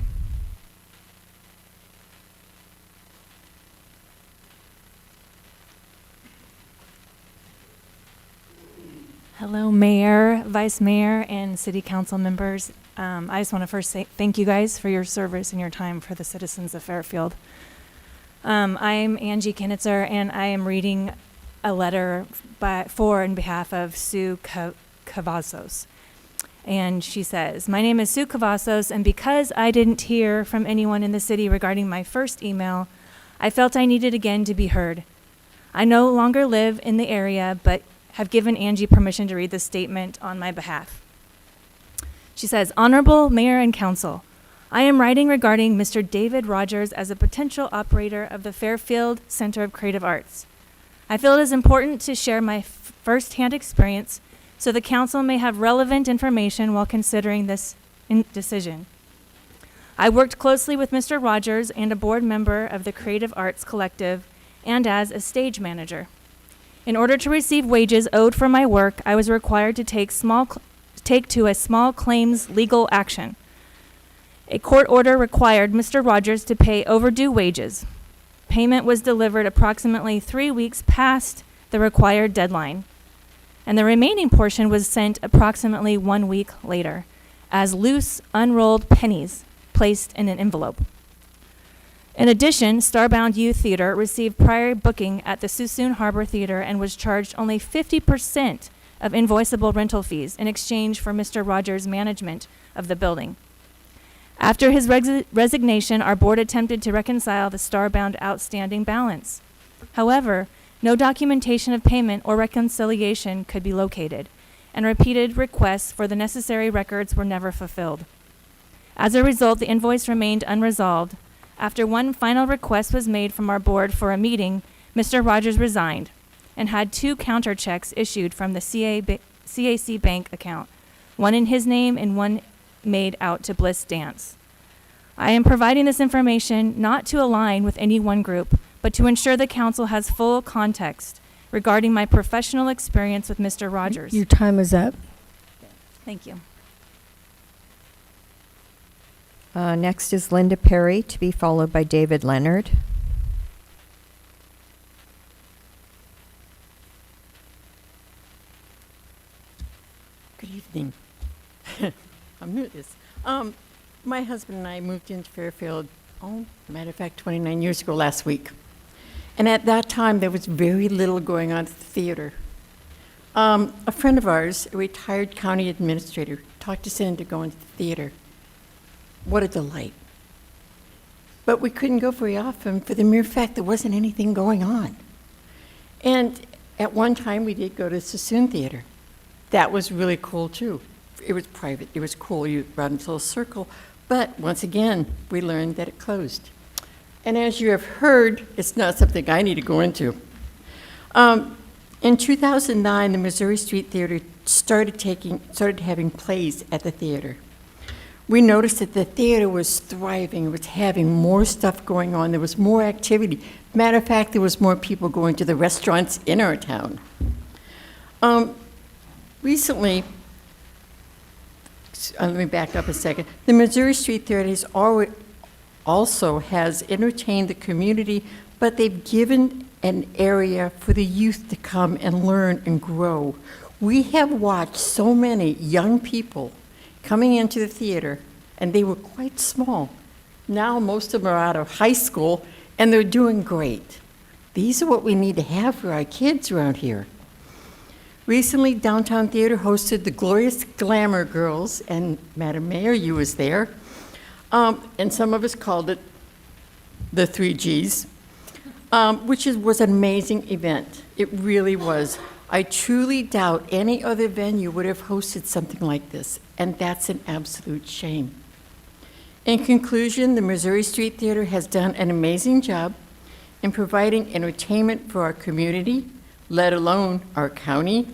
Hello, Mayor, Vice Mayor, and City Council members. I just want to first say thank you guys for your service and your time for the citizens of Fairfield. I'm Angie Kinitzer, and I am reading a letter on behalf of Sue Cavazos. And she says, "My name is Sue Cavazos, and because I didn't hear from anyone in the city regarding my first email, I felt I needed again to be heard. I no longer live in the area, but have given Angie permission to read this statement on my behalf." She says, "Honorable Mayor and Council, I am writing regarding Mr. David Rogers as a potential operator of the Fairfield Center of Creative Arts. I feel it is important to share my first-hand experience so the council may have relevant information while considering this decision. I worked closely with Mr. Rogers and a board member of the Creative Arts Collective and as a stage manager. In order to receive wages owed for my work, I was required to take to a small claims legal action. A court order required Mr. Rogers to pay overdue wages. Payment was delivered approximately 3 weeks past the required deadline, and the remaining portion was sent approximately 1 week later as loose, unrolled pennies placed in an envelope. In addition, Starbound Youth Theater received prior booking at the Suisun Harbor Theater and was charged only 50% of invoiceable rental fees in exchange for Mr. Rogers' management of the building. After his resignation, our board attempted to reconcile the Starbound outstanding balance. However, no documentation of payment or reconciliation could be located, and repeated requests for the necessary records were never fulfilled. As a result, the invoice remained unresolved. After one final request was made from our board for a meeting, Mr. Rogers resigned and had 2 counter checks issued from the CAC Bank account, one in his name and one made out to Bliss Dance. I am providing this information not to align with any one group, but to ensure the council has full context regarding my professional experience with Mr. Rogers." Your time is up. Thank you. Next is Linda Perry, to be followed by David Leonard. Good evening. I'm new at this. My husband and I moved into Fairfield, matter of fact, 29 years ago last week. And at that time, there was very little going on at the theater. A friend of ours, a retired county administrator, talked us into going to the theater. What a delight. But we couldn't go very often for the mere fact there wasn't anything going on. And at one time, we did go to Sassoon Theater. That was really cool, too. It was private. It was cool. You run into a little circle. But once again, we learned that it closed. And as you have heard, it's not something I need to go into. In 2009, the Missouri Street Theater started having plays at the theater. We noticed that the theater was thriving. It was having more stuff going on. There was more activity. Matter of fact, there was more people going to the restaurants in our town. Recently, let me back up a second. The Missouri Street Theater also has entertained the community, but they've given an area for the youth to come and learn and grow. We have watched so many young people coming into the theater, and they were quite small. Now most of them are out of high school, and they're doing great. These are what we need to have for our kids around here. Recently, Downtown Theater hosted the Glorious Glamour Girls, and Madam Mayor, you was there, and some of us called it the 3Gs, which was an amazing event. It really was. I truly doubt any other venue would have hosted something like this, and that's an absolute shame. In conclusion, the Missouri Street Theater has done an amazing job in providing entertainment for our community, let alone our county.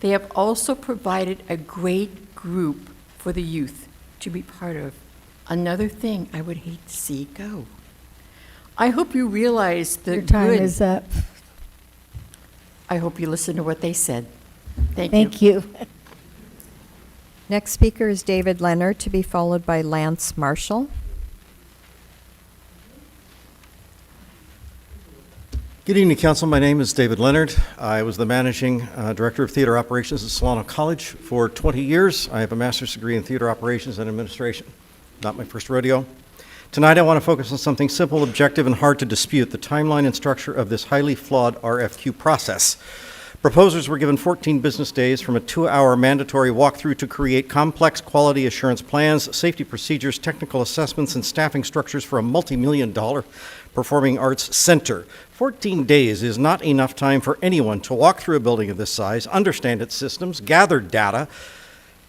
They have also provided a great group for the youth to be part of. Another thing I would hate to see go. I hope you realize the Your time good. is up. I hope you listen to what they said. Thank you. Next speaker is David Leonard, to be followed by Lance Marshall. Good evening, Council. My name is David Leonard. I was the Managing Director of Theater Operations at Solano College for 20 years. I have a master's degree in Theater Operations and Administration. Not my first rodeo. Tonight, I want to focus on something simple, objective, and hard to dispute, the timeline and structure of this highly flawed RFQ process. Proposers were given 14 business days from a 2-hour mandatory walkthrough to create complex quality assurance plans, safety procedures, technical assessments, and staffing structures for a multi-million-dollar performing arts center. 14 days is not enough time for anyone to walk through a building of this size, understand its systems, gather data,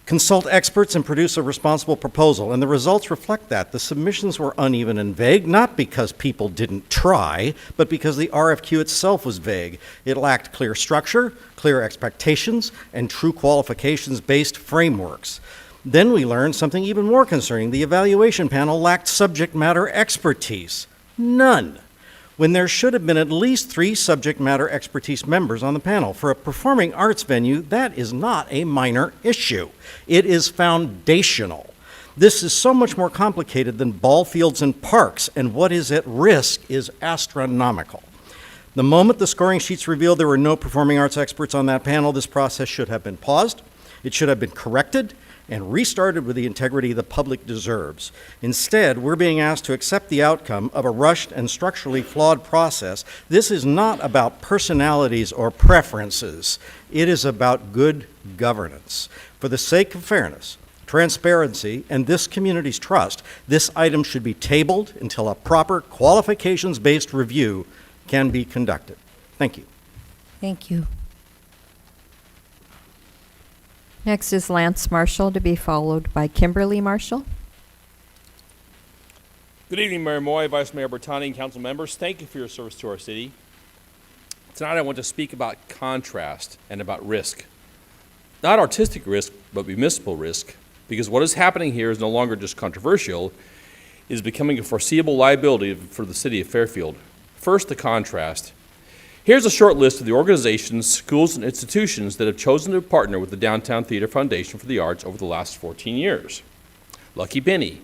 consult experts, and produce a responsible proposal. And the results reflect that. The submissions were uneven and vague, not because people didn't try, but because the RFQ itself was vague. It lacked clear structure, clear expectations, and true qualifications-based frameworks. Then we learned something even more concerning. The evaluation panel lacked subject matter expertise. None. When there should have been at least 3 subject matter expertise members on the panel. For a performing arts venue, that is not a minor issue. It is foundational. This is so much more complicated than ball fields and parks, and what is at risk is astronomical. The moment the scoring sheets revealed there were no performing arts experts on that panel, this process should have been paused. It should have been corrected and restarted with the integrity the public deserves. Instead, we're being asked to accept the outcome of a rushed and structurally flawed process. This is not about personalities or preferences. It is about good governance. For the sake of fairness, transparency, and this community's trust, this item should be tabled until a proper qualifications-based review can be conducted. Thank you. Thank you. Next is Lance Marshall, to be followed by Kimberly Marshall. Good evening, Mayor Moy, Vice Mayor Bertani, and council members. Thank you for your service to our city. Tonight I want to speak about contrast and about risk. Not artistic risk, but municipal risk, because what is happening here is no longer just controversial, it is becoming a foreseeable liability for the city of Fairfield. First, the contrast. Here's a short list of the organizations, schools, and institutions that have chosen to partner with the Downtown Theater Foundation for the Arts over the last 14 years. Lucky Benny,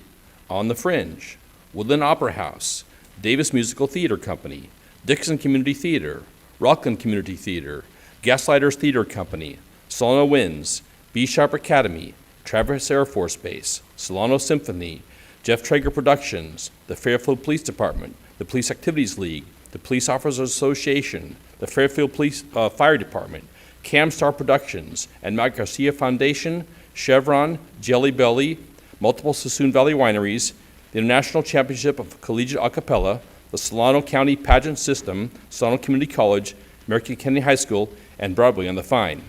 On the Fringe, Woodland Opera House, Davis Musical Theater Company, Dixon Community Theater, Rockland Community Theater, Gaslighters Theater Company, Solano Winds, B Sharp Academy, Traverse Air Force Base, Solano Symphony, Jeff Traeger Productions, the Fairfield Police Department, the Police Activities League, the Police Officers Association, the Fairfield Police Fire Department, Camstar Productions, and Mike Garcia Foundation, Chevron, Jelly Belly, multiple Sassoon Valley wineries, the International Championship of Collegiate Acapella, the Solano County Pageant System, Solano Community College, American Canyon High School, and Broadway on the Vine.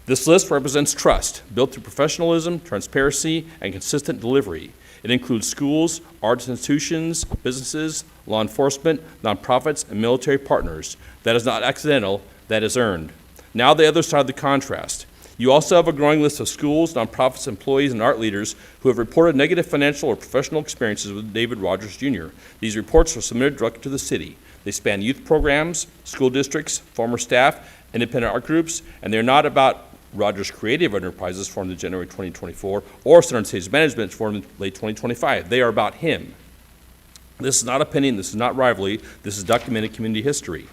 This list represents trust built through professionalism, transparency, and consistent delivery. It includes schools, arts institutions, businesses, law enforcement, nonprofits, and military partners. That is not accidental, that is earned. Now the other side of the contrast. You also have a growing list of schools, nonprofits, employees, and art leaders who have reported negative financial or professional experiences with David Rogers Jr. These reports are submitted directly to the city. They span youth programs, school districts, former staff, independent art groups, and they're not about Rogers Creative Enterprises formed in January 2024 or Center Stage Management formed in late 2025. They are about him. This is not opinion, this is not rivalry, this is documented community history.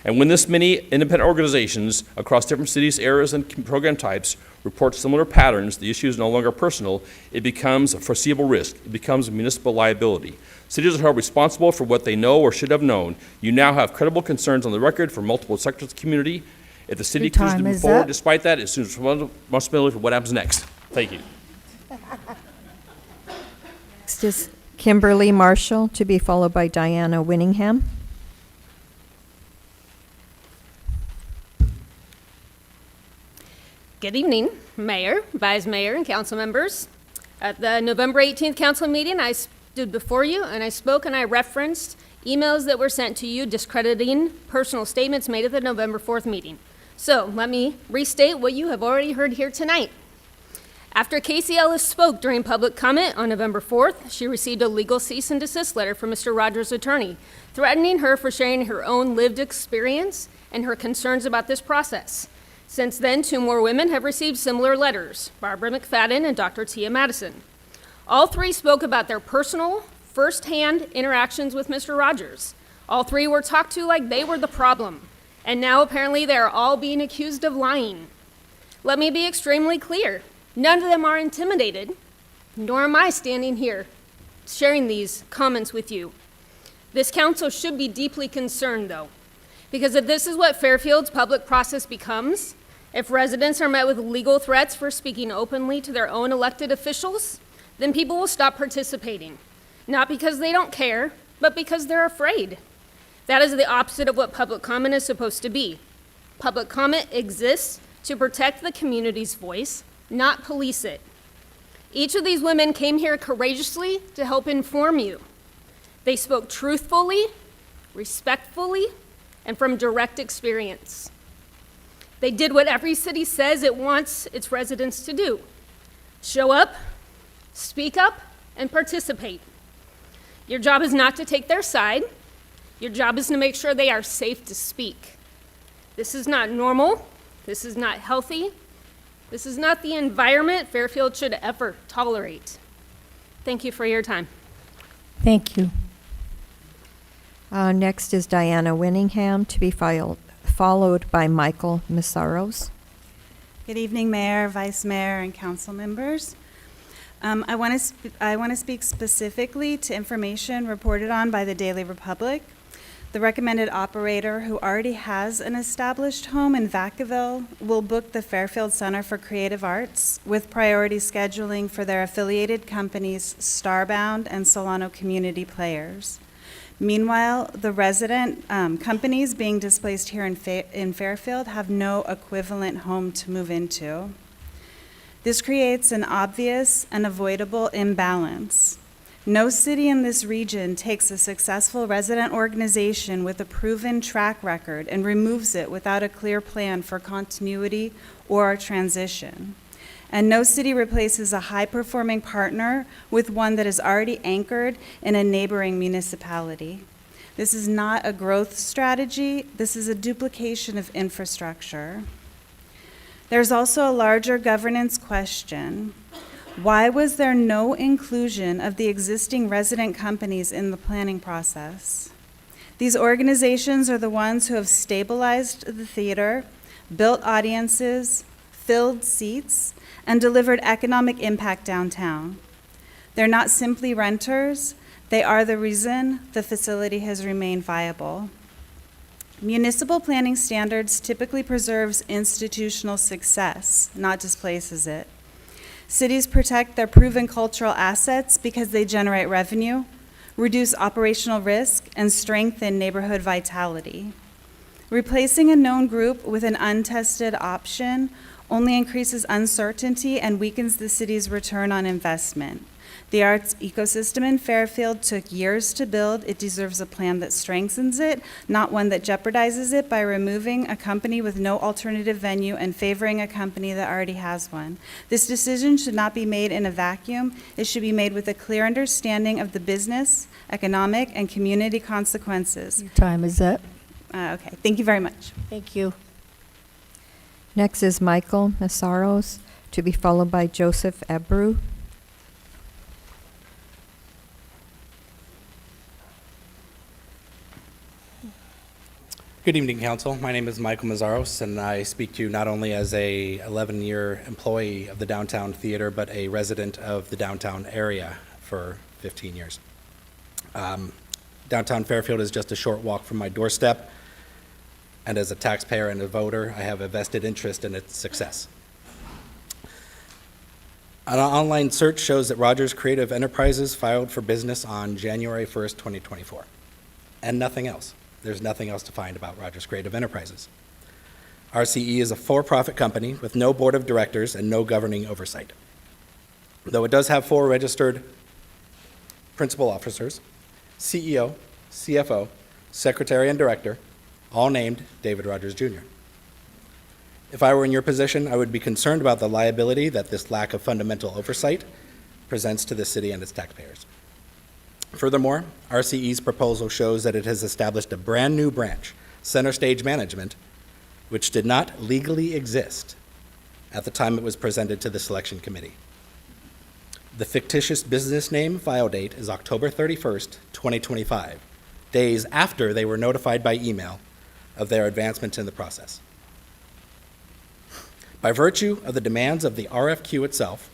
And when this many independent organizations across different cities, areas, and program types report similar patterns, the issue is no longer personal, it becomes a foreseeable risk. It becomes a municipal liability. Cities are held responsible for what they know or should have known. You now have credible concerns on the record for multiple sectors of the community. If the city chooses to move forward despite that, it assumes responsibility for what happens next. Thank you. Next is Kimberly Marshall, to be followed by Diana Winningham. Good evening, Mayor, Vice Mayor, and council members. At the November 18th council meeting, I stood before you and I spoke and I referenced emails that were sent to you discrediting personal statements made at the November 4th meeting. So let me restate what you have already heard here tonight. After Casey Ellis spoke during public comment on November 4th, she received a legal cease and desist letter from Mr. Rogers' attorney, threatening her for sharing her own lived experience and her concerns about this process. Since then, 2 more women have received similar letters, Barbara McFadden and Dr. Tia Madison. All 3 spoke about their personal, first-hand interactions with Mr. Rogers. All 3 were talked to like they were the problem, and now apparently they are all being accused of lying. Let me be extremely clear. None of them are intimidated, nor am I standing here sharing these comments with you. This council should be deeply concerned, though, because if this is what Fairfield's public process becomes, if residents are met with legal threats for speaking openly to their own elected officials, then people will stop participating. Not because they don't care, but because they're afraid. That is the opposite of what public comment is supposed to be. Public comment exists to protect the community's voice, not police it. Each of these women came here courageously to help inform you. They spoke truthfully, respectfully, and from direct experience. They did what every city says it wants its residents to do: show up, speak up, and participate. Your job is not to take their side. Your job is to make sure they are safe to speak. This is not normal. This is not healthy. This is not the environment Fairfield should ever tolerate. Thank you for your time. Thank you. Next is Diana Winningham, to be followed by Michael Missaros. Good evening, Mayor, Vice Mayor, and council members. I want to speak specifically to information reported on by the Daily Republic. The recommended operator, who already has an established home in Vacaville, will book the Fairfield Center for Creative Arts with priority scheduling for their affiliated companies Starbound and Solano Community Players. Meanwhile, the resident companies being displaced here in Fairfield have no equivalent home to move into. This creates an obvious and avoidable imbalance. No city in this region takes a successful resident organization with a proven track record and removes it without a clear plan for continuity or transition. And no city replaces a high-performing partner with one that is already anchored in a neighboring municipality. This is not a growth strategy. This is a duplication of infrastructure. There's also a larger governance question. Why was there no inclusion of the existing resident companies in the planning process? These organizations are the ones who have stabilized the theater, built audiences, filled seats, and delivered economic impact downtown. They're not simply renters, they are the reason the facility has remained viable. Municipal planning standards typically preserves institutional success, not displaces it. Cities protect their proven cultural assets because they generate revenue, reduce operational risk, and strengthen neighborhood vitality. Replacing a known group with an untested option only increases uncertainty and weakens the city's return on investment. The arts ecosystem in Fairfield took years to build. It deserves a plan that strengthens it, not one that jeopardizes it by removing a company with no alternative venue and favoring a company that already has one. This decision should not be made in a vacuum. It should be made with a clear understanding of the business, economic, and community consequences. Your time is up. Okay, thank you very much. Thank you. Next is Michael Masaros, to be followed by Joseph Ebru. Good evening, Council. My name is Michael Mazaros, and I speak to you not only as a 11-year employee of the Downtown Theater, but a resident of the downtown area for 15 years. Downtown Fairfield is just a short walk from my doorstep, and as a taxpayer and a voter, I have a vested interest in its success. An online search shows that Rogers Creative Enterprises filed for business on January 1st, 2024, and nothing else. There's nothing else to find about Rogers Creative Enterprises. RCE is a for-profit company with no board of directors and no governing oversight. Though it does have 4 registered principal officers, CEO, CFO, secretary, and director, all named David Rogers Jr. If I were in your position, I would be concerned about the liability that this lack of fundamental oversight presents to the city and its taxpayers. Furthermore, RCE's proposal shows that it has established a brand new branch, Center Stage Management, which did not legally exist at the time it was presented to the selection committee. The fictitious business name file date is October 31st, 2025, days after they were notified by email of their advancement in the process. By virtue of the demands of the RFQ itself,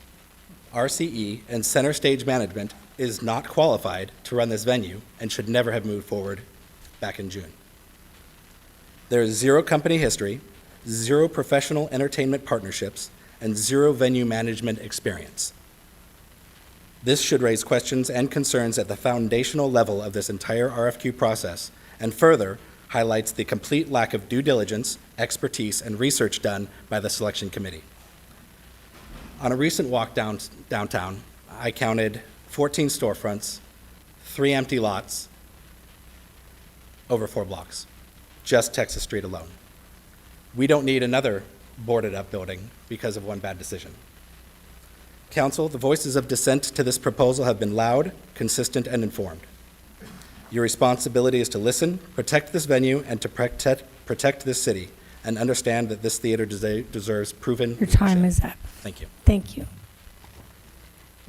RCE and Center Stage Management is not qualified to run this venue and should never have moved forward back in June. There is 0 company history, 0 professional entertainment partnerships, and 0 venue management experience. This should raise questions and concerns at the foundational level of this entire RFQ process, and further highlights the complete lack of due diligence, expertise, and research done by the selection committee. On a recent walk downtown, I counted 14 storefronts, 3 empty lots, over 4 blocks, just Texas Street alone. We don't need another boarded up building because of one bad decision. Council, the voices of dissent to this proposal have been loud, consistent, and informed. Your responsibility is to listen, protect this venue, and to protect this city, and understand that this theater deserves proven Your time leadership. is up. Thank you. Thank you.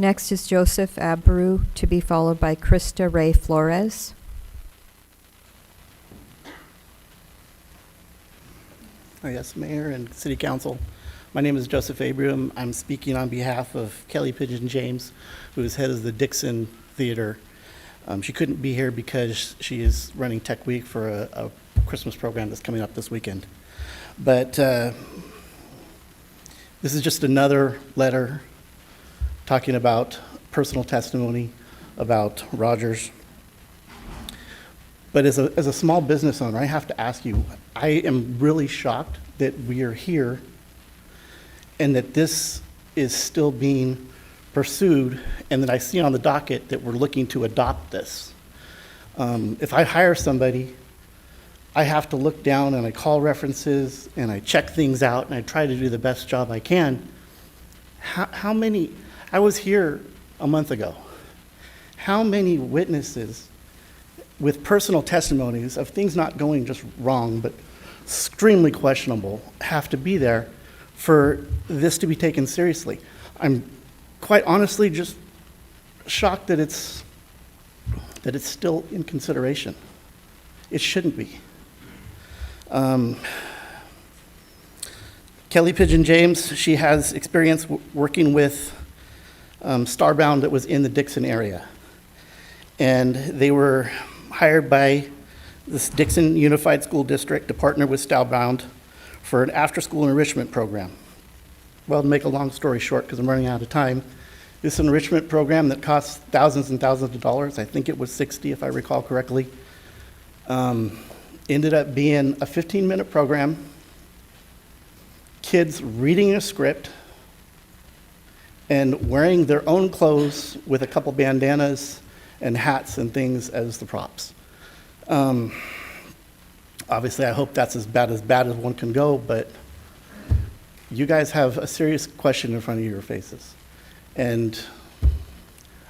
Next is Joseph Abreu, to be followed by Krista Ray Flores. Yes, Mayor and City Council. My name is Joseph Abreu. I'm speaking on behalf of Kelly Pigeon James, who is head of the Dixon Theater. She couldn't be here because she is running Tech Week for a Christmas program that's coming up this weekend. But this is just another letter talking about personal testimony about Rogers. But as a small business owner, I have to ask you, I am really shocked that we are here and that this is still being pursued, and that I see on the docket that we're looking to adopt this. If I hire somebody, I have to look down and I call references and I check things out and I try to do the best job I can. How many, I was here a month ago. How many witnesses with personal testimonies of things not going just wrong, but extremely questionable, have to be there for this to be taken seriously? I'm quite honestly just shocked that it's still in consideration. It shouldn't be. Kelly Pigeon James, she has experience working with Starbound that was in the Dixon area. And they were hired by this Dixon Unified School District to partner with Starbound for an after-school enrichment program. Well, to make a long story short, because I'm running out of time, this enrichment program that costs thousands and thousands of dollars, I think it was 60 if I recall correctly, ended up being a 15-minute program, kids reading a script and wearing their own clothes with a couple bandanas and hats and things as the props. Obviously, I hope that's as bad as one can go, but you guys have a serious question in front of your faces. And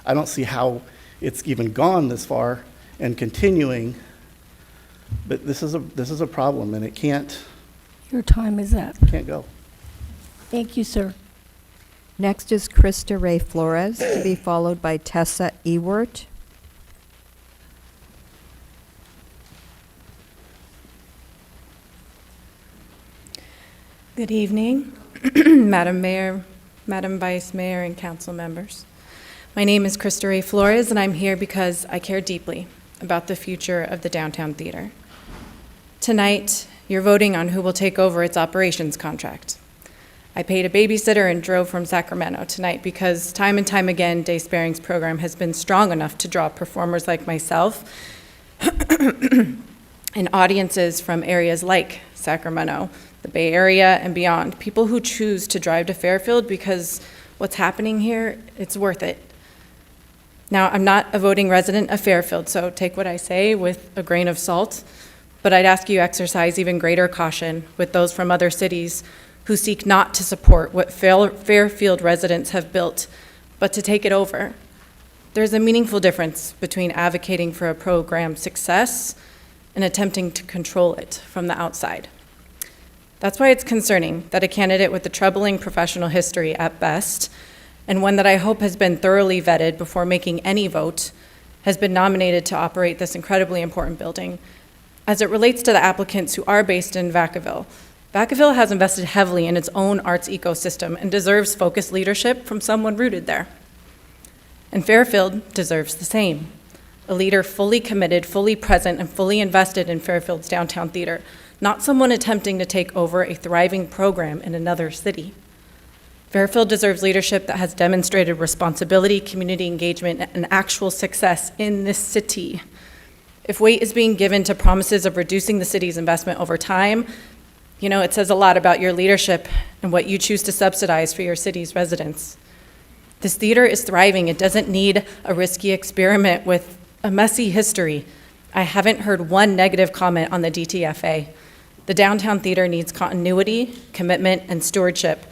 I don't see how it's even gone this far and continuing, but this is a problem, and it can't Your time is up. go. Thank you, sir. Next is Krista Ray Flores, to be followed by Tessa Ewert. Good evening, Madam Mayor, Madam Vice Mayor, and council members. My name is Krista Ray Flores, and I'm here because I care deeply about the future of the Downtown Theater. Tonight, you're voting on who will take over its operations contract. I paid a babysitter and drove from Sacramento tonight because time and time again, Day Sparing's program has been strong enough to draw performers like myself and audiences from areas like Sacramento, the Bay Area, and beyond. People who choose to drive to Fairfield because what's happening here, it's worth it. Now, I'm not a voting resident of Fairfield, so take what I say with a grain of salt, but I'd ask you exercise even greater caution with those from other cities who seek not to support what Fairfield residents have built, but to take it over. There's a meaningful difference between advocating for a program's success and attempting to control it from the outside. That's why it's concerning that a candidate with a troubling professional history at best, and one that I hope has been thoroughly vetted before making any vote, has been nominated to operate this incredibly important building. As it relates to the applicants who are based in Vacaville, Vacaville has invested heavily in its own arts ecosystem and deserves focused leadership from someone rooted there. And Fairfield deserves the same. A leader fully committed, fully present, and fully invested in Fairfield's downtown theater, not someone attempting to take over a thriving program in another city. Fairfield deserves leadership that has demonstrated responsibility, community engagement, and actual success in this city. If weight is being given to promises of reducing the city's investment over time, it says a lot about your leadership and what you choose to subsidize for your city's residents. This theater is thriving. It doesn't need a risky experiment with a messy history. I haven't heard one negative comment on the DTFA. The downtown theater needs continuity, commitment, and stewardship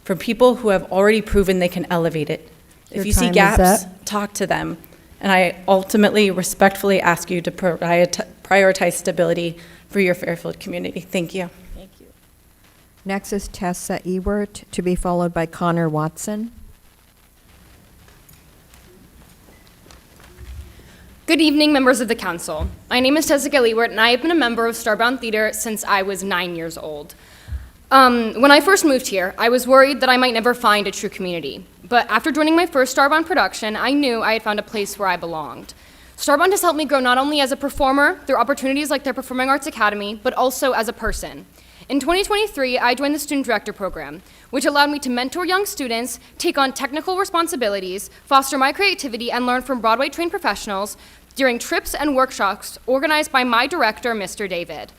from people who have already proven they can elevate it. If you see gaps, talk to them. And I ultimately, respectfully ask you to prioritize stability for your Fairfield community. Thank you. Thank you. Next is Tessa Ewert, to be followed by Connor Watson. Good evening, members of the council. My name is Tessa Ewert, and I have been a member of Starbound Theater since I was 9 years old. When I first moved here, I was worried that I might never find a true community. But after joining my first Starbound production, I knew I had found a place where I belonged. Starbound has helped me grow not only as a performer through opportunities like their Performing Arts Academy, but also as a person. In 2023, I joined the Student Director Program, which allowed me to mentor young students, take on technical responsibilities, foster my creativity, and learn from Broadway-trained professionals during trips and workshops organized by my director, Mr. David.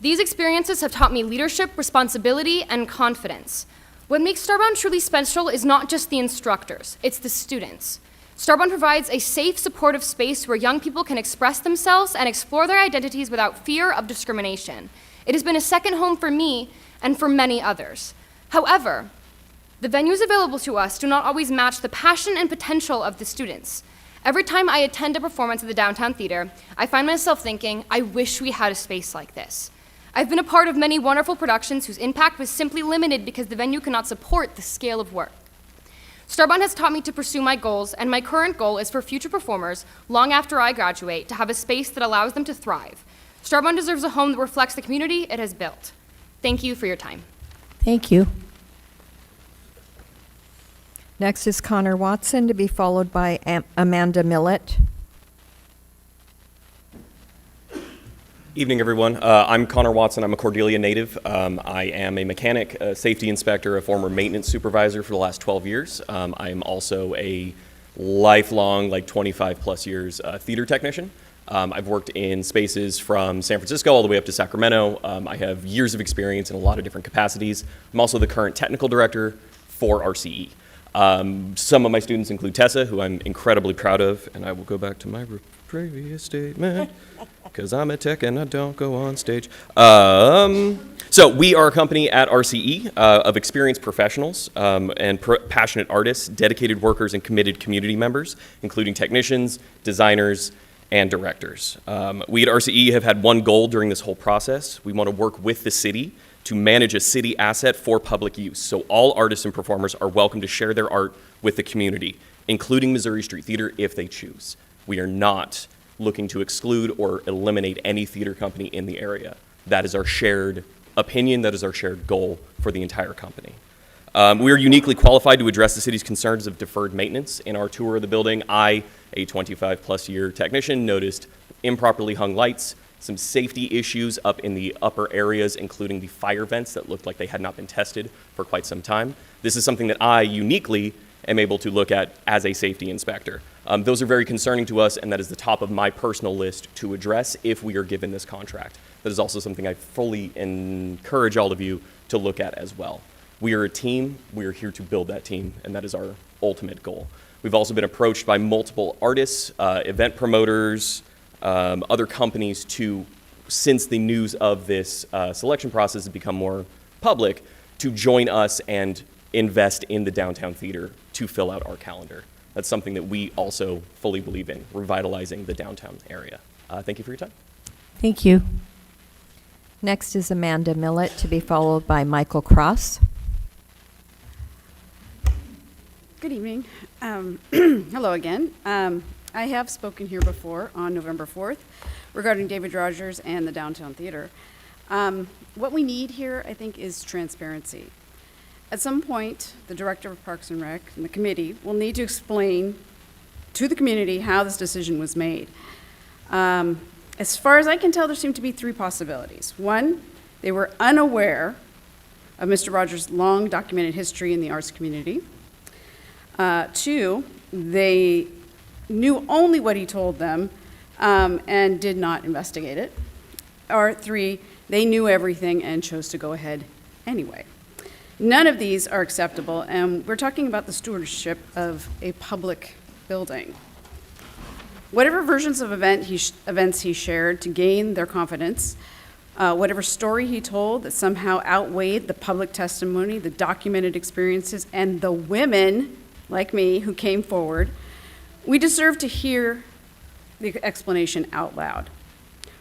These experiences have taught me leadership, responsibility, and confidence. What makes Starbound truly special is not just the instructors, it's the students. Starbound provides a safe, supportive space where young people can express themselves and explore their identities without fear of discrimination. It has been a second home for me and for many others. However, the venues available to us do not always match the passion and potential of the students. Every time I attend a performance at the Downtown Theater, I find myself thinking, I wish we had a space like this. I've been a part of many wonderful productions whose impact was simply limited because the venue cannot support the scale of work. Starbound has taught me to pursue my goals, and my current goal is for future performers, long after I graduate, to have a space that allows them to thrive. Starbound deserves a home that reflects the community it has built. Thank you for your time. Thank you. Next is Connor Watson, to be followed by Amanda Millett. Evening, everyone. I'm Connor Watson. I'm a Cordelia native. I am a mechanic, a safety inspector, a former maintenance supervisor for the last 12 years. I am also a lifelong, like 25 plus years, theater technician. I've worked in spaces from San Francisco all the way up to Sacramento. I have years of experience in a lot of different capacities. I'm also the current technical director for RCE. Some of my students include Tessa, who I'm incredibly proud of, and I will go back to my previous statement, because I'm a tech and I don't go on stage. So we are a company at RCE of experienced professionals and passionate artists, dedicated workers, and committed community members, including technicians, designers, and directors. We at RCE have had one goal during this whole process. We want to work with the city to manage a city asset for public use. So all artists and performers are welcome to share their art with the community, including Missouri Street Theater if they choose. We are not looking to exclude or eliminate any theater company in the area. That is our shared opinion, that is our shared goal for the entire company. We are uniquely qualified to address the city's concerns of deferred maintenance. In our tour of the building, I, a 25 plus year technician, noticed improperly hung lights, some safety issues up in the upper areas, including the fire vents that looked like they had not been tested for quite some time. This is something that I uniquely am able to look at as a safety inspector. Those are very concerning to us, and that is the top of my personal list to address if we are given this contract. That is also something I fully encourage all of you to look at as well. We are a team, we are here to build that team, and that is our ultimate goal. We've also been approached by multiple artists, event promoters, other companies since the news of this selection process has become more public, to join us and invest in the downtown theater to fill out our calendar. That's something that we also fully believe in, revitalizing the downtown area. Thank you for your time. Thank you. Next is Amanda Millett, to be followed by Michael Cross. Good evening. Hello again. I have spoken here before on November 4th regarding David Rogers and the Downtown Theater. What we need here, I think, is transparency. At some point, the Director of Parks and Rec and the committee will need to explain to the community how this decision was made. As far as I can tell, there seem to be three possibilities. One, they were unaware of Mr. Rogers' long documented history in the arts community. Two, they knew only what he told them and did not investigate it. Or three, they knew everything and chose to go ahead anyway. None of these are acceptable, and we're talking about the stewardship of a public building. Whatever versions of events he shared to gain their confidence, whatever story he told that somehow outweighed the public testimony, the documented experiences, and the women like me who came forward, we deserve to hear the explanation out loud.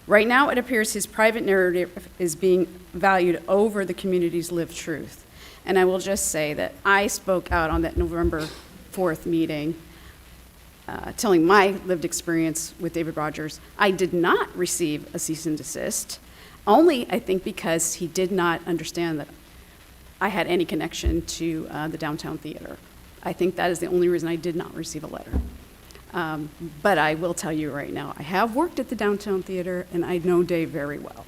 Right now, it appears his private narrative is being valued over the community's lived truth. And I will just say that I spoke out on that November 4th meeting, telling my lived experience with David Rogers. I did not receive a cease and desist, only, I think, because he did not understand that I had any connection to the Downtown Theater. I think that is the only reason I did not receive a letter. But I will tell you right now, I have worked at the Downtown Theater, and I know Dave very well.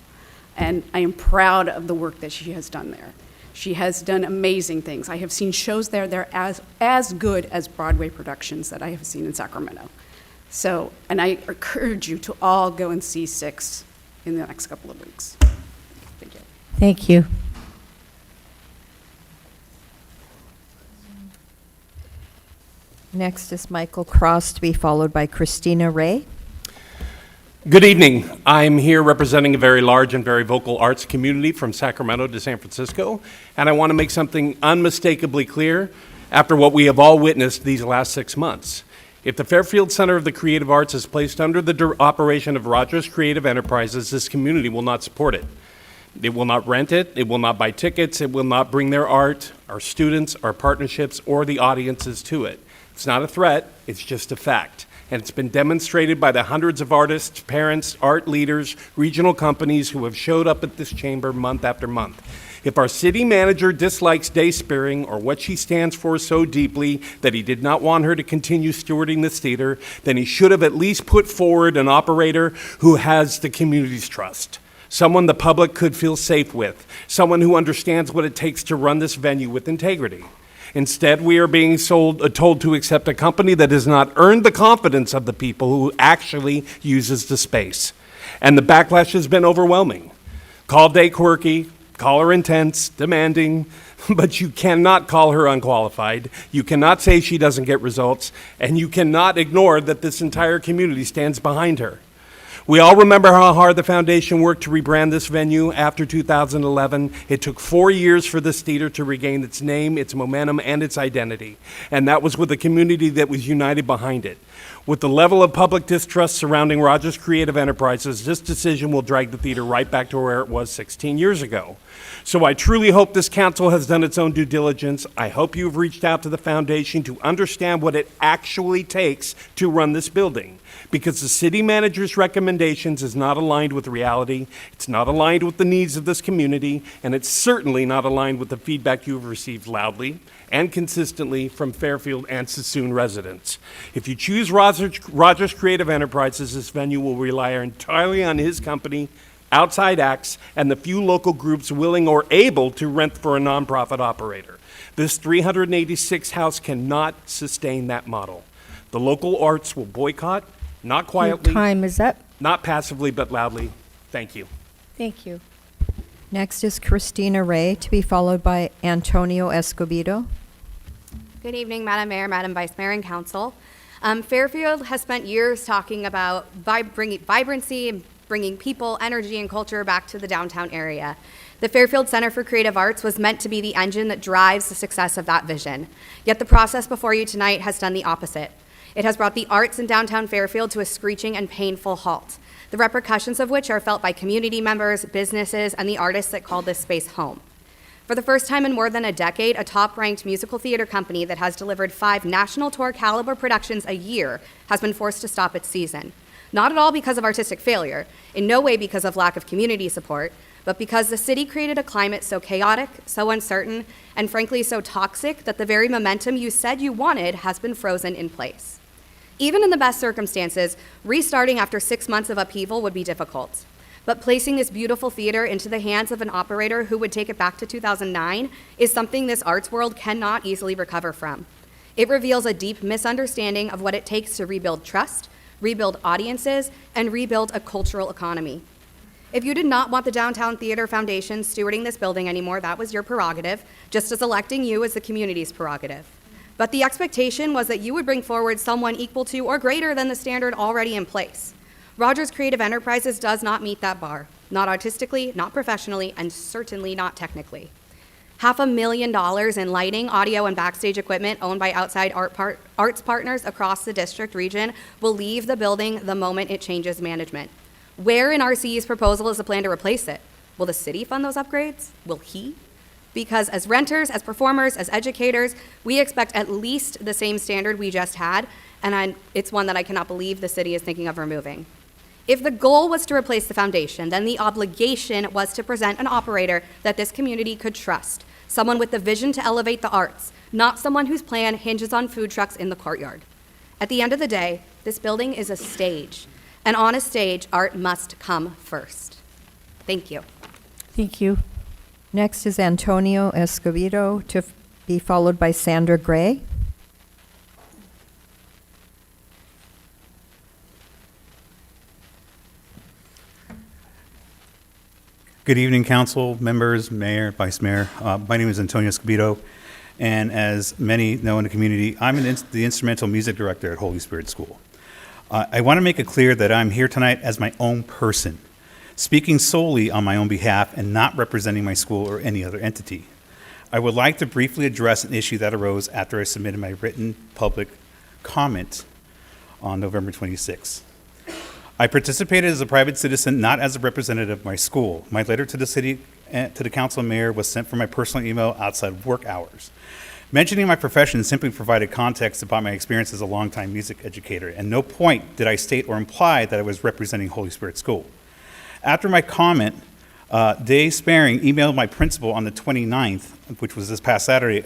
And I am proud of the work that she has done there. She has done amazing things. I have seen shows there that are as good as Broadway productions that I have seen in Sacramento. So, and I encourage you to all go and see 6 in the next couple of weeks. Thank you. Thank you. Next is Michael Cross, to be followed by Christina Ray. Good evening. I'm here representing a very large and very vocal arts community from Sacramento to San Francisco, and I want to make something unmistakably clear after what we have all witnessed these last 6 months. If the Fairfield Center of the Creative Arts is placed under the operation of Rogers Creative Enterprises, this community will not support it. It will not rent it. It will not buy tickets. It will not bring their art, our students, our partnerships, or the audiences to it. It's not a threat. It's just a fact. And it's been demonstrated by the hundreds of artists, parents, art leaders, regional companies who have showed up at this chamber month after month. If our city manager dislikes Day Spearing or what she stands for so deeply that he did not want her to continue stewarding this theater, then he should have at least put forward an operator who has the community's trust. Someone the public could feel safe with. Someone who understands what it takes to run this venue with integrity. Instead, we are being told to accept a company that has not earned the confidence of the people who actually uses the space. And the backlash has been overwhelming. Call Day quirky, call her intense, demanding, but you cannot call her unqualified. You cannot say she doesn't get results, and you cannot ignore that this entire community stands behind her. We all remember how hard the foundation worked to rebrand this venue after 2011. It took 4 years for this theater to regain its name, its momentum, and its identity. And that was with a community that was united behind it. With the level of public distrust surrounding Rogers Creative Enterprises, this decision will drag the theater right back to where it was 16 years ago. So I truly hope this council has done its own due diligence. I hope you've reached out to the foundation to understand what it actually takes to run this building. Because the city manager's recommendations is not aligned with reality, it's not aligned with the needs of this community, and it's certainly not aligned with the feedback you've received loudly and consistently from Fairfield and Sassoon residents. If you choose Rogers Creative Enterprises, this venue will rely entirely on his company, outside acts, and the few local groups willing or able to rent for a nonprofit operator. This 386 house cannot sustain that model. The local arts will boycott, not quietly. Your time is up. Not passively, but loudly. Thank you. Thank you. Next is Christina Ray, to be followed by Antonio Escobedo. Good evening, Madam Mayor, Madam Vice Mayor, and Council. Fairfield has spent years talking about bringing vibrancy and bringing people, energy, and culture back to the downtown area. The Fairfield Center for Creative Arts was meant to be the engine that drives the success of that vision. Yet the process before you tonight has done the opposite. It has brought the arts in downtown Fairfield to a screeching and painful halt, the repercussions of which are felt by community members, businesses, and the artists that call this space home. For the first time in more than a decade, a top-ranked musical theater company that has delivered 5 national tour caliber productions a year has been forced to stop its season. Not at all because of artistic failure, in no way because of lack of community support, but because the city created a climate so chaotic, so uncertain, and frankly so toxic that the very momentum you said you wanted has been frozen in place. Even in the best circumstances, restarting after 6 months of upheaval would be difficult. But placing this beautiful theater into the hands of an operator who would take it back to 2009 is something this arts world cannot easily recover from. It reveals a deep misunderstanding of what it takes to rebuild trust, rebuild audiences, and rebuild a cultural economy. If you did not want the Downtown Theater Foundation stewarding this building anymore, that was your prerogative, just as electing you is the community's prerogative. But the expectation was that you would bring forward someone equal to or greater than the standard already in place. Rogers Creative Enterprises does not meet that bar, not artistically, not professionally, and certainly not technically. $500,000 in lighting, audio, and backstage equipment owned by outside arts partners across the district region will leave the building the moment it changes management. Where in RCE's proposal is the plan to replace it? Will the city fund those upgrades? Will he? Because as renters, as performers, as educators, we expect at least the same standard we just had, and it's one that I cannot believe the city is thinking of removing. If the goal was to replace the foundation, then the obligation was to present an operator that this community could trust, someone with the vision to elevate the arts, not someone whose plan hinges on food trucks in the courtyard. At the end of the day, this building is a stage, and on a stage, art must come first. Thank you. Thank you. Next is Antonio Escobedo, to be followed by Sandra Gray. Good evening, council members, mayor, vice mayor. My name is Antonio Escobedo, and as many know in the community, I'm the instrumental music director at Holy Spirit School. I want to make it clear that I'm here tonight as my own person, speaking solely on my own behalf and not representing my school or any other entity. I would like to briefly address an issue that arose after I submitted my written public comment on November 26th. I participated as a private citizen, not as a representative of my school. My letter to the city, to the council and mayor was sent from my personal email outside of work hours. Mentioning my profession simply provided context about my experience as a longtime music educator, and no point did I state or imply that I was representing Holy Spirit School. After my comment, Dave Sparing emailed my principal on the 29th, which was this past Saturday,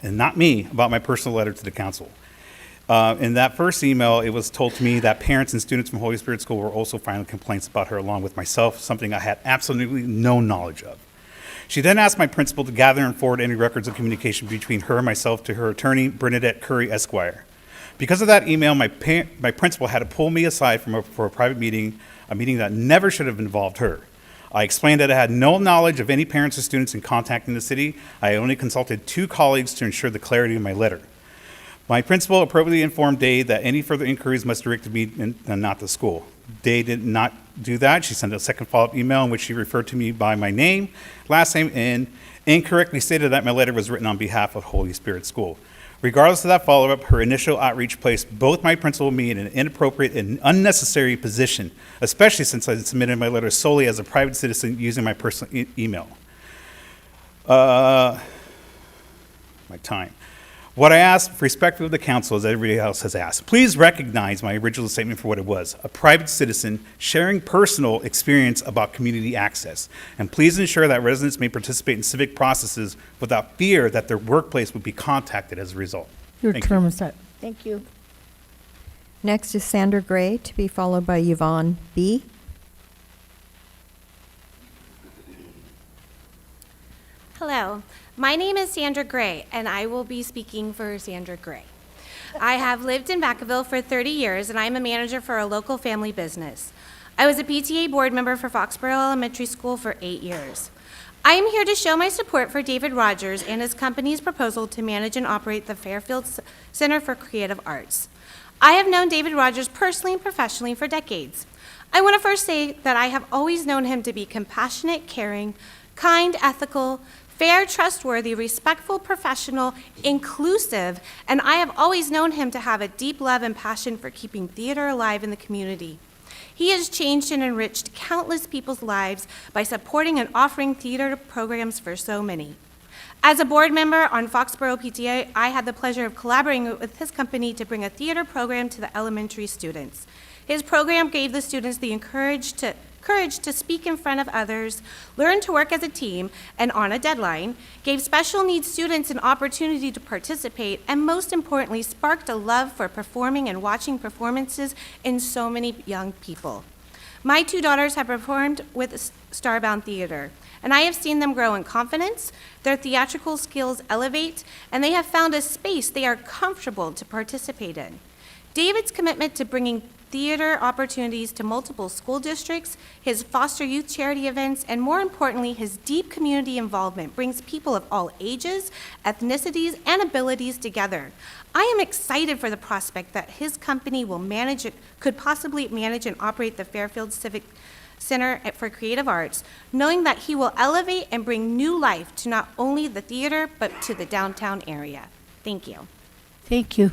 and not me, about my personal letter to the council. In that first email, it was told to me that parents and students from Holy Spirit School were also filing complaints about her along with myself, something I had absolutely no knowledge of. She then asked my principal to gather and forward any records of communication between her and myself to her attorney, Bernadette Curry, Esquire. Because of that email, my principal had to pull me aside for a private meeting, a meeting that never should have involved her. I explained that I had no knowledge of any parents or students in contacting the city. I only consulted 2 colleagues to ensure the clarity of my letter. My principal appropriately informed Dave that any further inquiries must direct to me and not the school. Dave did not do that. She sent a second follow-up email in which she referred to me by my name, last name, and incorrectly stated that my letter was written on behalf of Holy Spirit School. Regardless of that follow-up, her initial outreach placed both my principal and me in an inappropriate and unnecessary position, especially since I submitted my letter solely as a private citizen using my personal email. My time. What I asked respectfully of the council, as everybody else has asked, please recognize my original statement for what it was, a private citizen sharing personal experience about community access. And please ensure that residents may participate in civic processes without fear that their workplace would be contacted as a result. Your Thank term you. is up. Thank you. Next is Sandra Gray, to be followed by Yvonne B. Hello, my name is Sandra Gray, and I will be speaking for Sandra Gray. I have lived in Vacaville for 30 years, and I am a manager for a local family business. I was a PTA board member for Foxborough Elementary School for 8 years. I am here to show my support for David Rogers and his company's proposal to manage and operate the Fairfield Center for Creative Arts. I have known David Rogers personally and professionally for decades. I want to first say that I have always known him to be compassionate, caring, kind, ethical, fair, trustworthy, respectful, professional, inclusive, and I have always known him to have a deep love and passion for keeping theater alive in the community. He has changed and enriched countless people's lives by supporting and offering theater programs for so many. As a board member on Foxborough PTA, I had the pleasure of collaborating with his company to bring a theater program to the elementary students. His program gave the students the courage to speak in front of others, learn to work as a team and on a deadline, gave special needs students an opportunity to participate, and most importantly, sparked a love for performing and watching performances in so many young people. My 2 daughters have performed with Starbound Theater, and I have seen them grow in confidence, their theatrical skills elevate, and they have found a space they are comfortable to participate in. David's commitment to bringing theater opportunities to multiple school districts, his foster youth charity events, and more importantly, his deep community involvement brings people of all ages, ethnicities, and abilities together. I am excited for the prospect that his company could possibly manage and operate the Fairfield Civic Center for Creative Arts, knowing that he will elevate and bring new life to not only the theater, but to the downtown area. Thank you. Thank you.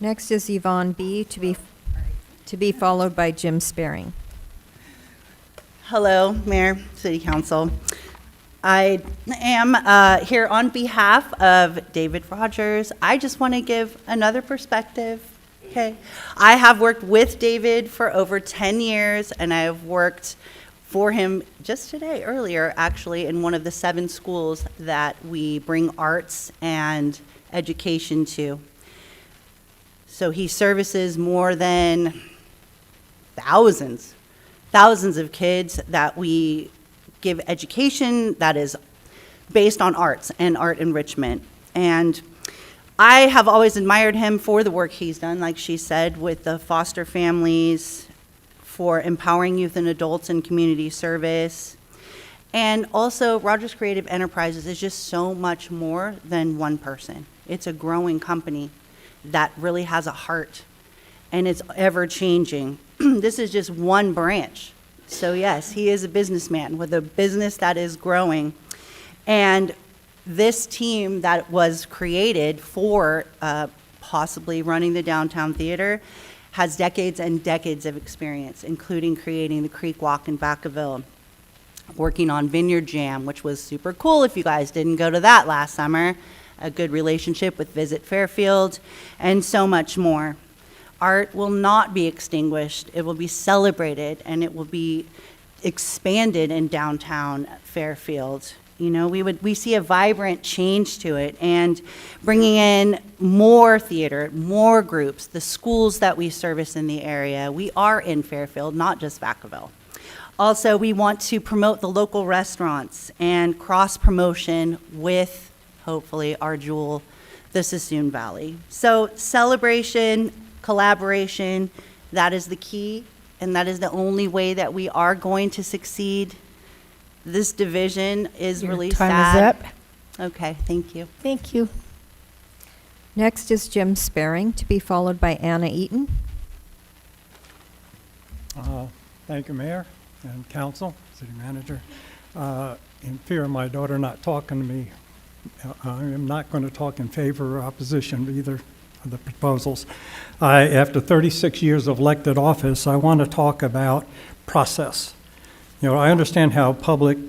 Next is Yvonne B., to be followed by Jim Sparing. Hello, Mayor, City Council. I am here on behalf of David Rogers. I just want to give another perspective, okay? I have worked with David for over 10 years, and I have worked for him just today, earlier, actually, in one of the 7 schools that we bring arts and education to. So he services more than thousands of kids that we give education that is based on arts and art enrichment. And I have always admired him for the work he's done, like she said, with the foster families, for empowering youth and adults in community service. And also, Rogers Creative Enterprises is just so much more than one person. It's a growing company that really has a heart, and it's ever changing. This is just one branch. So yes, he is a businessman with a business that is growing. And this team that was created for possibly running the downtown theater has decades and decades of experience, including creating the Creek Walk in Vacaville, working on Vineyard Jam, which was super cool if you guys didn't go to that last summer, a good relationship with Visit Fairfield, and so much more. Art will not be extinguished. It will be celebrated, and it will be expanded in downtown Fairfield. You know, we see a vibrant change to it, and bringing in more theater, more groups, the schools that we service in the area. We are in Fairfield, not just Vacaville. Also, we want to promote the local restaurants and cross-promotion with, hopefully, our jewel, the Sassoon Valley. So celebration, collaboration, that is the key, and that is the only way that we are going to succeed. This division is Your really time sad. is up. Okay, thank you. Thank you. Next is Jim Sparing, to be followed by Anna Eaton. Thank you, Mayor and Council, City Manager. In fear of my daughter not talking to me, I am not going to talk in favor or opposition of either of the proposals. After 36 years of elected office, I want to talk about process. You know, I understand how public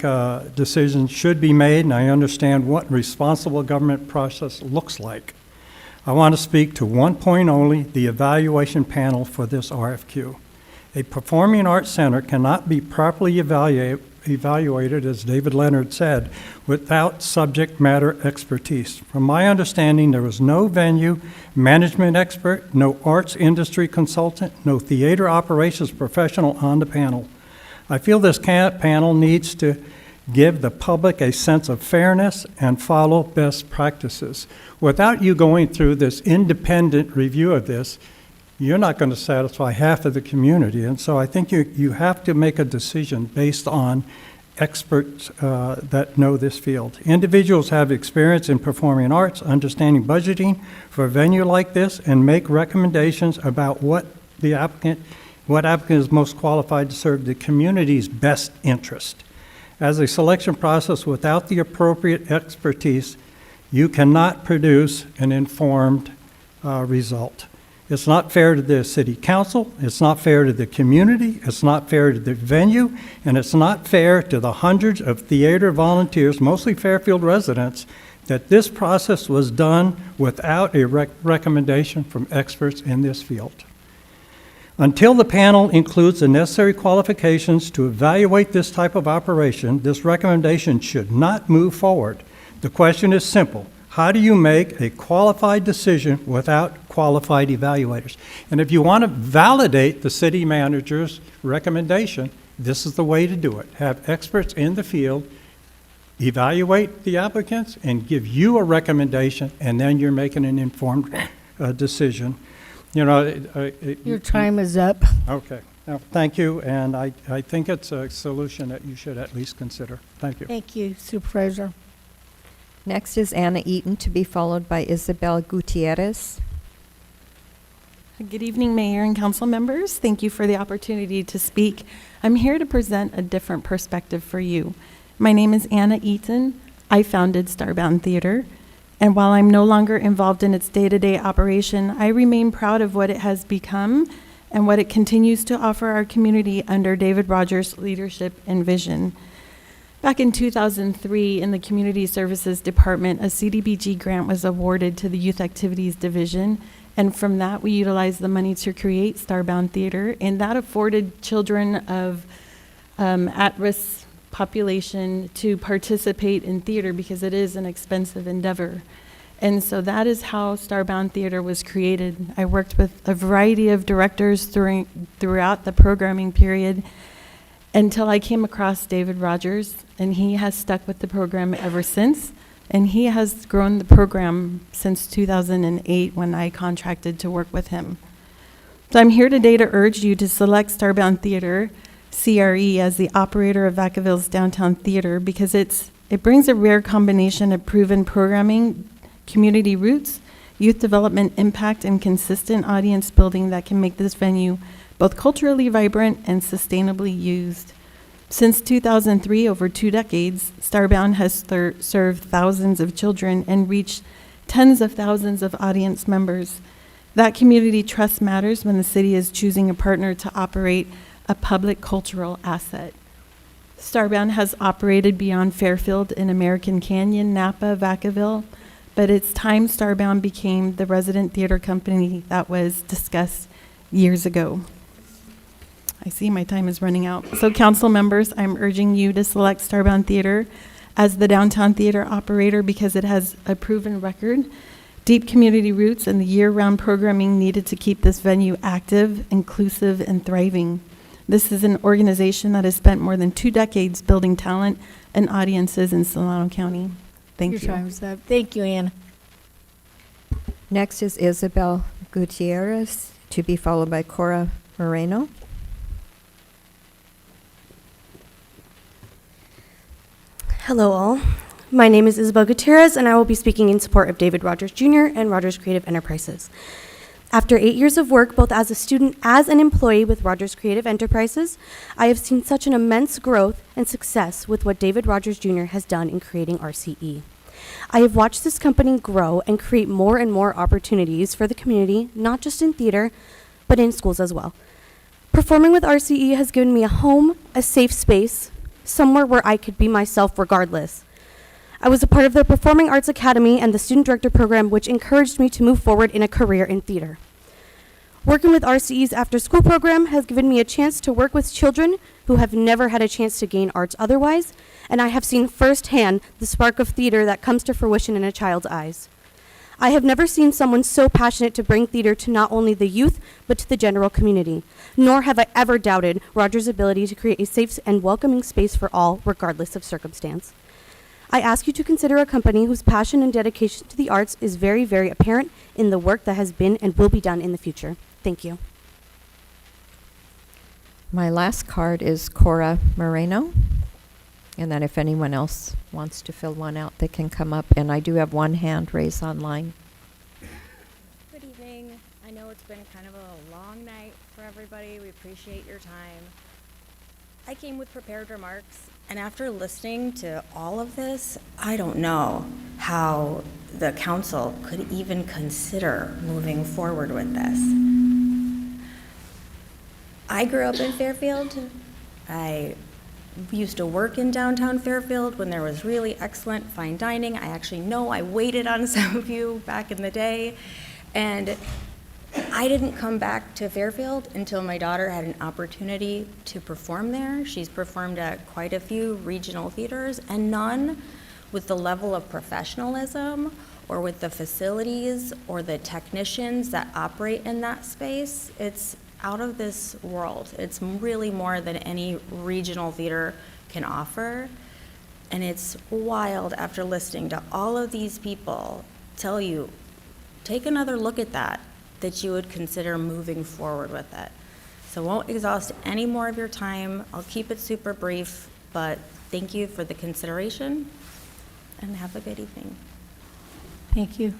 decisions should be made, and I understand what responsible government process looks like. I want to speak to one point only, the evaluation panel for this RFQ. A performing arts center cannot be properly evaluated, as David Leonard said, without subject matter expertise. From my understanding, there was no venue management expert, no arts industry consultant, no theater operations professional on the panel. I feel this panel needs to give the public a sense of fairness and follow best practices. Without you going through this independent review of this, you're not going to satisfy half of the community. And so I think you have to make a decision based on experts that know this field. Individuals have experience in performing arts, understanding budgeting for a venue like this, and make recommendations about what applicant is most qualified to serve the community's best interest. As a selection process without the appropriate expertise, you cannot produce an informed result. It's not fair to the city council, it's not fair to the community, it's not fair to the venue, and it's not fair to the hundreds of theater volunteers, mostly Fairfield residents, that this process was done without a recommendation from experts in this field. Until the panel includes the necessary qualifications to evaluate this type of operation, this recommendation should not move forward. The question is simple. How do you make a qualified decision without qualified evaluators? And if you want to validate the city manager's recommendation, this is the way to do it. Have experts in the field evaluate the applicants and give you a recommendation, and then you're making an informed decision. You know, Your time is up. Okay. Now, thank you, and I think it's a solution that you should at least consider. Thank you. Thank you, Supervisor. Next is Anna Eaton, to be followed by Isabel Gutierrez. Good evening, Mayor and Council members. Thank you for the opportunity to speak. I'm here to present a different perspective for you. My name is Anna Eaton. I founded Starbound Theater, and while I'm no longer involved in its day-to-day operation, I remain proud of what it has become and what it continues to offer our community under David Rogers' leadership and vision. Back in 2003, in the Community Services Department, a CDBG grant was awarded to the Youth Activities Division, and from that, we utilized the money to create Starbound Theater, and that afforded children of at-risk population to participate in theater because it is an expensive endeavor. And so that is how Starbound Theater was created. I worked with a variety of directors throughout the programming period until I came across David Rogers, and he has stuck with the program ever since. And he has grown the program since 2008 when I contracted to work with him. So I'm here today to urge you to select Starbound Theater, CRE, as the operator of Vacaville's downtown theater because it brings a rare combination of proven programming, community roots, youth development impact, and consistent audience building that can make this venue both culturally vibrant and sustainably used. Since 2003, over 2 decades, Starbound has served thousands of children and reached tens of thousands of audience members. That community trust matters when the city is choosing a partner to operate a public cultural asset. Starbound has operated beyond Fairfield in American Canyon, Napa, Vacaville, but it's time Starbound became the resident theater company that was discussed years ago. I see my time is running out. So council members, I'm urging you to select Starbound Theater as the downtown theater operator because it has a proven record, deep community roots, and the year-round programming needed to keep this venue active, inclusive, and thriving. This is an organization that has spent more than 2 decades building talent and audiences in Solano County. Thank you. Your time's up. Thank you, Anna. Next is Isabel Gutierrez, to be followed by Cora Moreno. Hello all. My name is Isabel Gutierrez, and I will be speaking in support of David Rogers Jr. and Rogers Creative Enterprises. After 8 years of work, both as a student and an employee with Rogers Creative Enterprises, I have seen such an immense growth and success with what David Rogers Jr. has done in creating RCE. I have watched this company grow and create more and more opportunities for the community, not just in theater, but in schools as well. Performing with RCE has given me a home, a safe space, somewhere where I could be myself regardless. I was a part of the Performing Arts Academy and the Student Director Program, which encouraged me to move forward in a career in theater. Working with RCE's after-school program has given me a chance to work with children who have never had a chance to gain arts otherwise, and I have seen firsthand the spark of theater that comes to fruition in a child's eyes. I have never seen someone so passionate to bring theater to not only the youth, but to the general community, nor have I ever doubted Rogers' ability to create a safe and welcoming space for all, regardless of circumstance. I ask you to consider a company whose passion and dedication to the arts is very, very apparent in the work that has been and will be done in the future. Thank you. My last card is Cora Moreno. And then if anyone else wants to fill one out, they can come up. And I do have one hand raised online. Good evening. I know it's been kind of a long night for everybody. We appreciate your time. I came with prepared remarks, and after listening to all of this, I don't know how the council could even consider moving forward with this. I grew up in Fairfield. I used to work in downtown Fairfield when there was really excellent fine dining. I actually know I waited on some of you back in the day, and I didn't come back to Fairfield until my daughter had an opportunity to perform there. She's performed at quite a few regional theaters, and none with the level of professionalism or with the facilities or the technicians that operate in that space. It's out of this world. It's really more than any regional theater can offer. And it's wild after listening to all of these people tell you, take another look at that you would consider moving forward with it. So I won't exhaust any more of your time. I'll keep it super brief, but thank you for the consideration and have a good evening. Thank you.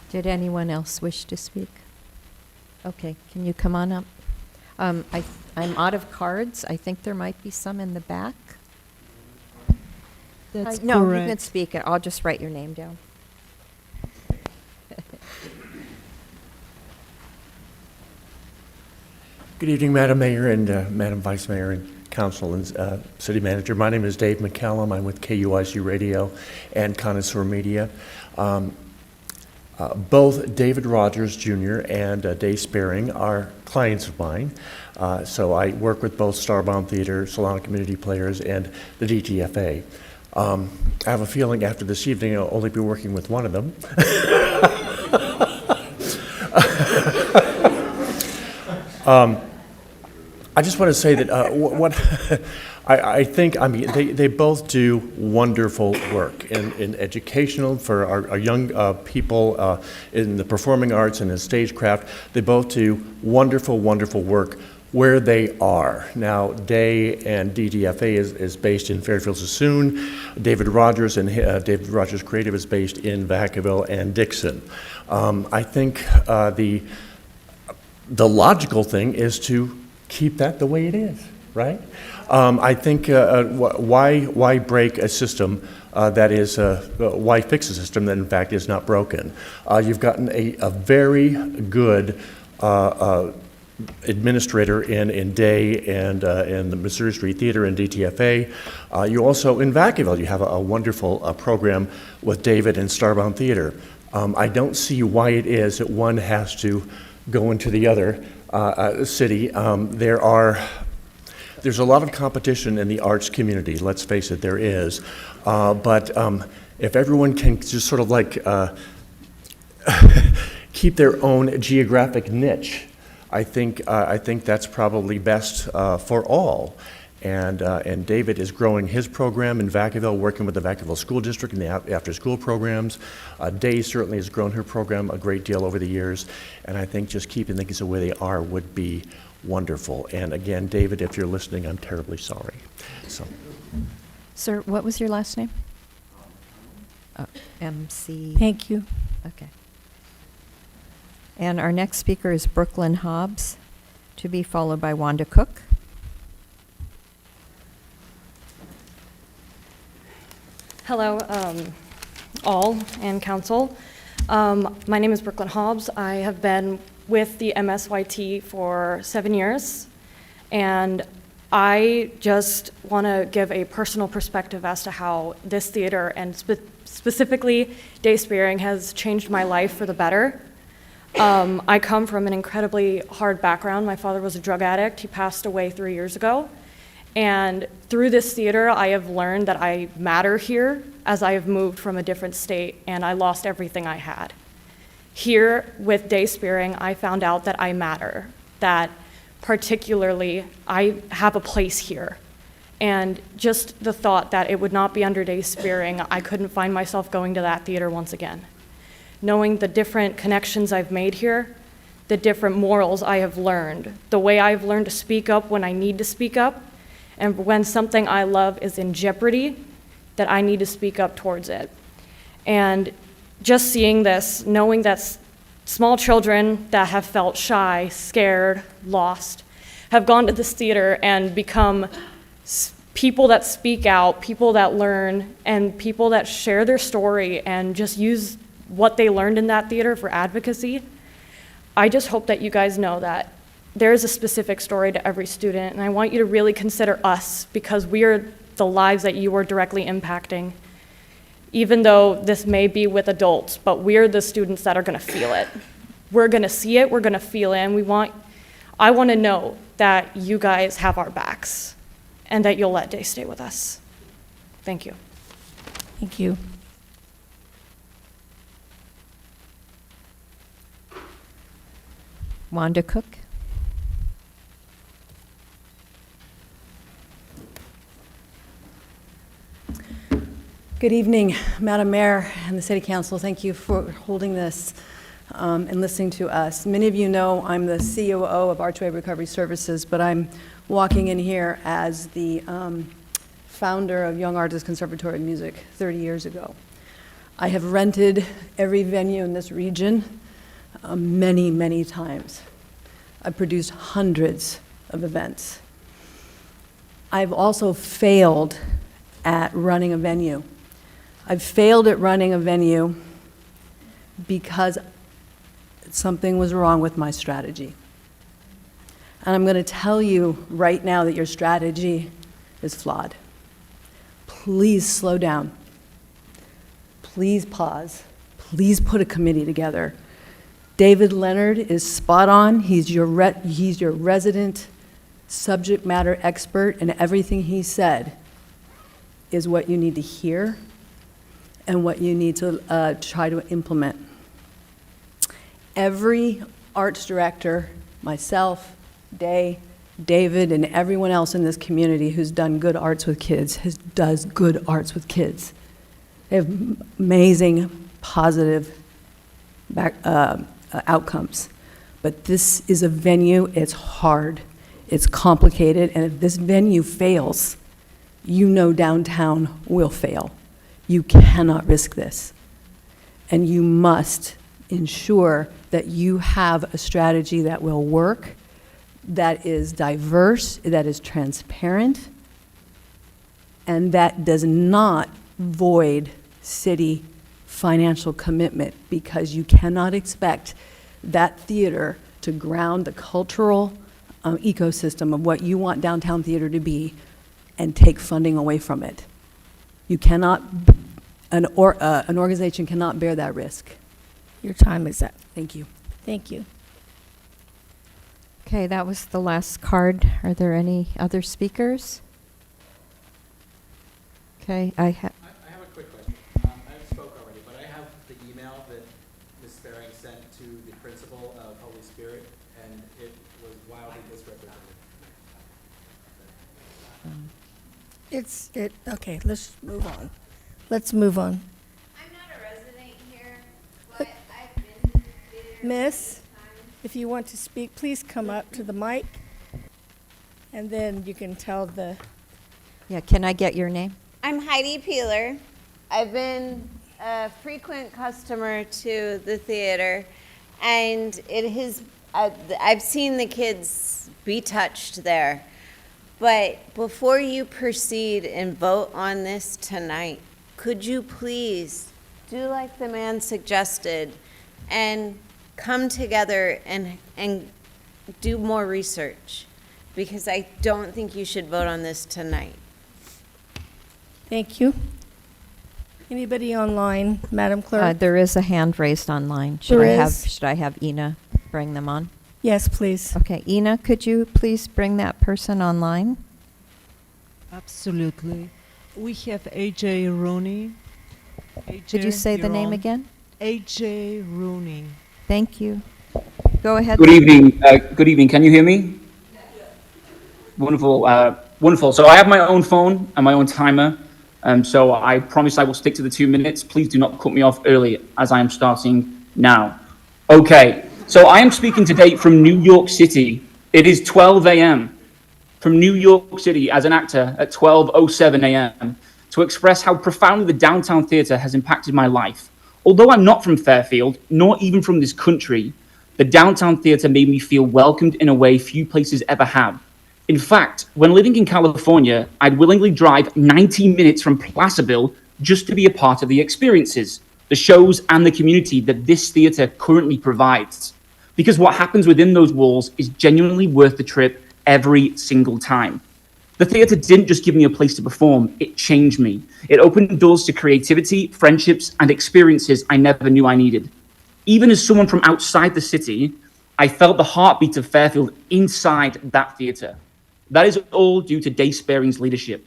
Did anyone else wish to speak? Okay, can you come on up? I'm out of cards. I think there might be some in the back. That's No, you correct. can speak. I'll just write your name down. Good evening, Madam Mayor and Madam Vice Mayor and Council and City Manager. My name is Dave McCallum. I'm with KUIC Radio and Connoisseur Media. Both David Rogers Jr. and Dave Sparing are clients of mine. So I work with both Starbound Theater, Solano Community Players, and the DTFA. I have a feeling after this evening I'll only be working with one of them. I just want to say that I think, I mean, they both do wonderful work in educational for our young people in the performing arts and in stagecraft. They both do wonderful, wonderful work where they are. Now, Day and DTFA is based in Fairfield Sassoon. David Rogers and David Rogers Creative is based in Vacaville and Dixon. I think the logical thing is to keep that the way it is. right? I think why break a system that is, why fix a system that in fact is not broken? You've gotten a very good administrator in Day and in the Missouri Street Theater and DTFA. You also, in Vacaville, you have a wonderful program with David and Starbound Theater. I don't see why it is that one has to go into the other city. There's a lot of competition in the arts community, let's face it, there is. But if everyone can just sort of like keep their own geographic niche, I think that's probably best for all. And David is growing his program in Vacaville, working with the Vacaville School District and the after-school programs. Day certainly has grown her program a great deal over the years, and I think just keeping things the way they are would be wonderful. And again, David, if you're listening, I'm terribly sorry. So, Sir, what was your last name? MC. Thank you. Okay. And our next speaker is Brooklyn Hobbs, to be followed by Wanda Cook. Hello, all and council. My name is Brooklyn Hobbs. I have been with the MSYT for 7 years, and I just want to give a personal perspective as to how this theater and specifically Day Spearing has changed my life for the better. I come from an incredibly hard background. My father was a drug addict. He passed away 3 years ago. And through this theater, I have learned that I matter here as I have moved from a different state and I lost everything I had. Here with Day Spearing, I found out that I matter, that particularly I have a place here. And just the thought that it would not be under Day Spearing, I couldn't find myself going to that theater once again. Knowing the different connections I've made here, the different morals I have learned, the way I've learned to speak up when I need to speak up, and when something I love is in jeopardy, that I need to speak up towards it. And just seeing this, knowing that small children that have felt shy, scared, lost, have gone to this theater and become people that speak out, people that learn, and people that share their story and just use what they learned in that theater for advocacy. I just hope that you guys know that there is a specific story to every student, and I want you to really consider us because we are the lives that you are directly impacting. Even though this may be with adults, but we're the students that are gonna feel it. We're gonna see it, we're gonna feel it, and I wanna know that you guys have our backs and that you'll let Day stay with us. Thank you. Thank you. Wanda Cook. Good evening, Madam Mayor and the City Council. Thank you for holding this and listening to us. Many of you know I'm the COO of Archway Recovery Services, but I'm walking in here as the founder of Young Artists Conservatory of Music 30 years ago. I have rented every venue in this region many, many times. I've produced hundreds of events. I've also failed at running a venue. I've failed at running a venue because something was wrong with my strategy. And I'm going to tell you right now that your strategy is flawed. Please slow down. Please pause. Please put a committee together. David Leonard is spot on. He's your resident subject matter expert, and everything he said is what you need to hear and what you need to try to implement. Every arts director, myself, Day, David, and everyone else in this community who's done good arts with kids does good arts with kids. They have amazing, positive outcomes. But this is a venue, it's hard, it's complicated, and if this venue fails, you know downtown will fail. You cannot risk this. And you must ensure that you have a strategy that will work, that is diverse, that is transparent, and that does not void city financial commitment, because you cannot expect that theater to ground the cultural ecosystem of what you want downtown theater to be and take funding away from it. You cannot, an organization cannot bear that risk. Your time is up. Thank you. Thank you. Okay, that was the last card. Are there any other speakers? Okay, I have a quick question. I spoke already, but I have the email that Ms. Sparing sent to the principal of Holy Spirit, and it was wildly misrepresented. Okay, let's move on. Let's move on. I'm not a resident here, but I've been to the theater. Miss, if you want to speak, please come up to the mic, and then you can tell the... Yeah, can I get your name? I'm Heidi Peeler. I've been a frequent customer to the theater, and I've seen the kids be touched there. But before you proceed and vote on this tonight, could you please do like the man suggested and come together and do more research? Because I don't think you should vote on this tonight. Thank you. Anybody online, Madam Clerk? There is a hand raised online. Should I have Ina bring them on? Yes, please. Okay, Ina, could you please bring that person online? Absolutely. We have AJ Rooney. Could you say the name again? AJ Rooney. Thank you. Go ahead. Good evening. Good evening. Can you hear me? Wonderful. Wonderful. So I have my own phone and my own timer. So I promise I will stick to the 2 minutes. Please do not cut me off early, as I am starting now. Okay. So I am speaking today from New York City. It is 12 a.m. from New York City as an actor at 12:07 a.m. to express how profoundly the downtown theater has impacted my life. Although I'm not from Fairfield, nor even from this country, the downtown theater made me feel welcomed in a way few places ever have. In fact, when living in California, I'd willingly drive 90 minutes from Placerville just to be a part of the experiences, the shows, and the community that this theater currently provides. Because what happens within those walls is genuinely worth the trip every single time. The theater didn't just give me a place to perform, it changed me. It opened doors to creativity, friendships, and experiences I never knew I needed. Even as someone from outside the city, I felt the heartbeat of Fairfield inside that theater. That is all due to Dave Sparing's leadership.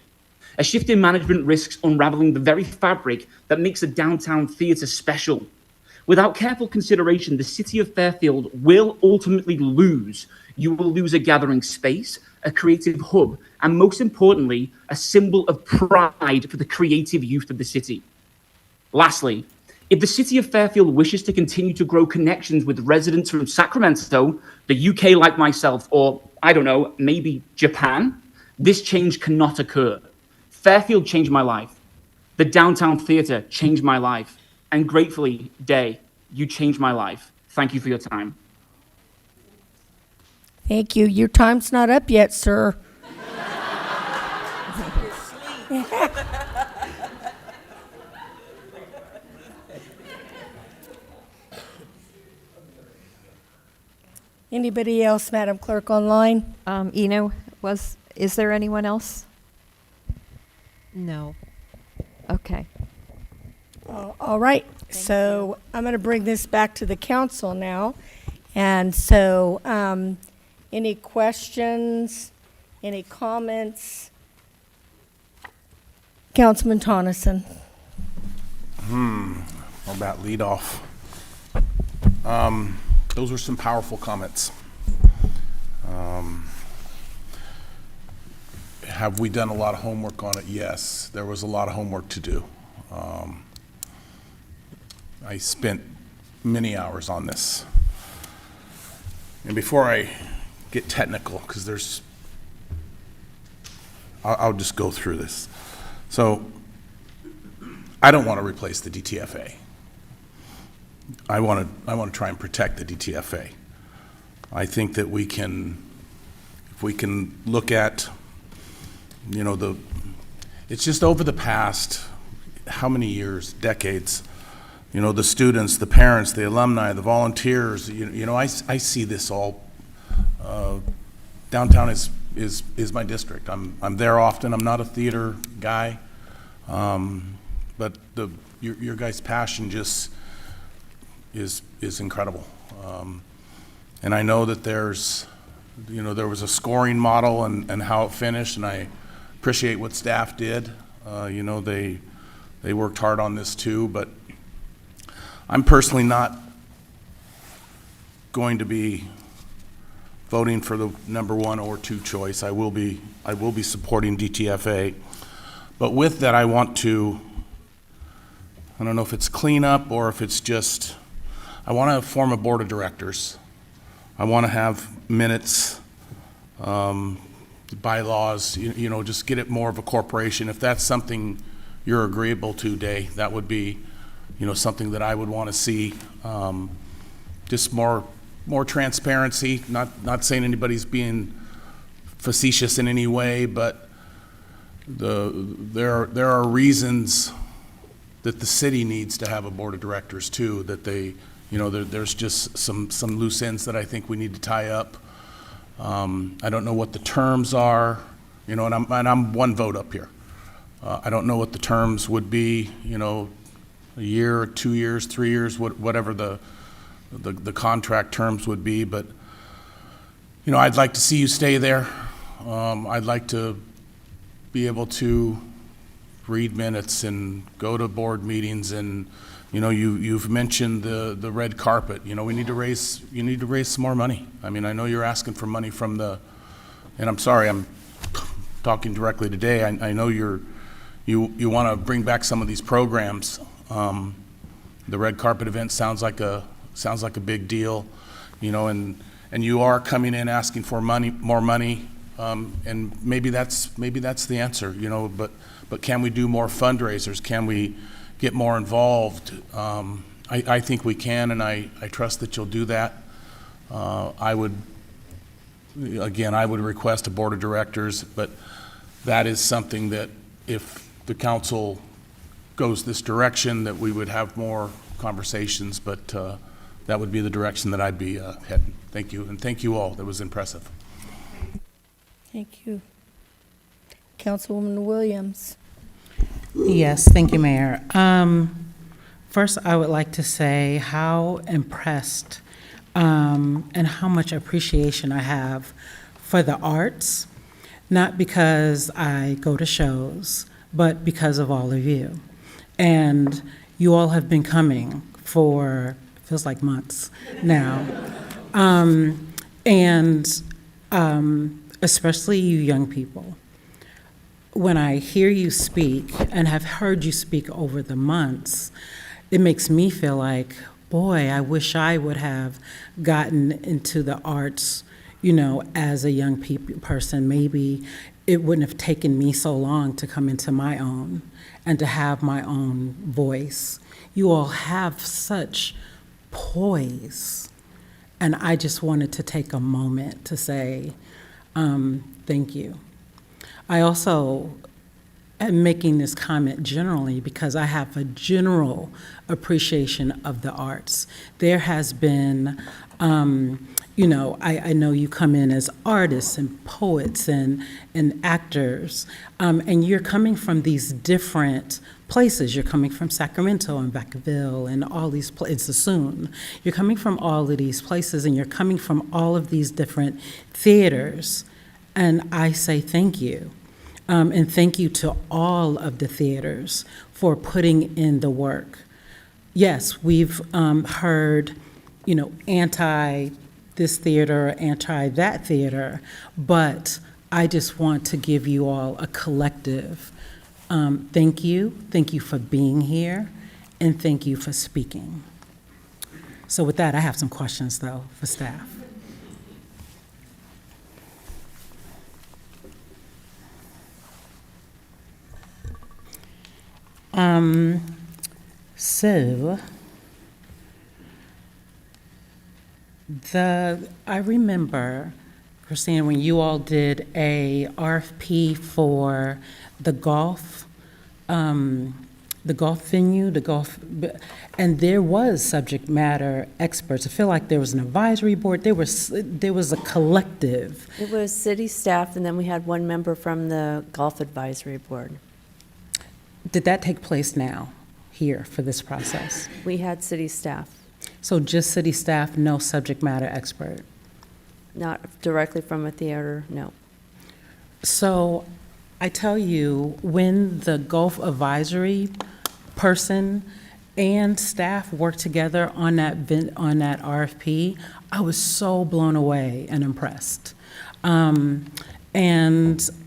A shift in management risks unraveling the very fabric that makes a downtown theater special. Without careful consideration, the city of Fairfield will ultimately lose. You will lose a gathering space, a creative hub, and most importantly, a symbol of pride for the creative youth of the city. Lastly, if the city of Fairfield wishes to continue to grow connections with residents from Sacramento, the UK like myself, or I don't know, maybe Japan, this change cannot occur. Fairfield changed my life. The downtown theater changed my life. And gratefully, Day, you changed my life. Thank you for your time. Thank you. Your time's not up yet, sir. Anybody else, Madam Clerk, online? Ina, is there anyone else? No. Okay. All right. So I'm going to bring this back to the council now. And so any questions, any comments? Councilman Tonneson. How about lead off? Those were some powerful comments. Have we done a lot of homework on it? Yes, there was a lot of homework to do. I spent many hours on this. And before I get technical, because I'll just go through this. So, I don't want to replace the DTFA. I want to try and protect the DTFA. I think that we can if we can look at, you know, it's just over the past, how many years, decades, you know, the students, the parents, the alumni, the volunteers, you know, I see this all. Downtown is my district. I'm there often. I'm not a theater guy, but your guys' passion just is incredible. And I know that there's, you know, there was a scoring model and how it finished, and I appreciate what staff did. You know, they worked hard on this too, but I'm personally not going to be voting for the number 1 or 2 choice. I will be supporting DTFA. But with that, I want to, I don't know if it's cleanup or if it's just, I want to form a board of directors. I want to have minutes, bylaws, you know, just get it more of a corporation. If that's something you're agreeable to, Day, that would be, you know, something that I would want to see. Just more transparency, not saying anybody's being facetious in any way, but there are reasons that the city needs to have a board of directors too, that they, you know, there's just some loose ends that I think we need to tie up. I don't know what the terms are, you know, and I'm 1 vote up here. I don't know what the terms would be, you know, a year, 2 years, 3 years, whatever the contract terms would be, but, you know, I'd like to see you stay there. I'd like to be able to read minutes and go to board meetings, and, you know, you've mentioned the red carpet. You know, you need to raise some more money. I mean, I know you're asking for money from and I'm sorry, I'm talking directly today. I know you want to bring back some of these programs. The red carpet event sounds like a big deal, you know, and you are coming in asking for more money, and maybe that's the answer, you know, but can we do more fundraisers? Can we get more involved? I think we can, and I trust that you'll do that. I would request a board of directors, but that is something that if the council goes this direction, that we would have more conversations, but that would be the direction that I'd be heading. Thank you, and thank you all. That was impressive. Thank you. Councilwoman Williams. Yes, thank you, Mayor. First, I would like to say how impressed and how much appreciation I have for the arts, not because I go to shows, but because of all of you. And you all have been coming for, feels like months now. Especially you young people. When I hear you speak and have heard you speak over the months, it makes me feel like, boy, I wish I would have gotten into the arts, you know, as a young person. Maybe it wouldn't have taken me so long to come into my own and to have my own voice. You all have such poise. And I just wanted to take a moment to say thank you. I also am making this comment generally because I have a general appreciation of the arts. There has been, you know, I know you come in as artists and poets and actors, and you're coming from these different places. You're coming from Sacramento and Vacaville and all these places, Sassoon. You're coming from all of these places, and you're coming from all of these different theaters. And I say thank you. And thank you to all of the theaters for putting in the work. Yes, we've heard, you know, anti this theater, anti that theater, but I just want to give you all a collective thank you. Thank you for being here, and thank you for speaking. So with that, I have some questions, though, for staff. I remember Christina, when you all did a RFP for the golf venue, and there was subject matter experts. I feel like there was an advisory board. There was a collective. It was city staff, and then we had one member from the golf advisory board. Did that take place now, here, for this process? We had city staff, So just city staff, no subject matter expert? not directly from a theater, no. So I tell you, when the Gulf Advisory person and staff worked together on that RFP, I was so blown away and impressed. And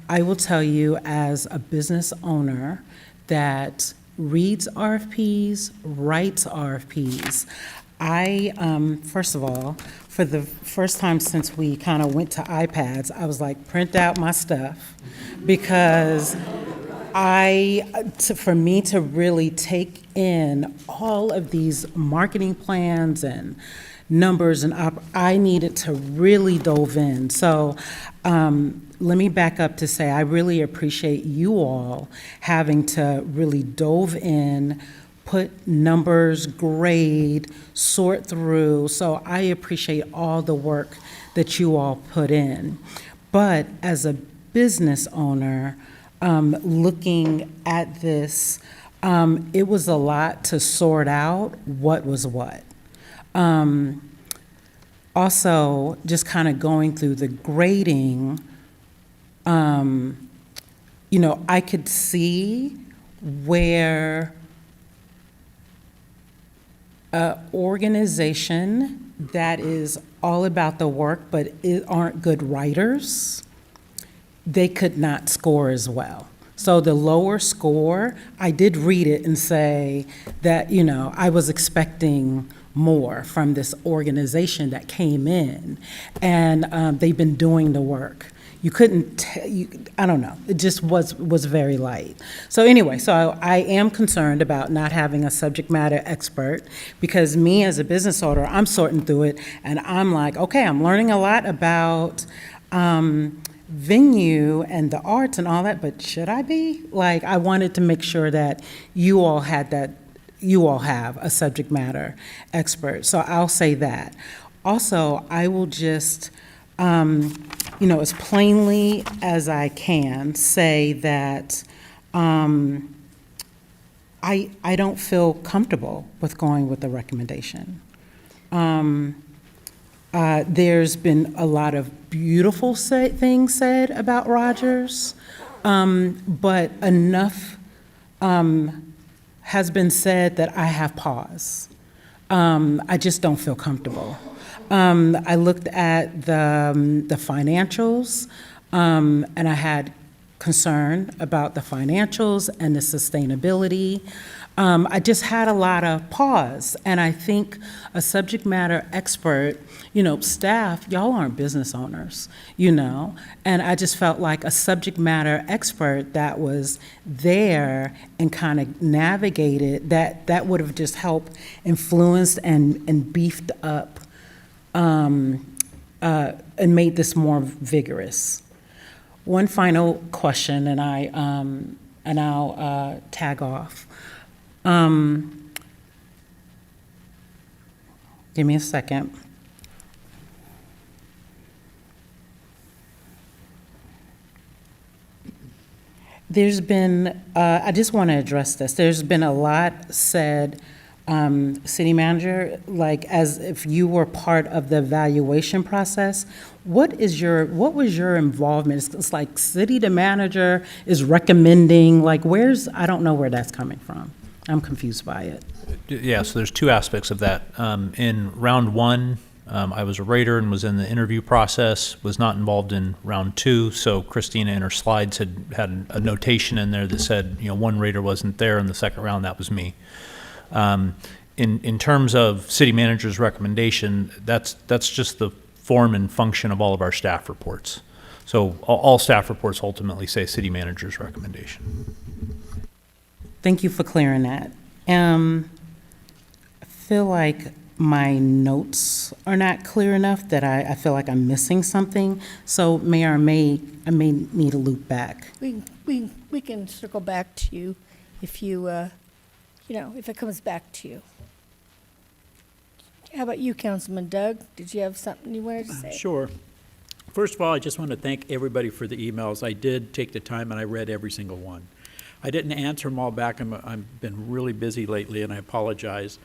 I will tell you, as a business owner that reads RFPs, writes RFPs, first of all, for the first time since we kind of went to iPads, I was like, print out my stuff, because for me to really take in all of these marketing plans and numbers, and I needed to really dove in. So let me back up to say I really appreciate you all having to really dove in, put numbers, grade, sort through. So I appreciate all the work that you all put in. But as a business owner, looking at this, it was a lot to sort out what was what. Also, just kind of going through the grading, I could see where an organization that is all about the work but aren't good writers, they could not score as well. So the lower score, I did read it and say that, I was expecting more from this organization that came in, and they've been doing the work. You couldn't, I don't know, it just was very light. So anyway, so I am concerned about not having a subject matter expert, because me as a business owner, I'm sorting through it, and I'm like, okay, I'm learning a lot about venue and the arts and all that, but should I be? Like, I wanted to make sure that you all had that, you all have a subject matter expert. So I'll say that. Also, I will just, as plainly as I can, say that I don't feel comfortable with going with the recommendation. There's been a lot of beautiful things said about Rogers, but enough has been said that I have pause. I just don't feel comfortable. I looked at the financials, and I had concern about the financials and the sustainability. I just had a lot of pause, and I think a subject matter expert, staff, y'all aren't business owners, and I just felt like a subject matter expert that was there and kind of navigated, that would have just helped influenced and beefed up and made this more vigorous. One final question, and I'll tag off. Give me a second. There's been, I just want to address this. There's been a lot said, city manager, like as if you were part of the evaluation process. What was your involvement? It's like city manager is recommending, like I don't know where that's coming from. I'm confused by it. Yeah, so there's two aspects of that. In round one, I was a rater and was in the interview process, was not involved in round two, so Christina in her slides had a notation in there that said, one rater wasn't there in the second round, that was me. In terms of city manager's recommendation, that's just the form and function of all of our staff reports. So all staff reports ultimately say city manager's recommendation. Thank you for clearing that. I feel like my notes are not clear enough, that I feel like I'm missing something. So Mayor, I may need to loop back. We can circle back to you if you, if it comes back to you. How about you, Councilman Doug? Did you have something you wanted to say? Sure. First of all, I just want to thank everybody for the emails. I did take the time and I read every single one. I didn't answer them all back. I've been really busy lately, and I apologize.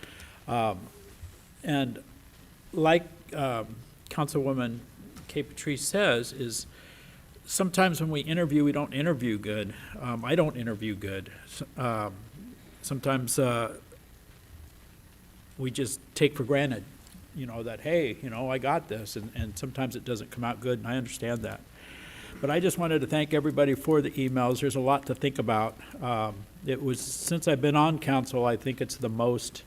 And like Councilwoman Kay Patrice says, is sometimes when we interview, we don't interview good. I don't interview good. Sometimes we just take for granted, that, hey, I got this, and sometimes it doesn't come out good, and I understand that. But I just wanted to thank everybody for the emails. There's a lot to think about. It was, since I've been on council, I think it's the most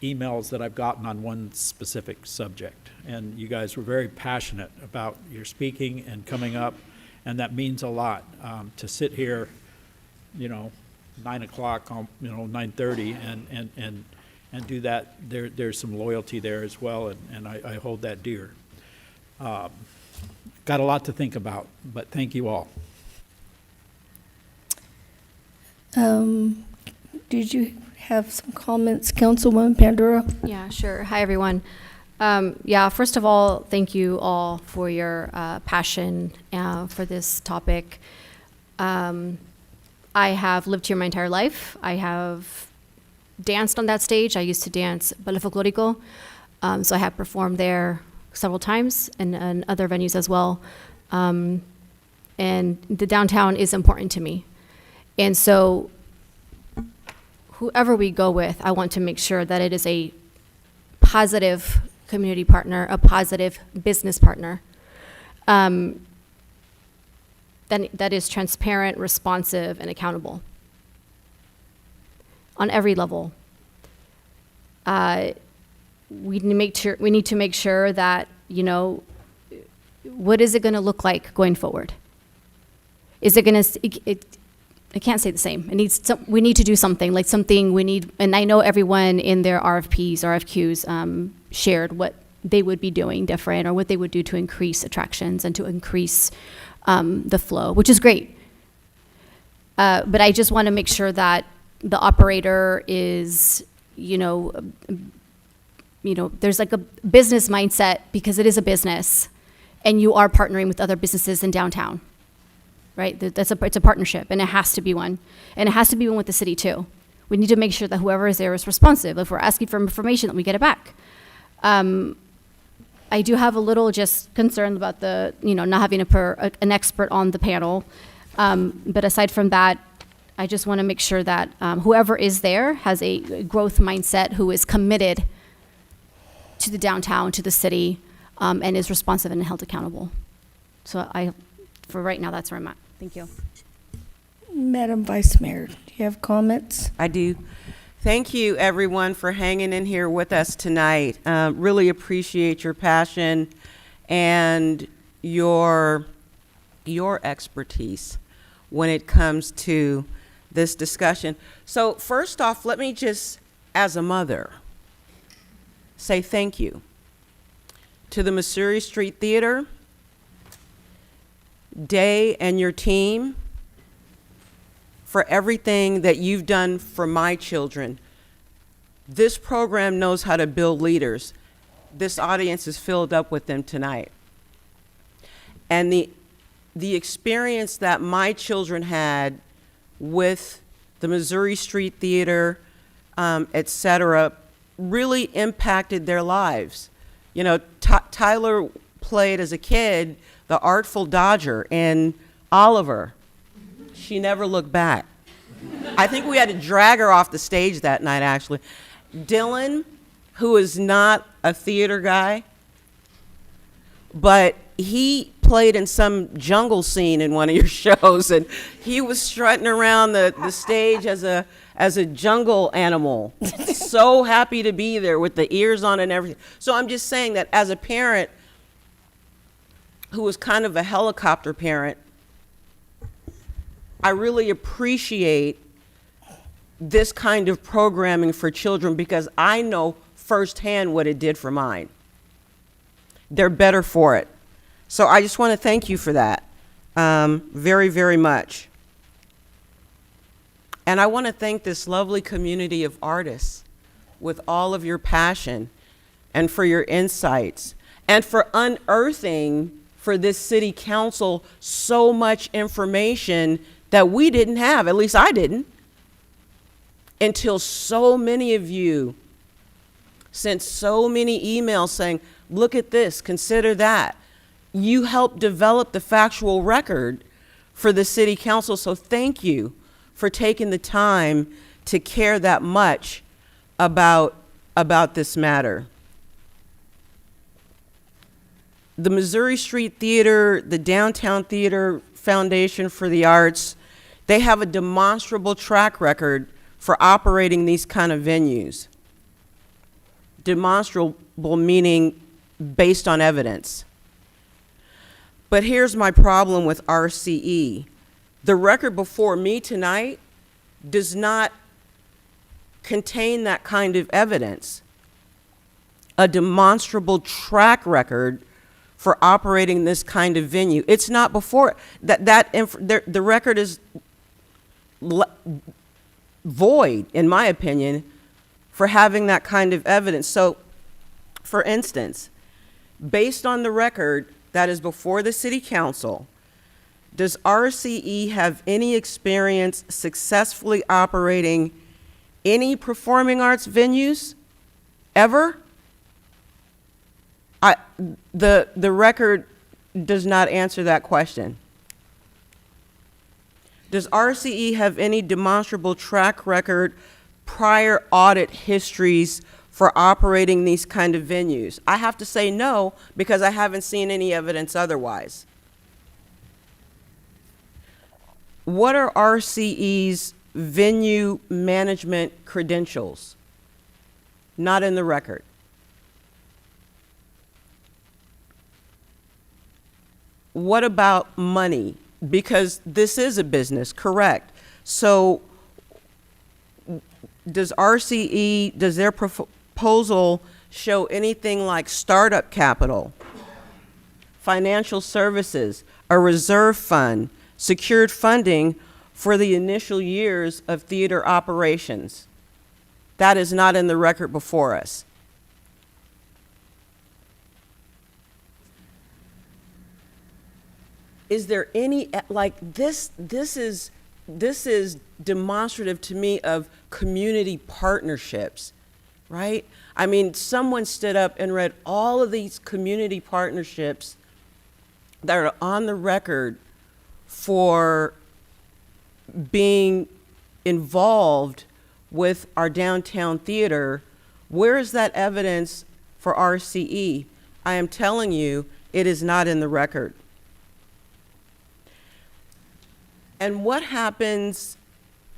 emails that I've gotten on one specific subject. And you guys were very passionate about your speaking and coming up, and that means a lot. To sit here, 9 o'clock, 9:30, and do that, there's some loyalty there as well, and I hold that dear. Got a lot to think about, but thank you all. Did you have some comments, Councilwoman Pandora? Yeah, sure. Hi, everyone. First of all, thank you all for your passion for this topic. I have lived here my entire life. I have danced on that stage. I used to dance ballet folklorico, so I have performed there several times and other venues as well. And the downtown is important to me. And so whoever we go with, I want to make sure that it is a positive community partner, a positive business partner, that is transparent, responsive, and accountable on every level. We need to make sure that, what is it going to look like going forward? Is it going to, I can't say the same. We need to do something, and I know everyone in their RFQs shared what they would be doing different or what they would do to increase attractions and to increase the flow, which is great. But I just want to make sure that the operator is, there's like a business mindset, because it is a business and you are partnering with other businesses in downtown, right? It's a partnership, and it has to be one. And it has to be one with the city too. We need to make sure that whoever is there is responsive. If we're asking for information, that we get it back. I do have a little just concern about the, not having an expert on the panel. But aside from that, I just want to make sure that whoever is there has a growth mindset, who is committed to the downtown, to the city, and is responsive and held accountable. So for right now, that's where I'm at. Thank you. Madam Vice Mayor, do you have comments? I do. Thank you, everyone, for hanging in here with us tonight. Really appreciate your passion and your expertise when it comes to this discussion. So first off, let me just, as a mother, say thank you to the Missouri Street Theater, Day and your team, for everything that you've done for my children. This program knows how to build leaders. This audience is filled up with them tonight. And the experience that my children had with the Missouri Street Theater, et cetera, really impacted their lives. Tyler played as a kid the Artful Dodger in Oliver. She never looked back. I think we had to drag her off the stage that night, actually. Dylan, who is not a theater guy, but he played in some jungle scene in one of your shows, and he was strutting around the stage as a jungle animal. So happy to be there with the ears on and everything. So I'm just saying that as a parent who was kind of a helicopter parent, I really appreciate this kind of programming for children, because I know firsthand what it did for mine. They're better for it. So I just want to thank you for that, very, very much. And I want to thank this lovely community of artists with all of your passion and for your insights and for unearthing for this city council so much information that we didn't have, at least I didn't, until so many of you sent so many emails saying, look at this, consider that. You helped develop the factual record for the city council, so thank you for taking the time to care that much about this matter. The Missouri Street Theater, the Downtown Theater Foundation for the Arts, they have a demonstrable track record for operating these kind of venues. Demonstrable meaning based on evidence. But here's my problem with RCE. The record before me tonight does not contain that kind of evidence. A demonstrable track record for operating this kind of venue. It's not before the record is void, in my opinion, for having that kind of evidence. So, for instance, based on the record that is before the city council, does RCE have any experience successfully operating any performing arts venues ever? The record does not answer that question. Does RCE have any demonstrable track record, prior audit histories for operating these kind of venues? I have to say no, because I haven't seen any evidence otherwise. What are RCE's venue management credentials? Not in the record. What about money? Because this is a business, correct? So does RCE, does their proposal show anything like startup capital, financial services, a reserve fund, secured funding for the initial years of theater operations? That is not in the record before us. Is there any, like, this is demonstrative to me of community partnerships, right? I mean, someone stood up and read all of these community partnerships that are on the record for being involved with our downtown theater. Where is that evidence for RCE? I am telling you, it is not in the record. And what happens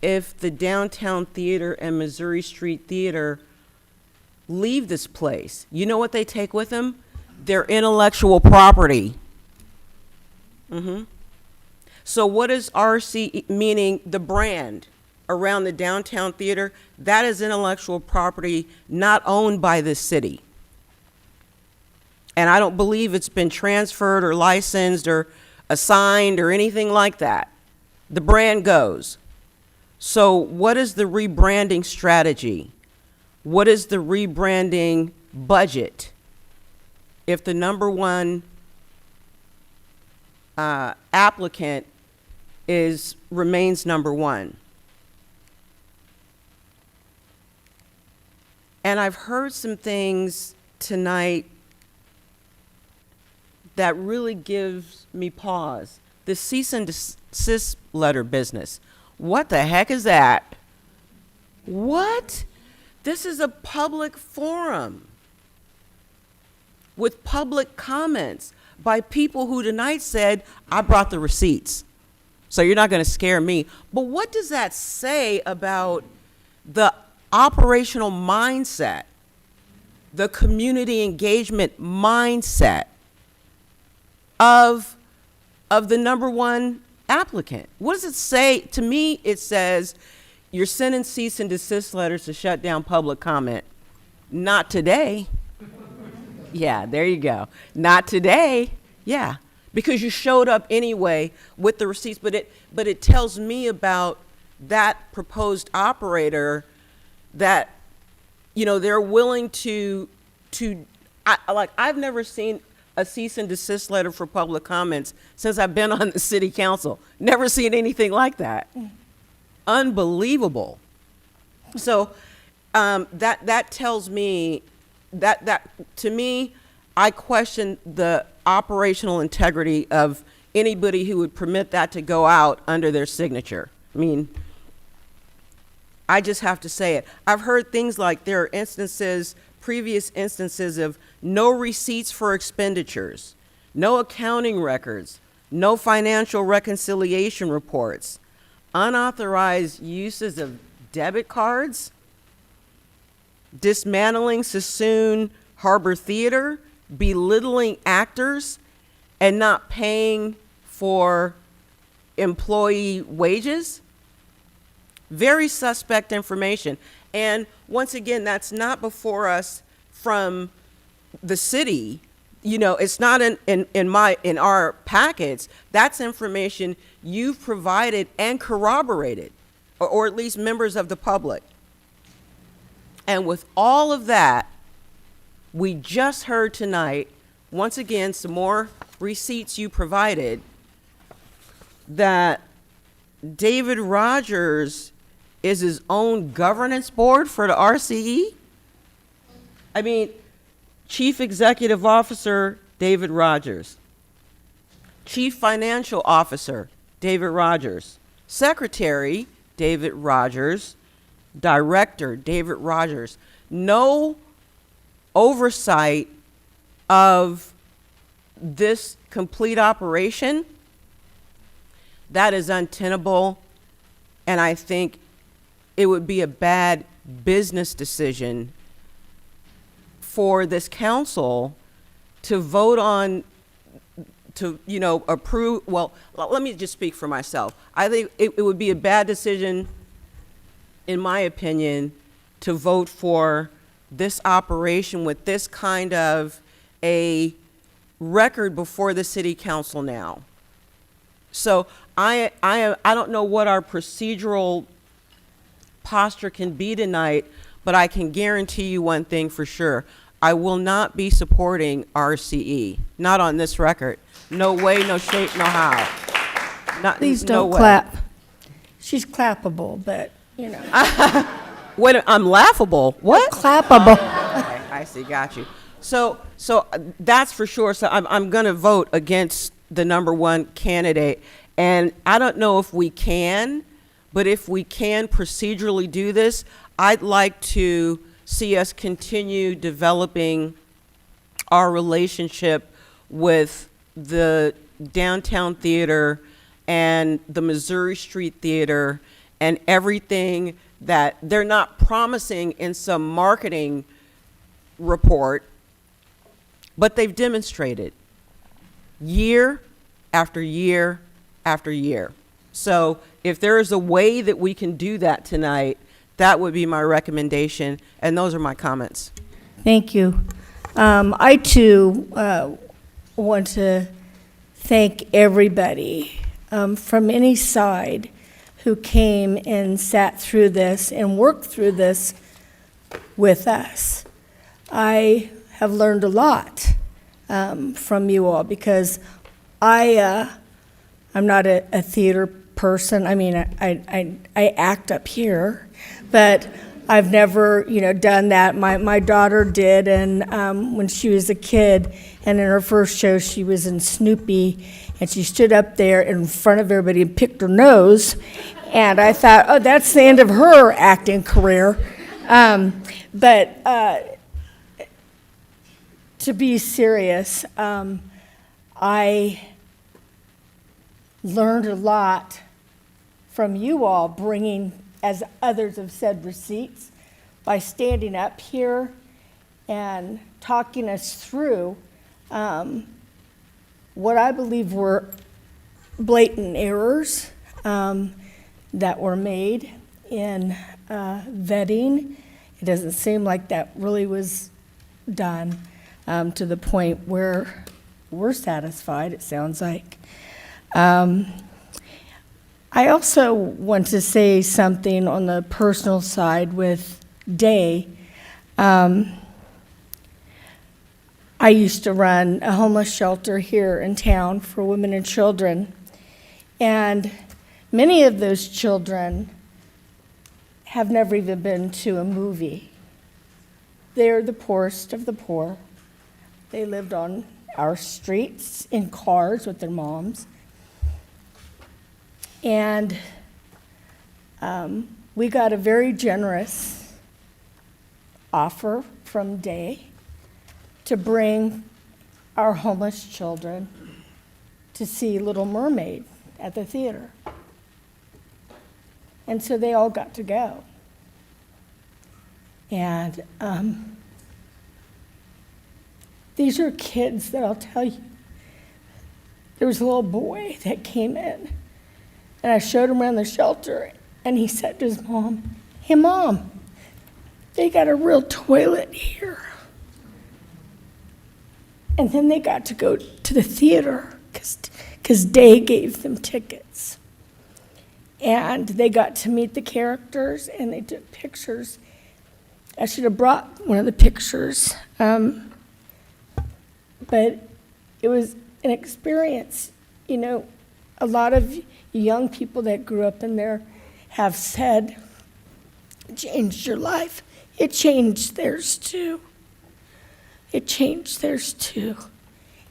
if the Downtown Theater and Missouri Street Theater leave this place? You know what they take with them? Their intellectual property. So what is RCE, meaning the brand around the Downtown Theater? That is intellectual property not owned by this city. And I don't believe it's been transferred or licensed or assigned or anything like that. The brand goes. So what is the rebranding strategy? What is the rebranding budget? If the number one applicant remains number one. And I've heard some things tonight that really gives me pause. The cease and desist letter business. What the heck is that? What? This is a public forum with public comments by people who tonight said, I brought the receipts, so you're not going to scare me. But what does that say about the operational mindset, the community engagement mindset of the number one applicant? What does it say? To me, it says you're sending cease and desist letters to shut down public comment. Not today. Yeah, there you go. Not today. Yeah, because you showed up anyway with the receipts, but it tells me about that proposed operator that, you know, they're willing to I've never seen a cease and desist letter for public comments since I've been on the city council. Never seen anything like that. Unbelievable. So that tells me that to me, I question the operational integrity of anybody who would permit that to go out under their signature. I mean, I just have to say it. I've heard things like there are instances, previous instances of no receipts for expenditures, no accounting records, no financial reconciliation reports, unauthorized uses of debit cards, dismantling Sassoon Harbor Theater, belittling actors, and not paying for employee wages. Very suspect information. And once again, that's not before us from the city. You know, it's not in our packets. That's information you've provided and corroborated, or at least members of the public. And with all of that, we just heard tonight, once again, some more receipts you provided, that David Rogers is his own governance board for the RCE? I mean, Chief Executive Officer, David Rogers. Chief Financial Officer, David Rogers. Secretary, David Rogers. Director, David Rogers. No oversight of this complete operation. That is untenable, and I think it would be a bad business decision for this council to vote on, to, you know, approve. Well, let me just speak for myself. I think it would be a bad decision, in my opinion, to vote for this operation with this kind of a record before the city council now. So I don't know what our procedural posture can be tonight, but I can guarantee you one thing for sure. I will not be supporting RCE. Not on this record. No way, no shape, no how. Please don't no clap. She's clappable, but, you know. Wait, I'm laughable. What? Clappable. Okay, I see, got you. So that's for sure. So I'm going to vote against the number one candidate. And I don't know if we can, but if we can procedurally do this, I'd like to see us continue developing our relationship with the Downtown Theater and the Missouri Street Theater and everything that they're not promising in some marketing report, but they've demonstrated year after year after year. So if there is a way that we can do that tonight, that would be my recommendation, and those are my comments. Thank you. I too want to thank everybody from any side who came and sat through this and worked through this with us. I have learned a lot from you all, because I'm not a theater person. I mean, I act up here, but I've never, you know, done that. My daughter did, and when she was a kid, and in her first show, she was in Snoopy, and she stood up there in front of everybody and picked her nose, and I thought, oh, that's the end of her acting career. But to be serious, I learned a lot from you all, bringing, as others have said, receipts, by standing up here and talking us through what I believe were blatant errors that were made in vetting It doesn't seem like that really was done to the point where we're satisfied, it sounds like. I also want to say something on the personal side with Day. I used to run a homeless shelter here in town for women and children, and many of those children have never even been to a movie. They're the poorest of the poor. They lived on our streets in cars with their moms. And we got a very generous offer from Day to bring our homeless children to see Little Mermaid at the theater. And so they all got to go. And these are kids that I'll tell you, there was a little boy that came in, and I showed him around the shelter, and he said to his mom, "Hey, Mom, they got a real toilet here." And then they got to go to the theater because Day gave them tickets. And they got to meet the characters, and they took pictures. I should have brought one of the pictures. But it was an experience. You know, a lot of young people that grew up in there have said, "It changed your life." It changed theirs too. It changed theirs too.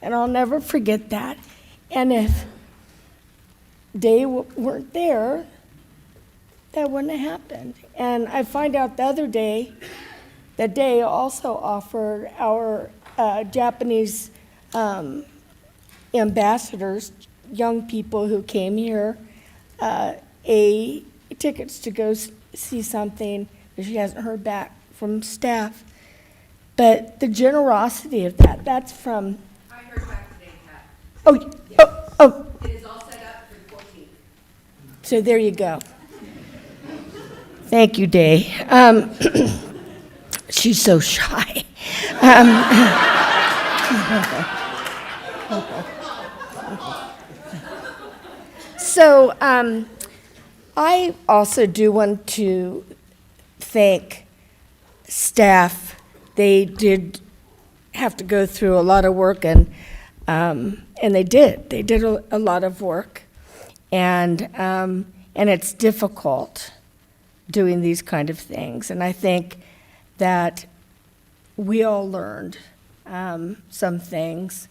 And I'll never forget that. And if Day weren't there, that wouldn't have happened. And I find out the other day that Day also offered our Japanese ambassadors, young people who came here, tickets to go see something that she hasn't heard back from staff. But the generosity of that, that's from... I heard back today, Pat. Oh, oh. It is all set up for the 14th. So there you go. Thank you, Day. She's so shy. So I also do want to thank staff. They did have to go through a lot of work, and they did. They did a lot of work, and it's difficult doing these kind of things. And I think that we all learned some things.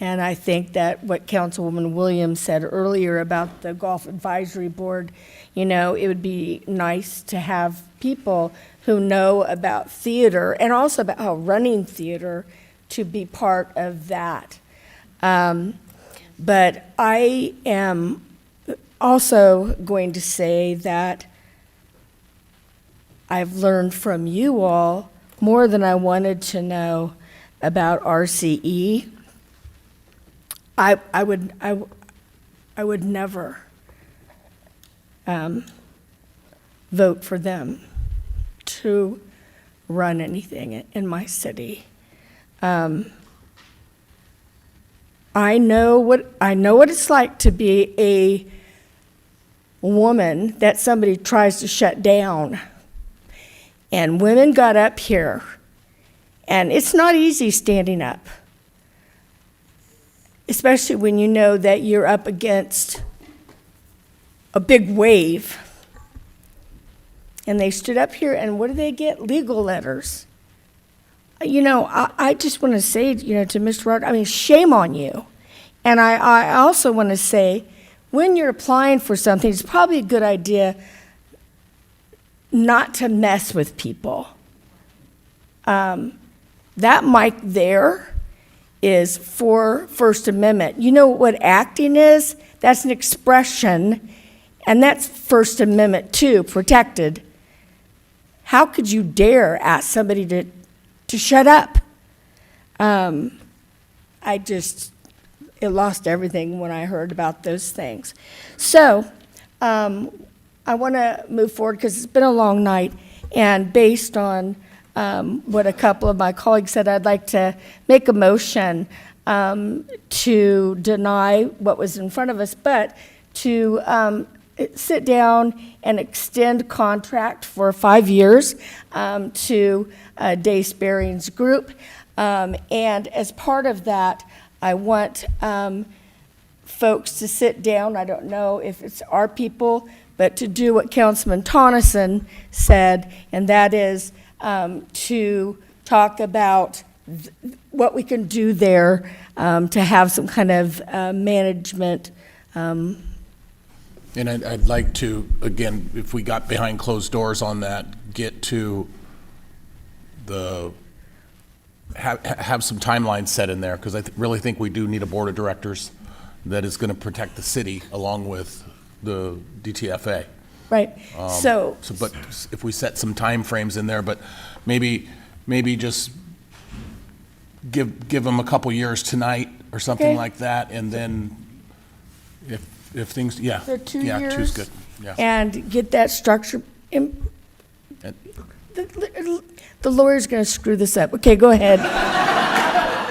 And I think that what Councilwoman Williams said earlier about the Golf Advisory Board, you know, it would be nice to have people who know about theater and also about how running theater to be part of that. But I am also going to say that I've learned from you all more than I wanted to know about RCE. I would never vote for them to run anything in my city. I know what it's like to be a woman that somebody tries to shut down. And women got up here, and it's not easy standing up, especially when you know that you're up against a big wave. And they stood up here, and what did they get? Legal letters. You know, I just want to say, you know, to Mr. Rogers, I mean, shame on you. And I also want to say, when you're applying for something, it's probably a good idea not to mess with people. That mic there is for First Amendment. You know what acting is? That's an expression, and that's First Amendment too, protected. How could you dare ask somebody to shut up? It lost everything when I heard about those things. So I want to move forward because it's been a long night, And based on what a couple of my colleagues said, I'd like to make a motion to deny what was in front of us, but to sit down and extend contract for 5 years to Day Sparing's group. And as part of that, I want folks to sit down, I don't know if it's our people, but to do what Councilman Tonneson said, and that is to talk about what we can do there to have some kind of management. And I'd like to, again, if we got behind closed doors on that, get to the, have some timelines set in there, because I really think we do need a board of directors that is going to protect the city along with the DTFA. Right. But if we set some time frames in there, but maybe just give them a couple years tonight or something like that, and then if things, So 2 yeah, years. 2's good. Yeah. And get that structure. The lawyer's going to screw this up. Okay, go ahead.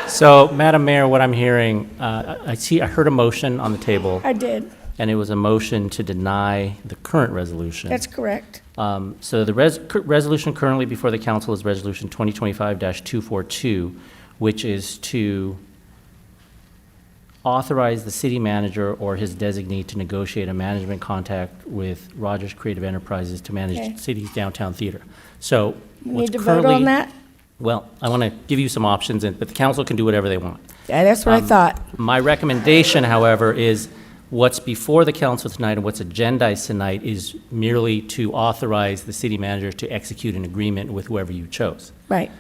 So, Madam Mayor, what I'm hearing, I heard a motion on the table. I did. And it was a motion to deny the current resolution. That's correct. So the resolution currently before the council is Resolution 2025-242, which is to authorize the city manager or his designee to negotiate a management contract with Rogers Creative Enterprises to manage the city's downtown theater. So Need to vote on that? Well, I want to give you some options, but the council can do whatever they want. Yeah, that's what I thought. My recommendation, however, is what's before the council tonight and what's agendized tonight is merely to authorize the city manager to execute an agreement with whoever you chose. Right.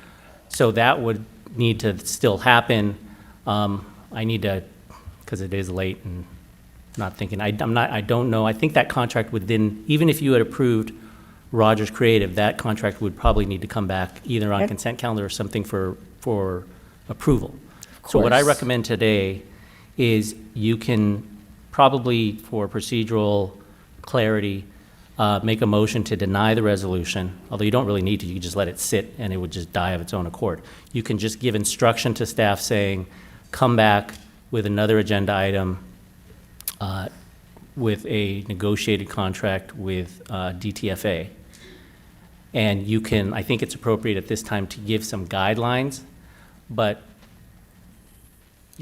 So that would need to still happen. I need to, because it is late and not thinking, I don't know. I think that contract would then, even if you had approved Rogers Creative, that contract would probably need to come back either on consent calendar or something for approval. So what I recommend today is you can probably, for procedural clarity, make a motion to deny the resolution, although you don't really need to. You can just let it sit and it would just die of its own accord. You can just give instruction to staff saying, come back with another agenda item with a negotiated contract with DTFA. And you can, I think it's appropriate at this time to give some guidelines, but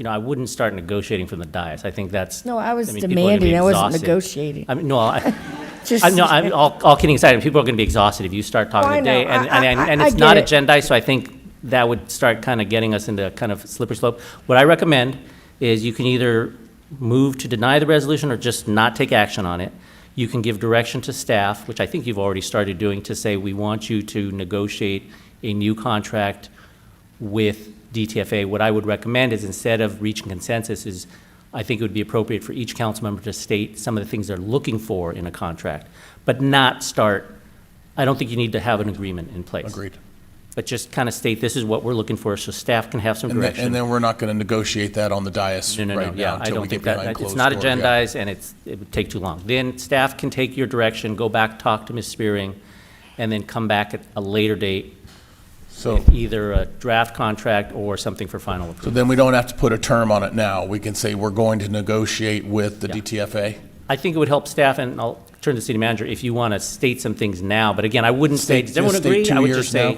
I wouldn't start negotiating from the dais. I think that's. No, I was people are gonna be demanding, I wasn't exhausted. negotiating. I'm all kidding aside. People are going to be exhausted if you start talking I today, know. and I it's not get it. agendized. So I think that would start kind of getting us into kind of a slippery slope. What I recommend is you can either move to deny the resolution or just not take action on it. You can give direction to staff, which I think you've already started doing, to say we want you to negotiate a new contract with DTFA. What I would recommend is, instead of reaching consensus, is I think it would be appropriate for each council member to state some of the things they're looking for in a contract, but not start, I don't think you need to have an agreement in place. Agreed. But just kind of state, this is what we're looking for, so staff can have some direction. And then we're not going to negotiate that on the dais No, right now yeah, I until don't we think get behind that, it's closed not doors, yeah. agendized, and it would take too long. Then staff can take your direction, go back, talk to Ms. Spearing, and then come back at a later date with either a draft contract or something for final approval. So then we don't have to put a term on it now. We can say we're going to negotiate with the DTFA. I think it would help staff, and I'll turn to the city manager, if you want to state some things now. But again, I wouldn't say, does everyone agree? I would just say,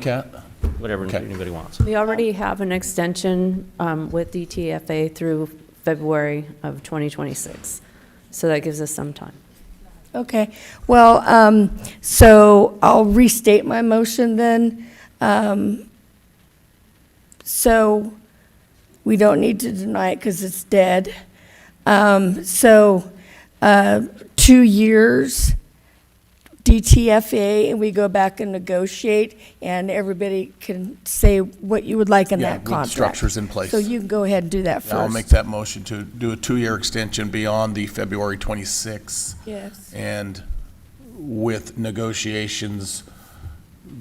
whatever anybody wants. We already have an extension with DTFA through February of 2026. So that gives us some time. Okay. Well, so I'll restate my motion then. So we don't need to deny it because it's dead. 2 years DTFA, and we go back and negotiate, and everybody can say what you would like in that with contract. structures in place. So you can go ahead and do that first. I'll make that motion to do a 2-year extension beyond the February 26th. Yes. And with negotiations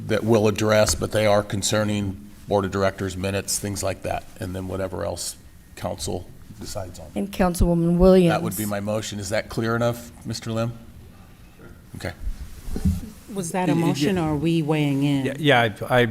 that we'll address, but they are concerning board of directors minutes, things like that, and then whatever else council decides on. And Councilwoman Williams. That would be my motion. Is that clear enough, Mr. Lim? Okay. Was that a motion, or are we weighing in? Yeah, I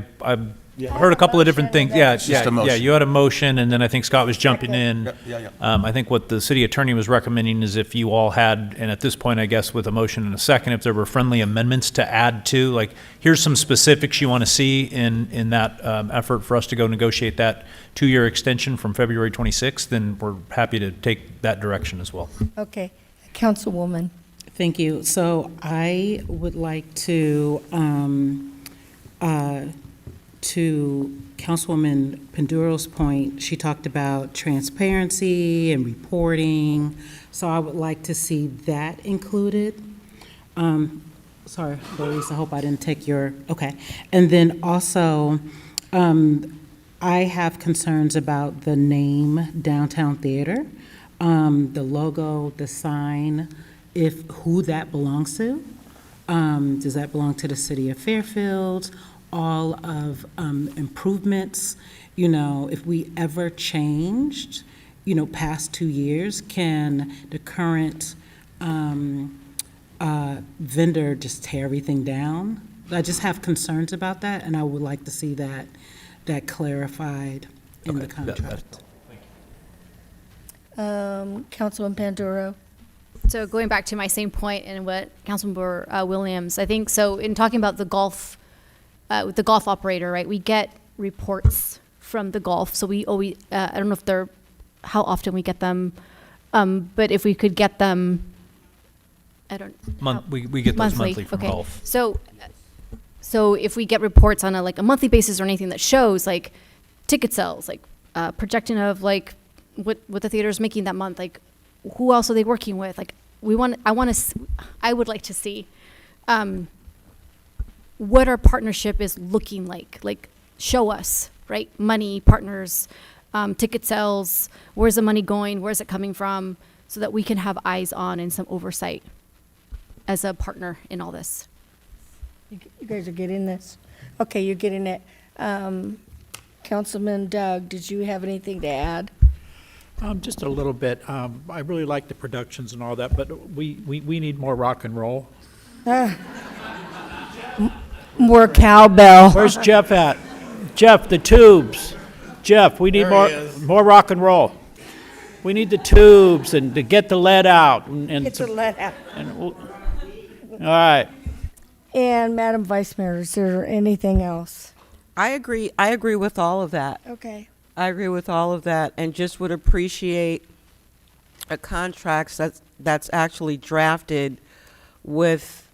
heard a couple of different things. Yeah, Just a yeah, motion. you had a motion, and then I think Scott was jumping in. Yeah. I think what the city attorney was recommending is if you all had, and at this point, I guess with a motion and a second, if there were friendly amendments to add to, like, here's some specifics you want to see in that effort for us to go negotiate that 2-year extension from February 26th, then we're happy to take that direction as well. Okay. Councilwoman. Thank you. So I would like to Councilwoman Penduro's point, she talked about transparency and reporting, so I would like to see that included. Sorry, Maurice, I hope I didn't take your, okay. And then also, I have concerns about the name Downtown Theater, the logo, the sign, who that belongs to. Does that belong to the city of Fairfield? All of improvements, if we ever changed, past 2 years, can the current vendor just tear everything down? I just have concerns about that, and I would like to see that clarified in the contract. Councilman Panduro. So going back to my same point and what Councilmember Williams, I think, so in talking about the golf, with the golf operator, right, we get reports from the golf. So we always, I don't know how often we get them, but if we could get them, We get those monthly from okay. golf. So if we get reports on a monthly basis or anything that shows like ticket sales, like projection of like what the theater is making that month, like who else are they working with? Like I would like to see what our partnership is looking like show us, right? Money, partners, ticket sales, where's the money going? Where's it coming from? So that we can have eyes on and some oversight as a partner in all this. You guys are getting this? Okay, you're getting it. Councilman Doug, did you have anything to add? Just a little bit. I really like the productions and all that, but we need more rock and roll. More cowbell. Where's Jeff at? Jeff, the tubes. Jeff, we need more rock and roll. We need the tubes and to get the lead out. Get the lead out. All right. And Madam Vice Mayor, is there anything else? I agree with all of that. Okay. I agree with all of that, and just would appreciate a contract that's actually drafted with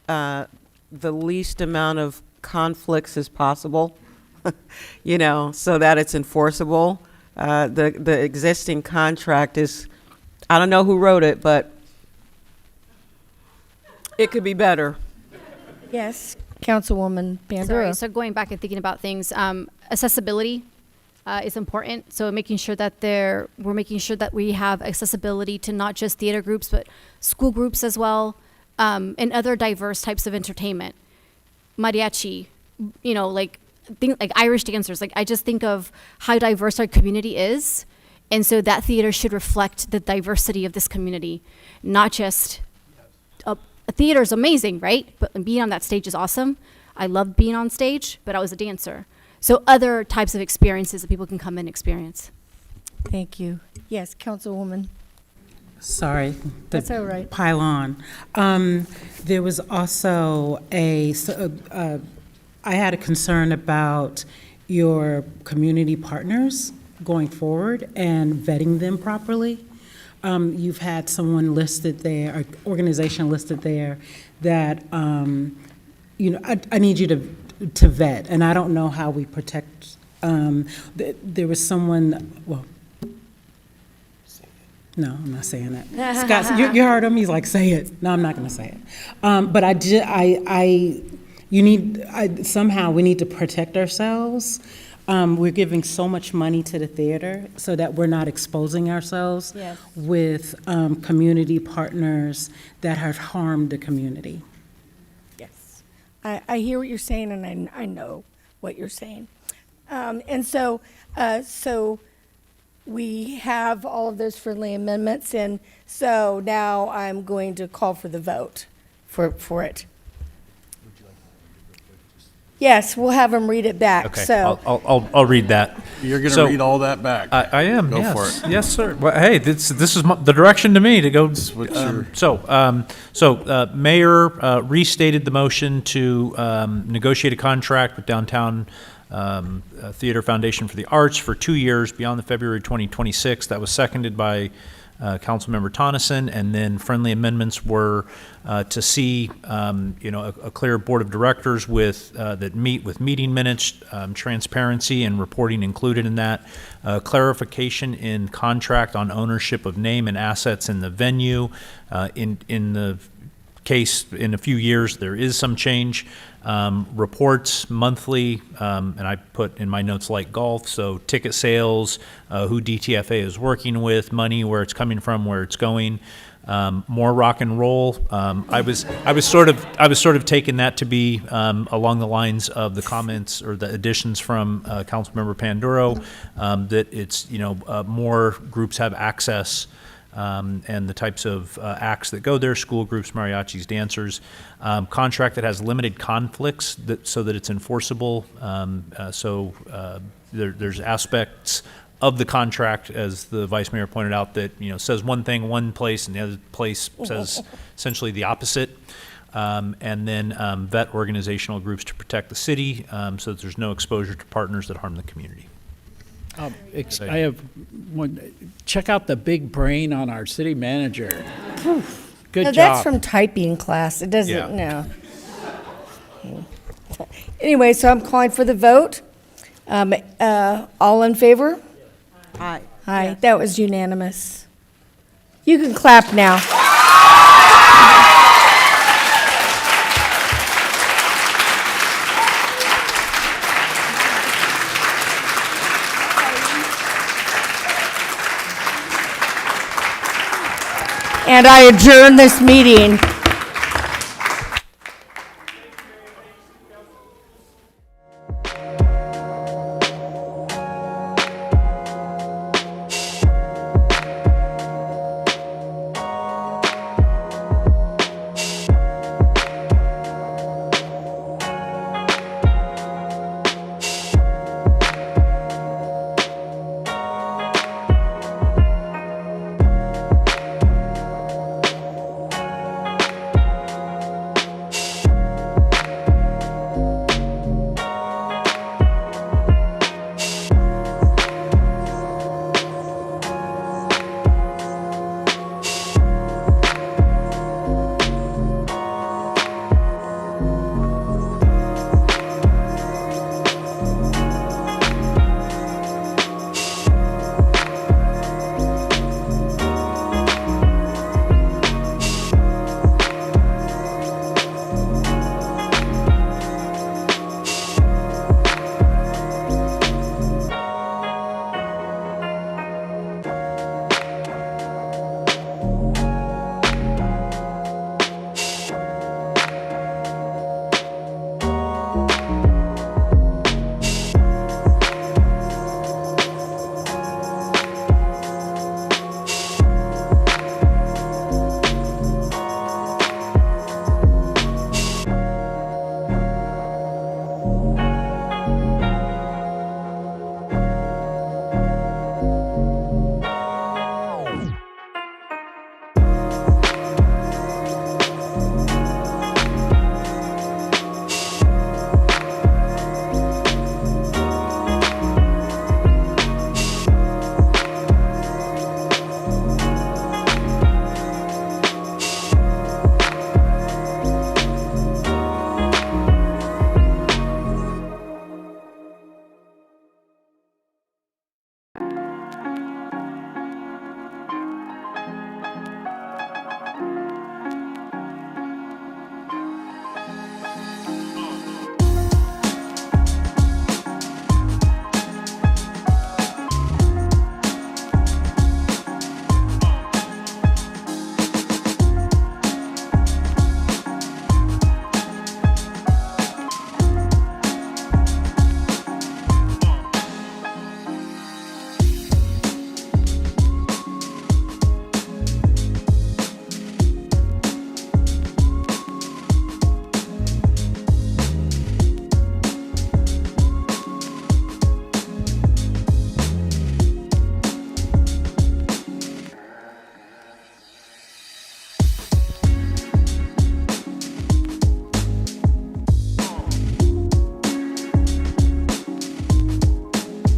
the least amount of conflicts as possible, so that it's enforceable. The existing contract is, I don't know who wrote it, but it could be better. Yes, Councilwoman Panduro. Sorry, so going back and thinking about things, accessibility is important. So making sure that we're making sure that we have accessibility to not just theater groups, but school groups as well, and other diverse types of entertainment. Mariachi, like Irish dancers. Like I just think of how diverse our community is. And so that theater should reflect the diversity of this community, not just a theater is amazing, right? But being on that stage is awesome. I love being on stage, but I was a dancer. So other types of experiences that people can come and experience. Thank you. Yes, Councilwoman. Sorry. That's all right. Pile on. There was also I had a concern about your community partners going forward and vetting them properly. You've had someone listed there, or organization listed there that, I need you to vet, and I don't know how we protect, there was someone, well, no, I'm not saying that. Scott, you heard him, he's like, say it. No, I'm not gonna say it. But somehow we need to protect ourselves. We're giving so much money to the theater so that we're not exposing ourselves with community partners that have harmed the community. Yes. I hear what you're saying, and I know what you're saying. And so we have all of those friendly amendments, and so now I'm going to call for the vote for it. Yes, we'll have him read it back, Okay, so. I'll read that. You're going So- to read all that back. I am, Go yes. for it. Yes, sir. Well, hey, this is the direction to me to go. what you're- Mayor restated the motion to negotiate a contract with Downtown Theater Foundation for the Arts for 2 years beyond the February 2026. That was seconded by Councilmember Tonneson, and then friendly amendments were to see, a clear board of directors with that meet with meeting minutes, transparency and reporting included in that, clarification in contract on ownership of name and assets in the venue. In the case, in a few years, there is some change. Reports monthly, and I put in my notes like golf, so ticket sales, who DTFA is working with, money, where it's coming from, where it's going. More rock and roll. I was sort of taking that to be along the lines of the comments or the additions from Councilmember Panduro, that it's more groups have access. And the types of acts that go there, school groups, mariachis, dancers. Contract that has limited conflicts so that it's enforceable. There's aspects of the contract, as the vice mayor pointed out, that says one thing one place and the other place says essentially the opposite. And then vet organizational groups to protect the city so that there's no exposure to partners that harm the community. I have one, check out the big brain on our city manager. Good No, job. that's from typing class. It doesn't, no. Anyway, so I'm calling for the vote. All in favor? Aye. Aye, that was unanimous. You can clap now. And I adjourn this meeting.